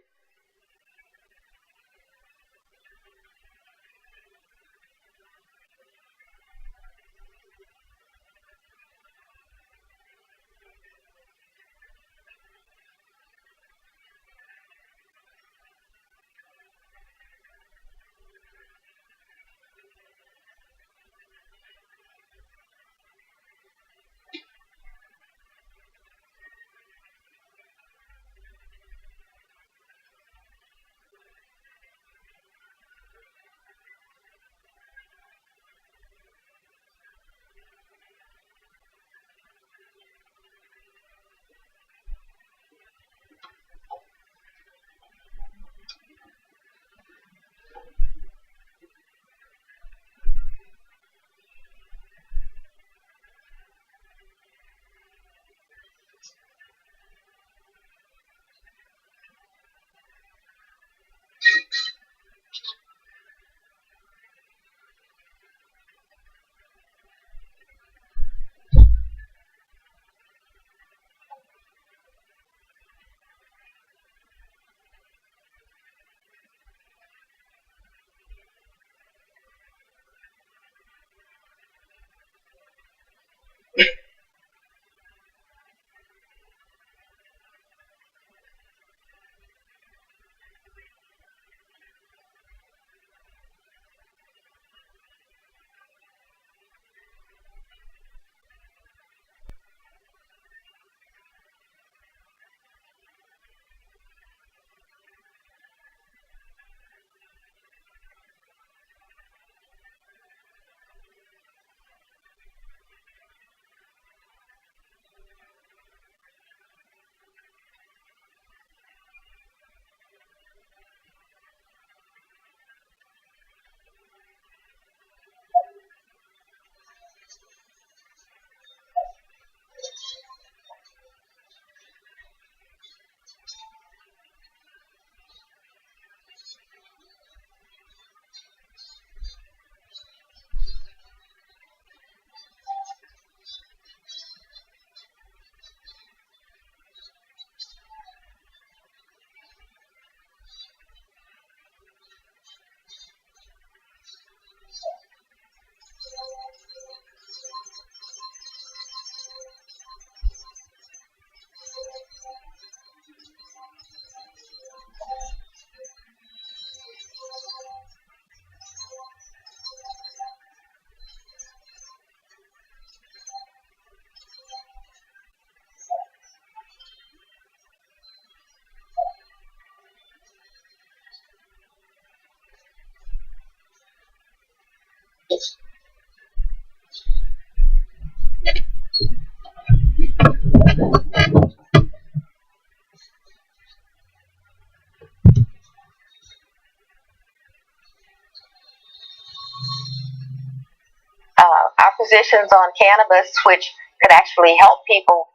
positions on cannabis, which could actually help people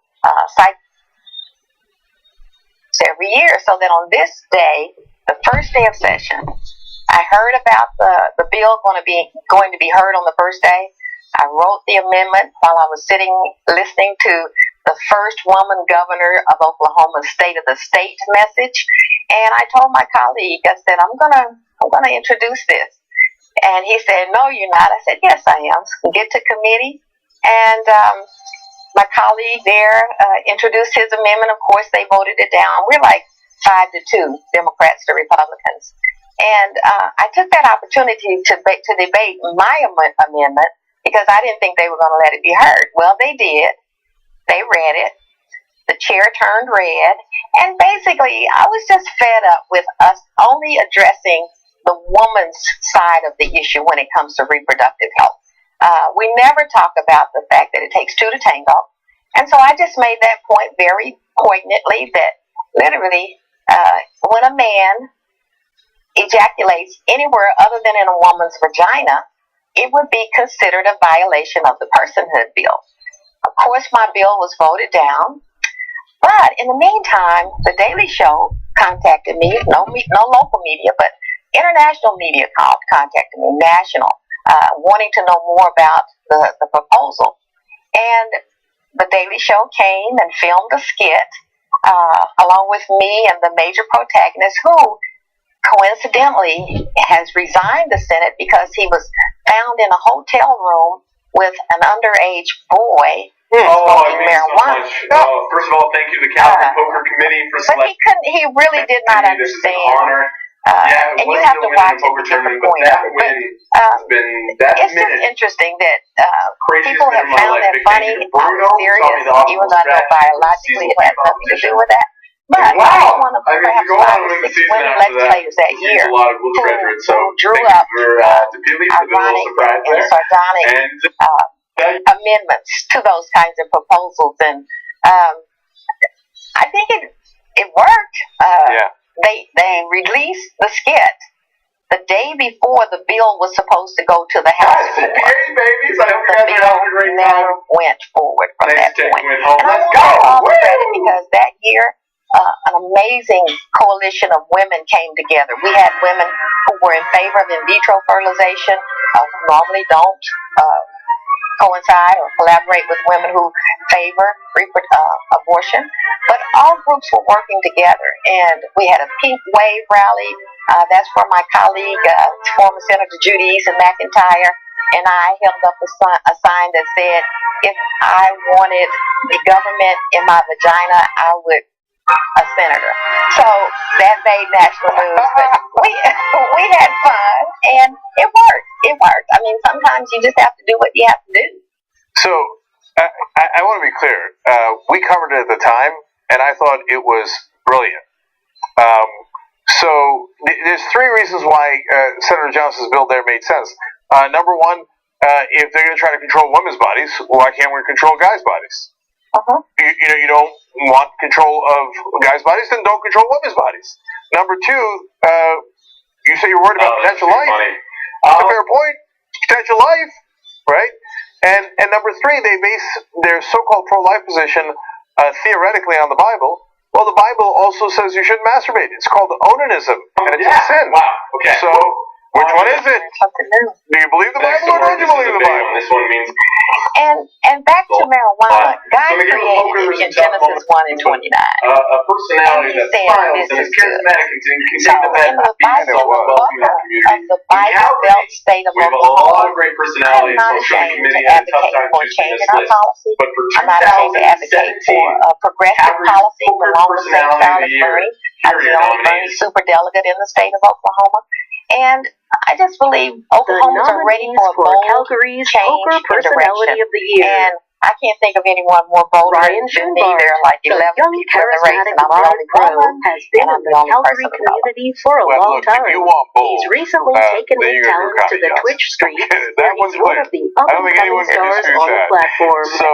every year. So that on this day, the first day of session, I heard about the bill going to be heard on the first day. I wrote the amendment while I was sitting listening to the first woman governor of Oklahoma's State of the State message, and I told my colleague, I said, I'm gonna introduce this, and he said, no, you're not. I said, yes, I am. So get to committee, and my colleague there introduced his amendment. Of course, they voted it down. We're like 5-2, Democrats to Republicans. And I took that opportunity to debate my amendment because I didn't think they were going to let it be heard. Well, they did. They read it. The chair turned red. And basically, I was just fed up with us only addressing the woman's side of the issue when it comes to reproductive health. We never talk about the fact that it takes two to tango. And so I just made that point very poignantly that literally when a man ejaculates anywhere other than in a woman's vagina, it would be considered a violation of the personhood bill. Of course, my bill was voted down. But in the meantime, the Daily Show contacted me, no local media, but international media contacted me, national, wanting to know more about the proposal. And the Daily Show came and filmed a skit along with me and the major protagonist, who coincidentally has resigned the Senate because he was found in a hotel room with an underage boy smoking marijuana.
So much. First of all, thank you to the Calgary Poker Committee for selecting.
But he really did not understand.
This is an honor.
And you have to watch it to get the point of it. But it's just interesting that people have found that funny. I was serious, even though I know biologically it has nothing to do with that. But I was one of perhaps 5 or 6 women legislators that year who drew up ironic and sardonic amendments to those kinds of proposals. And I think it worked. They released the skit the day before the bill was supposed to go to the House floor. The bill never went forward from that point. And I want all the credit because that year an amazing coalition of women came together. We had women who were in favor of in vitro fertilization, who normally don't coincide or collaborate with women who favor abortion. But all groups were working together, and we had a pink wave rally. That's where my colleague, former Senator Judy Eason McIntyre, and I held up a sign that said, if I wanted the government in my vagina, I would a senator. So that made national news. But we had fun, and it worked. It worked. I mean, sometimes you just have to do what you have to do.
So I want to be clear. We covered it at the time, and I thought it was brilliant. So there's 3 reasons why Senator Johnson's bill there made sense. Number one, if they're going to try to control women's bodies, why can't we control guys' bodies? You don't want control of guys' bodies, then don't control women's bodies. Number 2, you say you're worried about potential life. A fair point. Potential life, right? And number 3, they base their so-called pro-life position theoretically on the Bible. Well, the Bible also says you shouldn't masturbate. It's called onanism, and it's a sin.
Wow. Okay.
So, which one is it? Do you believe the Bible or don't you believe the Bible?
This one means.
And back to marijuana. God created it in Genesis 1 and 29.
A personality that smiles and is charismatic and can
so in the Bible Belt state of Oklahoma, I'm not ashamed to advocate for changing our policy. I'm not ashamed to advocate for a progressive policy along the same style as Bernie. I'm the only Bernie superdelegate in the state of Oklahoma. And I just believe Oklahomans are ready for a bold
Calgary's
change
Poker Personality of the Year.
And
I can't think of anyone more bold
Ryan
than me. There are like 11
the young
people in the race,
charismatic
and I'm the
live
only
pro,
woman,
has been
and I'm
in
the
the
only
Calgary
person of color.
community for a
Well,
long
look,
time.
if you want bold,
He's recently taken
then
his
you're gonna
talents
go
to the
Connie
Twitch
Johnson.
streets,
That
where
one's
he's one
clear.
of the
I don't think
up-and-coming
anyone can
stars
dispute
on the
that.
platform.
So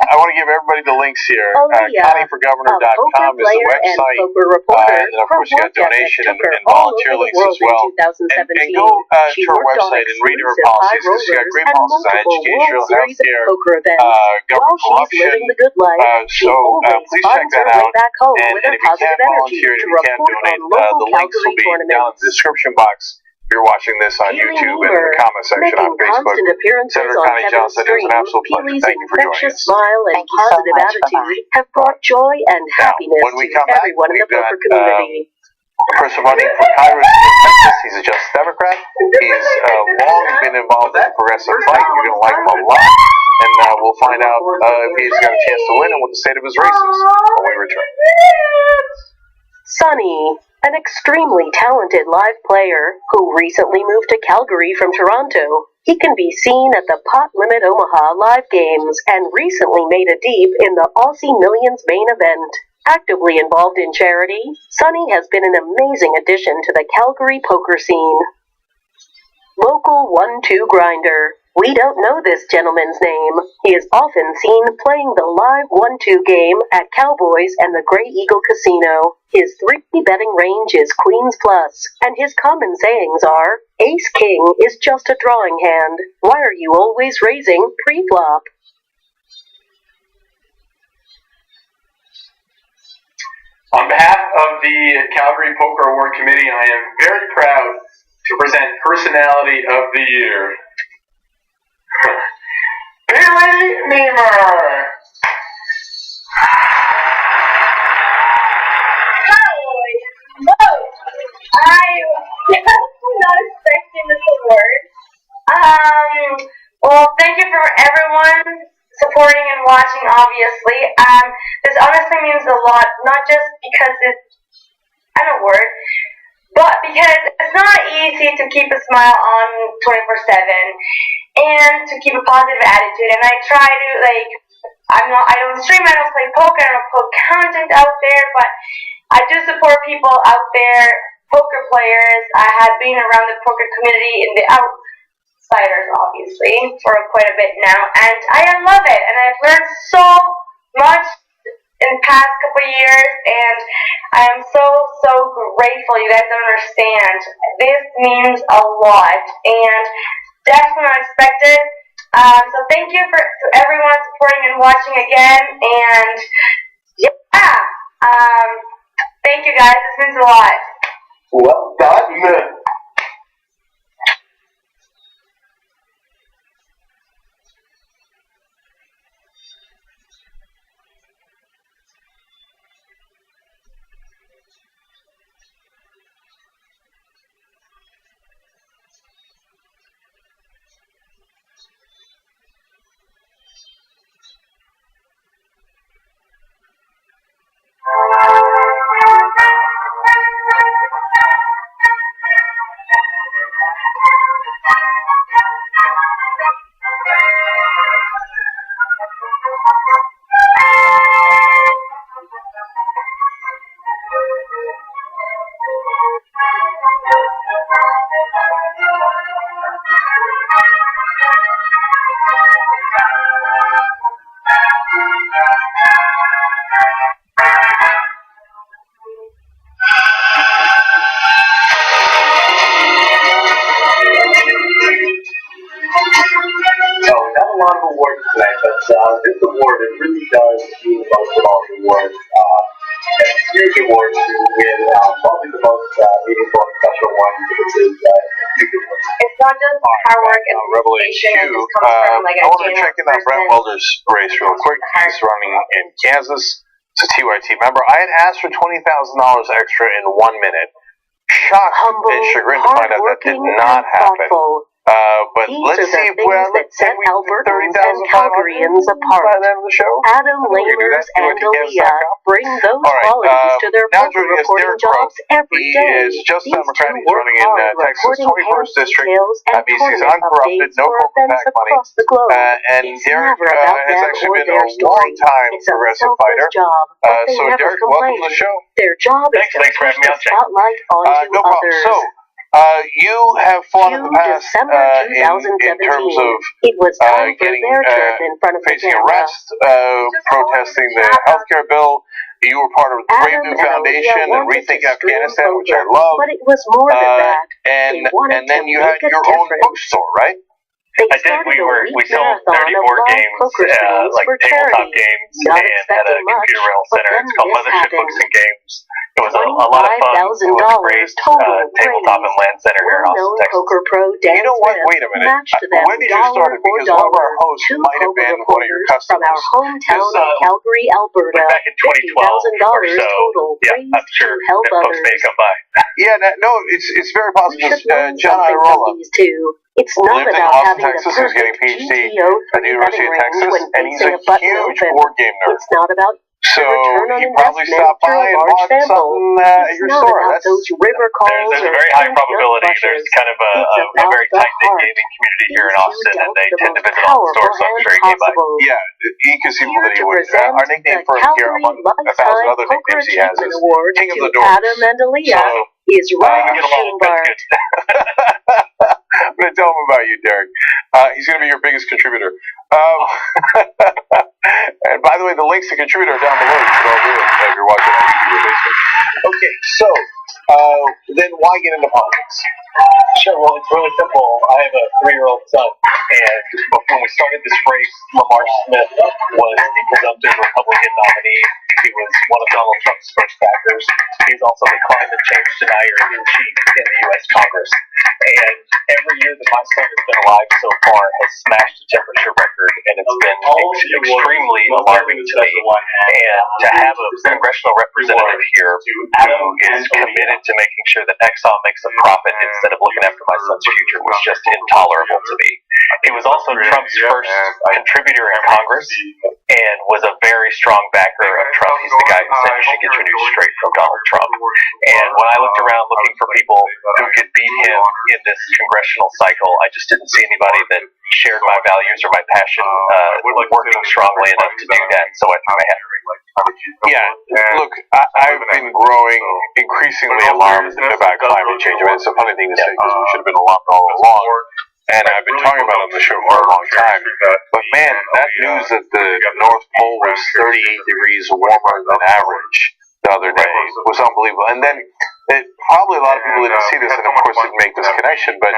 I want to give everybody the links here.
Aaliyah,
ConnieForGovernor.com is the
player and
website.
poker reporter,
And then, of course, you got donation and
all
volunteer
over the
links
world
as well.
in 2017.
And go
She
to her
worked on
website and read her
exclusive
policies, because she got
high
great
rollers
policies on
and multiple
educational,
World Series of
healthcare,
poker events.
government
While she's
corruption.
living the good life, she always
Please check
finds her
that
way
out.
back home
And
with her
if you
positive
can't
energy
volunteer,
to
if you can't
report
donate,
on local
the links will
Calgary
be down in the
tournaments.
description box if you're watching this on
Peely
YouTube and in
Niemer,
the comment section on
making
Facebook.
constant appearances
Senator
on
Connie
Kevin's
Johnson, it was
stream,
an absolute pleasure.
Peely's
Thank you for joining
infectious
us.
smile and
Thank you so
positive
much.
attitude have brought joy and happiness
when we
to
come back,
everyone in the
we've got,
poker community.
a person running for Congress in Texas. He's a Justice Democrat. He's long been involved in the progressive fight. You're going to like him a lot. And we'll find out if he's got a chance to win and what the state of his race is when we return.
Sonny, an extremely talented live player who recently moved to Calgary from Toronto. He can be seen at the Pot Limit Omaha live games and recently made a deep in the Aussie Millions main event. Actively involved in charity, Sonny has been an amazing addition to the Calgary poker scene. Local 1-2 grinder. We don't know this gentleman's name. He is often seen playing the live 1-2 game at Cowboys and the Grey Eagle Casino. His 3 betting range is Queens Plus, and his common sayings are, Ace King is just a drawing hand. Why are you always raising pre-flop?
On behalf of the Calgary Poker Award Committee, I am very proud to present Personality of the Year, Peely Niemer.
I'm not expecting this award. Well, thank you for everyone supporting and watching, obviously. This honestly means a lot, not just because it's an award, but because it's not easy to keep a smile on 24/7 and to keep a positive attitude. And I try to, I don't stream, I don't play poker, I don't put content out there, but I do support people out there, poker players. I have been around the poker community in the outsiders, obviously, for quite a bit now, and I love it, and I've learned so much in the past couple of years, and I am so grateful. You guys don't understand. This means a lot, and definitely unexpected. So thank you to everyone supporting and watching again, and yeah, thank you guys. This means a lot.
Well done. So, not a lot of awards tonight, but this award, it really does mean the most of all the awards. It's a huge award to win probably the most meaningful and special one, which is huge award.
It's not just hard work and
Revelation
dedication, it just comes from like
I
a
want to check in on Brent Welder's race real quick. He's running in Kansas. It's a TYT member. I had asked for $20,000 extra in 1 minute. Shocked and chagrined to find out that did not happen. but
These
let's
are
see
the
if we're
things that set Albertans and Calgarians apart.
by the end of the show.
Adam Lamers and Aaliyah bring those qualities to their
now
poker
joining us,
reporting
Derek Crow.
jobs every
He
day.
is just
These
Democrat.
two
He's
work
running in
hard
Texas
reporting
21st District.
details and
That means he's
tournament
uncorrupted,
updates
no
for
corporate
events
PAC money.
across the globe.
And
It's
Derek
never about
has
them
actually
or
been
their
a
story.
long-time
It's a
progressive
selfless
fighter.
job, but they
So
never
Derek,
complain.
welcome to the show.
Their job is
Thanks
to
for
push
having me
the
on, Jake.
spotlight onto
No problem.
others.
So, you have fought in the past
December 2017.
in terms of
it was time for
getting,
their turn in front of the
facing
camera.
arrest, protesting the healthcare bill. You were part of the Brave New Foundation and Rethink Afghanistan, which I love.
But it was more than that.
And then you had your own bookstore, right?
I did. We sold 30 board games, like tabletop games, and at a computer rental center. It's called Mothership Books and Games. It was a lot of fun. It was a great tabletop and land center here in Austin, Texas.
You know what? Wait a minute. When did you start it? Because one of our hosts might have been one of your customers.
From our hometown of Calgary, Alberta.
Back in 2012 or so. Yeah, I'm sure that folks may come by.
Yeah, no, it's very possible. John Irola
It's not
lived in
about
Austin,
having
Texas.
the
He's getting
perfect
PhD
GTO
at the University of Texas, and he's a huge board game nerd.
It's not about
So
return on
he probably
investment
stopped
through
by
a
and
large
bought
sample.
something at
It's
your
not
store.
about those river calls
There's a
or
very high
coconut
probability.
flushes.
There's kind of a
It's
very
about the
tight-knit
heart.
gaming community here in
These
Austin,
two
and they
dealt
tend
the
to visit
most
all the stores, so I'm
powerful
sure he came by.
possible.
Yeah, inconceivable that he
Here to
would.
present
Our nickname
the
for him here,
Calgary
among 1,000 other
Lifetime Poker
nicknames he has,
Achievement
is
Award
King of
to
the Dorks.
Adam and Aaliyah is Ryan Schumbart.
I'm going to tell him about you, Derek. He's going to be your biggest contributor. And by the way, the links to contributor are down below. You can all do it if you're watching on YouTube or Facebook. Okay, so then why get into politics?
Sure, well, it's really simple. I have a 3-year-old son, and when we started this race, Lamar Smith was the presumptive Republican nominee. He was one of Donald Trump's first backers. He's also the climate change denier in chief in the U.S. Congress. And every year that my son has been alive so far has smashed the temperature record, and it's been extremely alarming to me. And to have a congressional representative here who is committed to making sure that Exxon makes a profit instead of looking after my son's future was just intolerable to me. He was also Trump's first contributor in Congress and was a very strong backer of Trump. He's the guy who said you should get your news straight from Donald Trump. And when I looked around looking for people who could beat him in this congressional cycle, I just didn't see anybody that shared my values or my passion working strongly enough to do that. So I threw my hat in the ring.
Yeah, look, I've been growing increasingly alarmed about climate change. I mean, it's a funny thing to say because we should have been alarmed all along. And I've been talking about it on the show for a long time. But man, that news that the North Pole was 38 degrees warmer than average the other day was unbelievable. And then probably a lot of people didn't see this, and of course didn't make this connection, but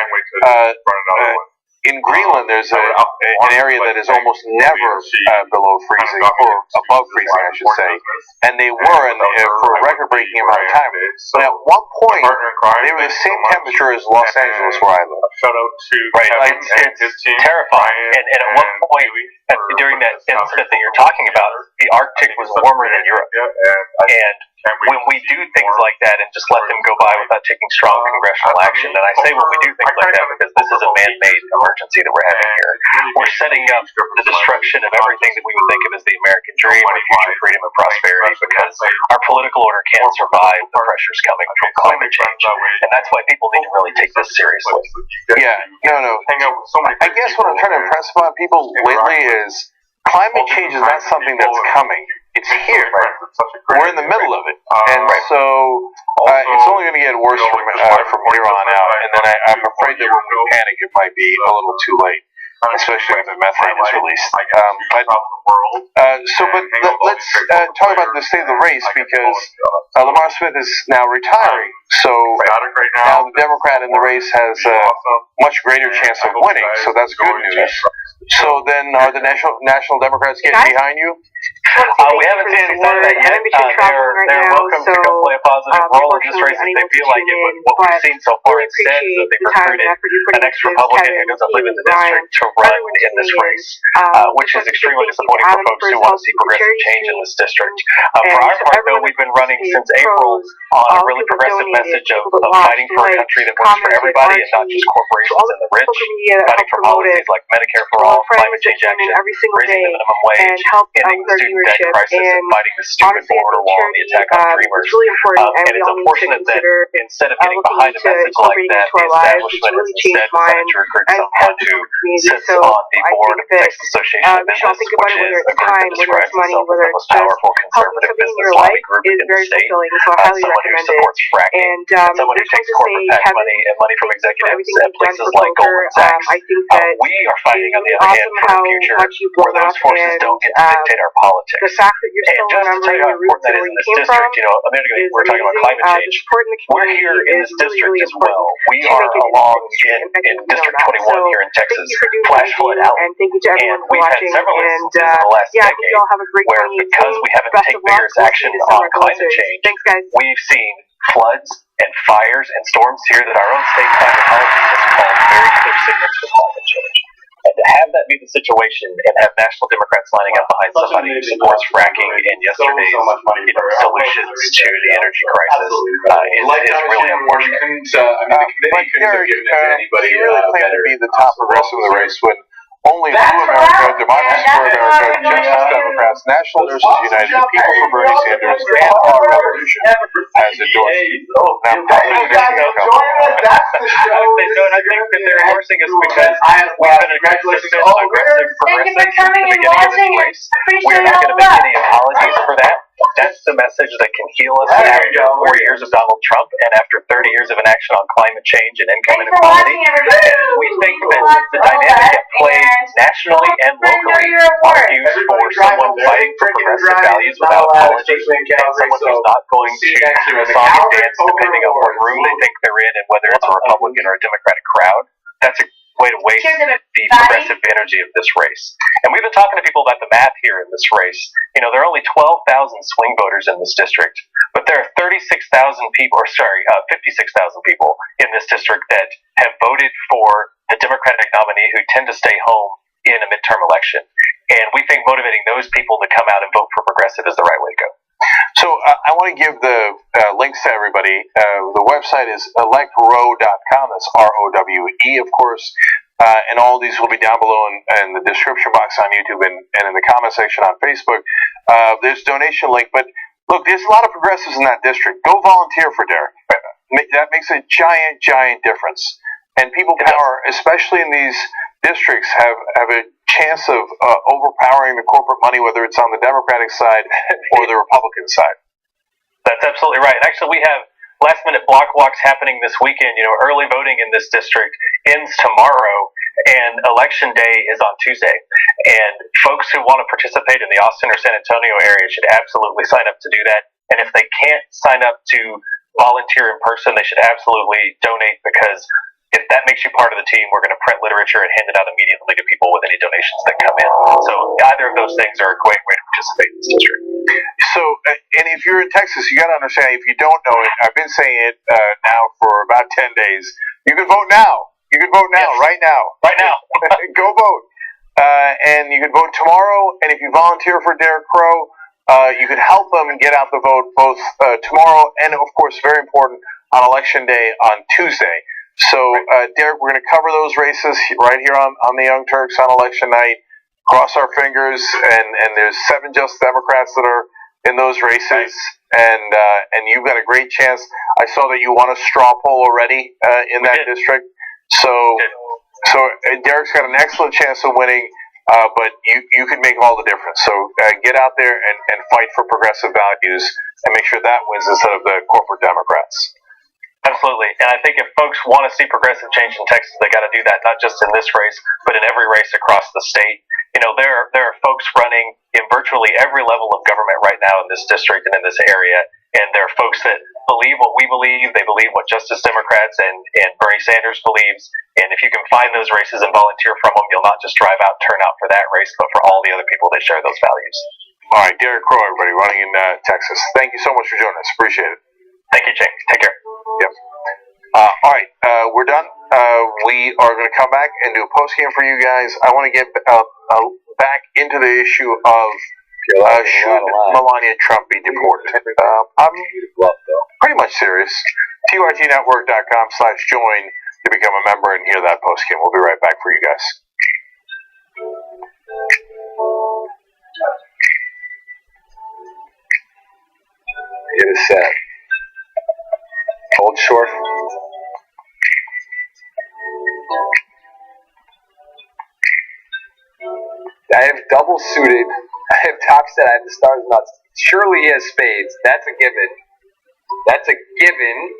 in Greenland, there's an area that is almost never below freezing, or above freezing, I should say. And they were, for a record-breaking amount of time. But at one point, they were the same temperature as Los Angeles, where I live.
Right, it's terrifying. And at one point, during that incident that you're talking about, the Arctic was warmer than Europe. And when we do things like that and just let them go by without taking strong congressional action, and I say when we do things like that because this is a man-made emergency that we're having here, we're setting up the destruction of everything that we would think of as the American dream of future freedom and prosperity, because our political order can't survive the pressures coming from climate change. And that's why people need to really take this seriously.
Yeah, no. I guess what I'm trying to impress upon people lately is climate change is not something that's coming. It's here. We're in the middle of it. And so it's only going to get worse from here on out. And then I'm afraid that when we panic, it might be a little too late, especially when the methane is released. But let's talk about the state of the race, because Lamar Smith is now retiring. So now the Democrat in the race has a much greater chance of winning. So that's good news. So then are the National Democrats getting behind you?
We haven't seen any sign of that yet. They're welcome to come play a positive role in this race if they feel like it. But what we've seen so far instead is that they've recruited an ex-Republican who doesn't live in the district to run in this race, which is extremely disappointing for folks who want to see progressive change in this district. For our part, though, we've been running since April on a really progressive message of fighting for a country that works for everybody and not just corporations and the rich, fighting for policies like Medicare for all, climate change action, raising the minimum wage, ending the student debt crisis, and fighting the stupid border wall and the attack on dreamers. And it's unfortunate that instead of getting behind a message like that, the establishment has instead decided to recruit someone who sits on the board of the Texas Association of Business, which is a group that describes itself as the most powerful conservative business lobby group in the state. Someone who supports fracking, someone who takes corporate PAC money and money from executives at places like Goldman Sachs. We are fighting, on the other hand, for a future where those forces don't get to dictate our politics. And just to tell you how important that is in this district, you know, a minute ago we're talking about climate change. We're here in this district as well. We are along in District 21 here in Texas, flash flood out. And we've had several instances in the last decade where, because we haven't taken vigorous action on climate change, we've seen floods and fires and storms here that our own state climatologist has called very clear signals for climate change. And to have that be the situation and have national Democrats lining up behind somebody who supports fracking in yesterday's solutions to the energy crisis is really unfortunate.
But Derek, you really claim to be the top progressive in the race when only New America, Democracy for America, Justice Democrats, National Nurses United, the People for Bernie Sanders, and Our Revolution has endorsed you. Now,
That's the show.
I think that they're endorsing us because we've been a consistent, aggressive progressive since the beginning of this race. We're not going to make any apologies for that. That's the message that can heal us after 4 years of Donald Trump and after 30 years of inaction on climate change and income inequality. And we think that the dynamic at play nationally and locally argues for someone fighting for progressive values without apology, and someone who's not going to do a song and dance depending on what room they think they're in and whether it's a Republican or a Democratic crowd. That's a way to waste the progressive energy of this race. And we've been talking to people about the math here in this race. You know, there are only 12,000 swing voters in this district, but there are 56,000 people people in this district that have voted for the Democratic nominee who tend to stay home in a midterm election. And we think motivating those people to come out and vote for progressive is the right way to go.
So I want to give the links to everybody. The website is electrow.com. That's ROWE, of course. And all these will be down below in the description box on YouTube and in the comment section on Facebook. There's a donation link. But look, there's a lot of progressives in that district. Go volunteer for Derek. That makes a giant, giant difference. And people power, especially in these districts, have a chance of overpowering the corporate money, whether it's on the Democratic side or the Republican side.
That's absolutely right. And actually, we have last-minute block walks happening this weekend. You know, early voting in this district ends tomorrow, and Election Day is on Tuesday. And folks who want to participate in the Austin or San Antonio area should absolutely sign up to do that. And if they can't sign up to volunteer in person, they should absolutely donate, because if that makes you part of the team, we're going to print literature and hand it out immediately to people with any donations that come in. So either of those things are a great way to participate in this district.
So, and if you're in Texas, you got to understand, if you don't know it, I've been saying it now for about 10 days. You can vote now. You can vote now, right now.
Right now.
Go vote. And you can vote tomorrow. And if you volunteer for Derek Crow, you can help them and get out the vote both tomorrow and, of course, very important, on Election Day on Tuesday. So, Derek, we're going to cover those races right here on the Young Turks on election night. Cross our fingers, and there's 7 just Democrats that are in those races, and you've got a great chance. I saw that you won a straw poll already in that district. So Derek's got an excellent chance of winning, but you can make all the difference. So get out there and fight for progressive values and make sure that wins instead of the corporate Democrats.
Absolutely. And I think if folks want to see progressive change in Texas, they got to do that, not just in this race, but in every race across the state. You know, there are folks running in virtually every level of government right now in this district and in this area. And there are folks that believe what we believe. They believe what Justice Democrats and Bernie Sanders believes. And if you can find those races and volunteer from them, you'll not just drive out, turn out for that race, but for all the other people that share those values.
All right, Derek Crow, everybody, running in Texas. Thank you so much for joining us. Appreciate it.
Thank you, James. Take care.
Yep. All right, we're done. We are going to come back and do a post game for you guys. I want to get back into the issue of Should Melania Trump be deported? I'm pretty much serious. TRTnetwork.com/join to become a member and hear that post game. We'll be right back for you guys.
Get a set. Hold short. I have double suited. I have top set. I have the stars nuts. Surely he has spades. That's a given. That's a given.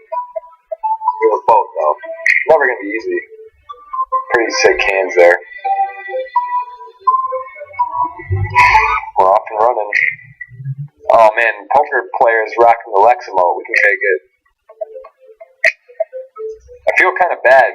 We have both though. Never gonna be easy. Pretty sick hands there. We're off and running. Oh man, poker players rocking the Leximo. We can take it. I feel kind of bad.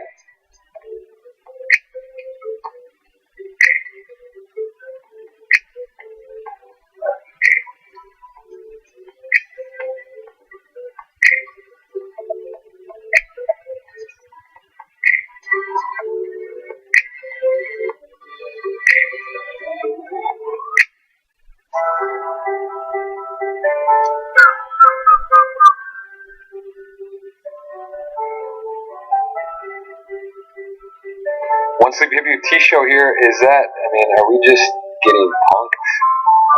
One Sleep Hippie T-show here, is that, I mean, are we just getting punked?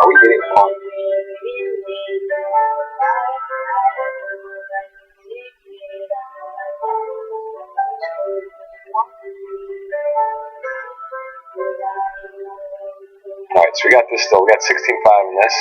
Are we getting punked? Alright, so we got this still. We got 16-5 in this.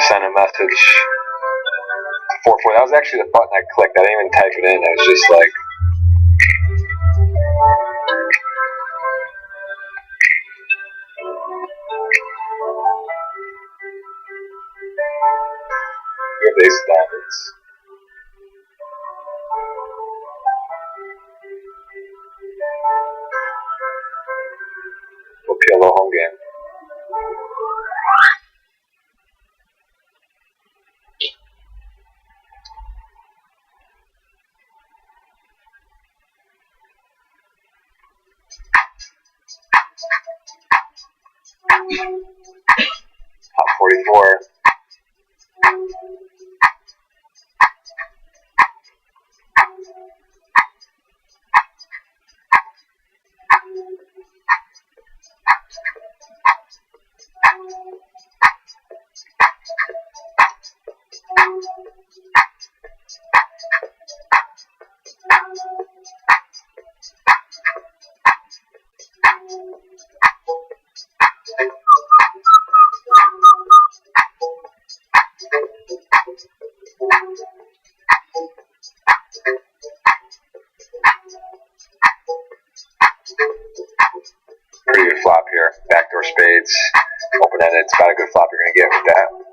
Send a message to 4-4. That was actually the button I clicked. I didn't even type it in. I was just like, we have ace of diamonds. We'll play a little home game. Top 44. Pretty good flop here. Backdoor spades. Open-ended. It's about a good flop you're going to get with that.